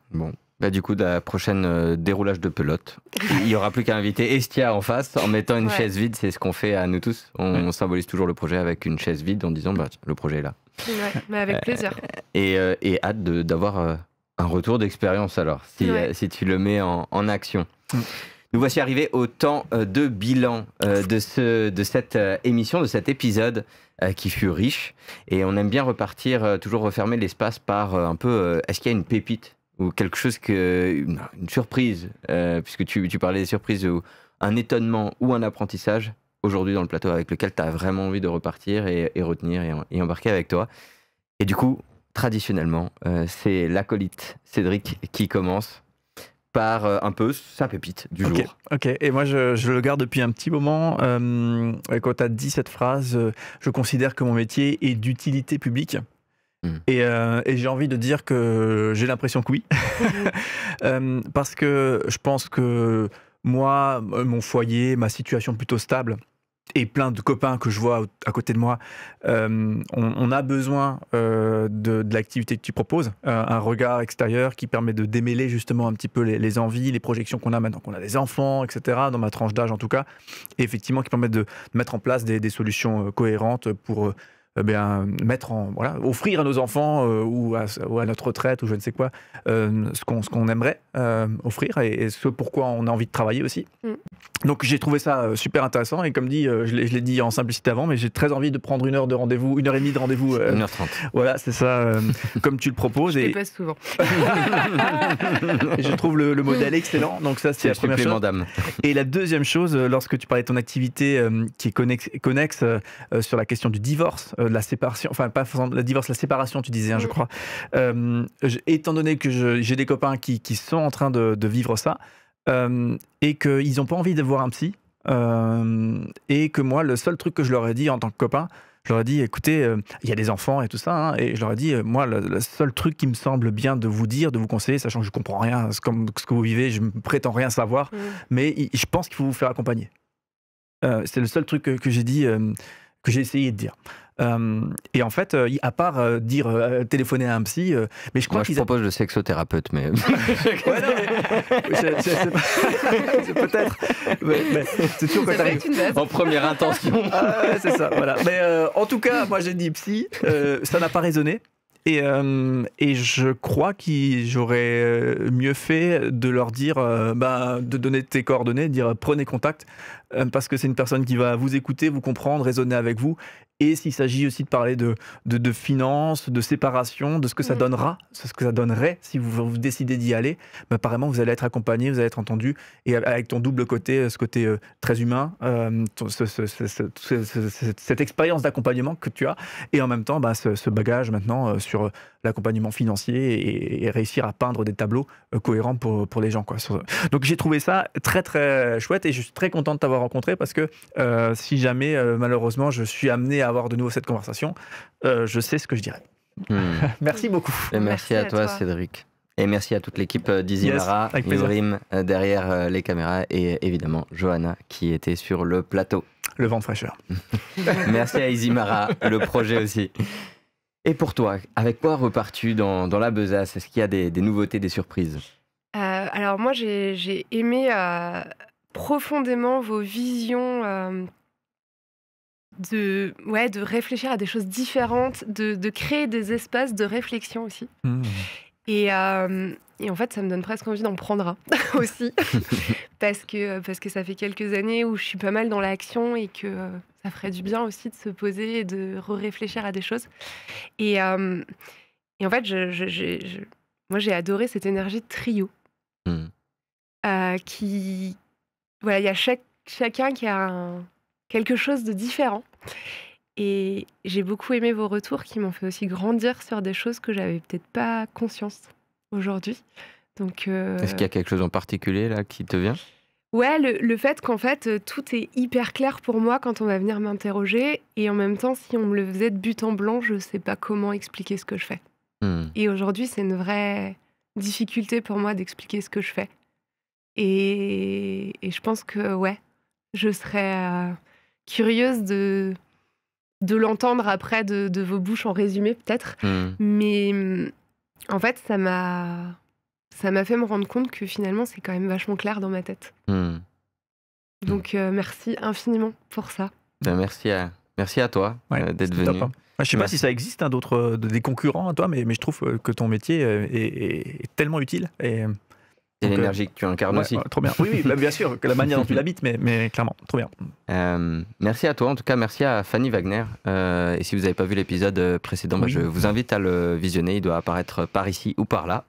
Bon. Bah, du coup, la prochaine déroulage de pelote, il n'y aura plus qu'à inviter Estia en face en mettant une Ouais. chaise vide. C'est ce qu'on fait à nous tous. On symbolise toujours le projet avec une chaise vide en disant bah, le projet est là. Ouais, mais avec plaisir. Et hâte d'avoir un retour d'expérience alors, Ouais. si tu le mets en action. Nous voici arrivés au temps de bilan de cette émission, de cet épisode qui fut riche. Et on aime bien repartir, toujours refermer l'espace par un peu, est-ce qu'il y a une pépite ou quelque chose une surprise, puisque tu parlais des surprises, ou un étonnement ou un apprentissage aujourd'hui dans le plateau avec lequel tu as vraiment envie de repartir et retenir et embarquer avec toi. Et du coup, traditionnellement, c'est l'acolyte Cédric qui commence par un peu sa pépite du jour. Ok, et moi je le garde depuis un petit moment. Quand tu as dit cette phrase, je considère que mon métier est d'utilité publique. Et j'ai envie de dire que j'ai l'impression que oui. Parce que je pense que moi, mon foyer, ma situation plutôt stable, et plein de copains que je vois à côté de moi, on a besoin de l'activité que tu proposes, un regard extérieur qui permet de démêler justement un petit peu les envies, les projections qu'on a maintenant qu'on a des enfants, etc., dans ma tranche d'âge en tout cas, et effectivement qui permettent de mettre en place des solutions cohérentes pour offrir à nos enfants ou à notre retraite ou je ne sais quoi, ce qu'on aimerait offrir et ce pourquoi on a envie de travailler aussi. Donc j'ai trouvé ça super intéressant et comme dit, je l'ai dit en simplicité avant, mais j'ai très envie de prendre 1 heure de rendez-vous, 1h30 de rendez-vous. 1h30. Voilà, c'est ça, comme tu le proposes. Je passe souvent. Et je trouve le modèle excellent. Donc ça, c'est la première chose. D'âme. Et la deuxième chose, lorsque tu parlais de ton activité qui est connexe sur la question du divorce, de la séparation, enfin pas forcément le divorce, la séparation, tu disais, je crois. Étant donné que j'ai des copains qui sont en train de vivre ça et qu'ils n'ont pas envie de voir un psy, et que moi, le seul truc que je leur ai dit en tant que copain, je leur ai dit, écoutez, il y a des enfants et tout ça, hein, et je leur ai dit, moi, le seul truc qui me semble bien de vous dire, de vous conseiller, sachant que je comprends rien, comme ce que vous vivez, je ne prétends rien savoir, mais je pense qu'il faut vous faire accompagner. C'est le seul truc que j'ai dit, que j'ai essayé de dire. Et en fait, à part téléphoner à un psy, mais je crois Moi, je propose le sexothérapeute, mais... Ouais, non, mais c'est peut-être. Mais c'est toujours quand t'arrives en première intention. c'est ça, voilà. Mais en tout cas, moi j'ai dit psy, ça n'a pas résonné. Et je crois que j'aurais mieux fait de leur dire, de donner tes coordonnées, de dire prenez contact, parce que c'est une personne qui va vous écouter, vous comprendre, raisonner avec vous. Et s'il s'agit aussi de parler de finances, de séparation, de ce que ça donnera, ce que ça donnerait si vous décidez d'y aller, apparemment vous allez être accompagné, vous allez être entendu, et avec ton double côté, ce côté très humain, cette expérience d'accompagnement que tu as, et en même temps ce bagage maintenant sur l'accompagnement financier et réussir à peindre des tableaux cohérents pour les gens, quoi. Donc j'ai trouvé ça très très chouette et je suis très content de t'avoir rencontré parce que si jamais malheureusement je suis amené à avoir de nouveau cette conversation, je sais ce que je dirais. Merci beaucoup. Et merci à toi, Cédric. Et merci à toute l'équipe d'Izimara, Yes, avec plaisir. Yorim derrière les caméras et évidemment Johanna qui était sur le plateau. Le vent de fraîcheur. Merci à Izimara, le projet aussi. Et pour toi, avec quoi repars-tu dans la besace? Est-ce qu'il y a des nouveautés, des surprises? Alors moi, j'ai aimé profondément vos visions de réfléchir à des choses différentes, de créer des espaces de réflexion aussi. Et en fait, ça me donne presque envie d'en prendre un aussi, parce que ça fait quelques années où je suis pas mal dans l'action et que ça ferait du bien aussi de se poser et de réfléchir à des choses. Et en fait, moi, j'ai adoré cette énergie de trio. Qui voilà, il y a chacun qui a quelque chose de différent et j'ai beaucoup aimé vos retours qui m'ont fait aussi grandir sur des choses que j'avais peut-être pas conscience aujourd'hui. Donc Est-ce qu'il y a quelque chose en particulier là qui te vient? ouais, le fait qu'en fait tout est hyper clair pour moi quand on va venir m'interroger et en même temps si on me le faisait de but en blanc, je sais pas comment expliquer ce que je fais. Et aujourd'hui, c'est une vraie difficulté pour moi d'expliquer ce que je fais. Et je pense que, ouais, je serais curieuse de l'entendre après de vos bouches en résumé, peut-être. Mais en fait, ça m'a fait me rendre compte que finalement, c'est quand même vachement clair dans ma tête. Donc, merci infiniment pour ça. Ben, merci à toi d'être venu. Top, hein. Je ne sais pas si ça existe des concurrents à toi, mais je trouve que ton métier est tellement utile. Et l'énergie que tu incarnes aussi. Trop bien. Oui, bah, bien sûr, que la manière dont tu l'habites, mais clairement, trop bien. Merci à toi, en tout cas, merci à Fanny Wagner. Et si vous n'avez pas vu l'épisode précédent, je vous invite à le visionner. Il doit apparaître par ici ou par là.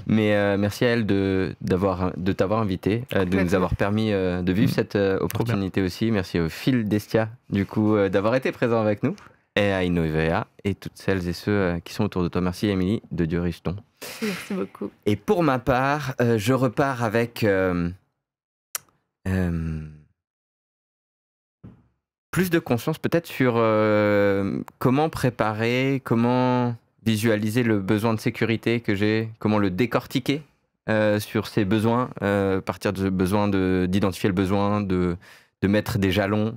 Mais merci à elle de t'avoir invité, de nous avoir permis de vivre cette opportunité aussi. Merci au Phil Destia, du coup, d'avoir été présent avec nous. Et à Innovea et toutes celles et ceux qui sont autour de toi. Merci Émilie de Dieu Richeton. Merci beaucoup. Et pour ma part, je repars avec plus de conscience peut-être sur comment préparer, comment visualiser le besoin de sécurité que j'ai, comment le décortiquer sur ces besoins, partir de besoin d'identifier le besoin, de mettre des jalons.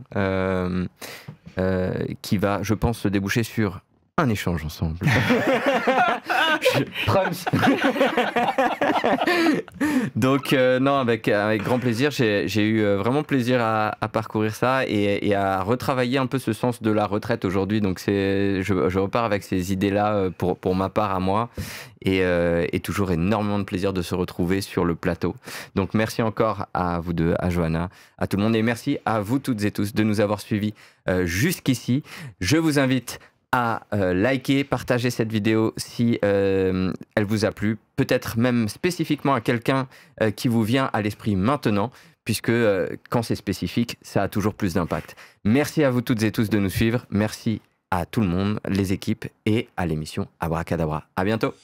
Qui va, je pense, se déboucher sur un échange ensemble. Promise. Donc, non, avec grand plaisir. J'ai eu vraiment plaisir à parcourir ça et à retravailler un peu ce sens de la retraite aujourd'hui. Donc, je repars avec ces idées-là pour ma part à moi. Et toujours énormément de plaisir de se retrouver sur le plateau. Donc merci encore à vous deux, à Johanna, à tout le monde et merci à vous toutes et tous de nous avoir suivis jusqu'ici. Je vous invite à liker, partager cette vidéo si elle vous a plu, peut-être même spécifiquement à quelqu'un qui vous vient à l'esprit maintenant, puisque quand c'est spécifique, ça a toujours plus d'impact. Merci à vous toutes et tous de nous suivre, merci à tout le monde, les équipes et à l'émission Abracadabra. À bientôt.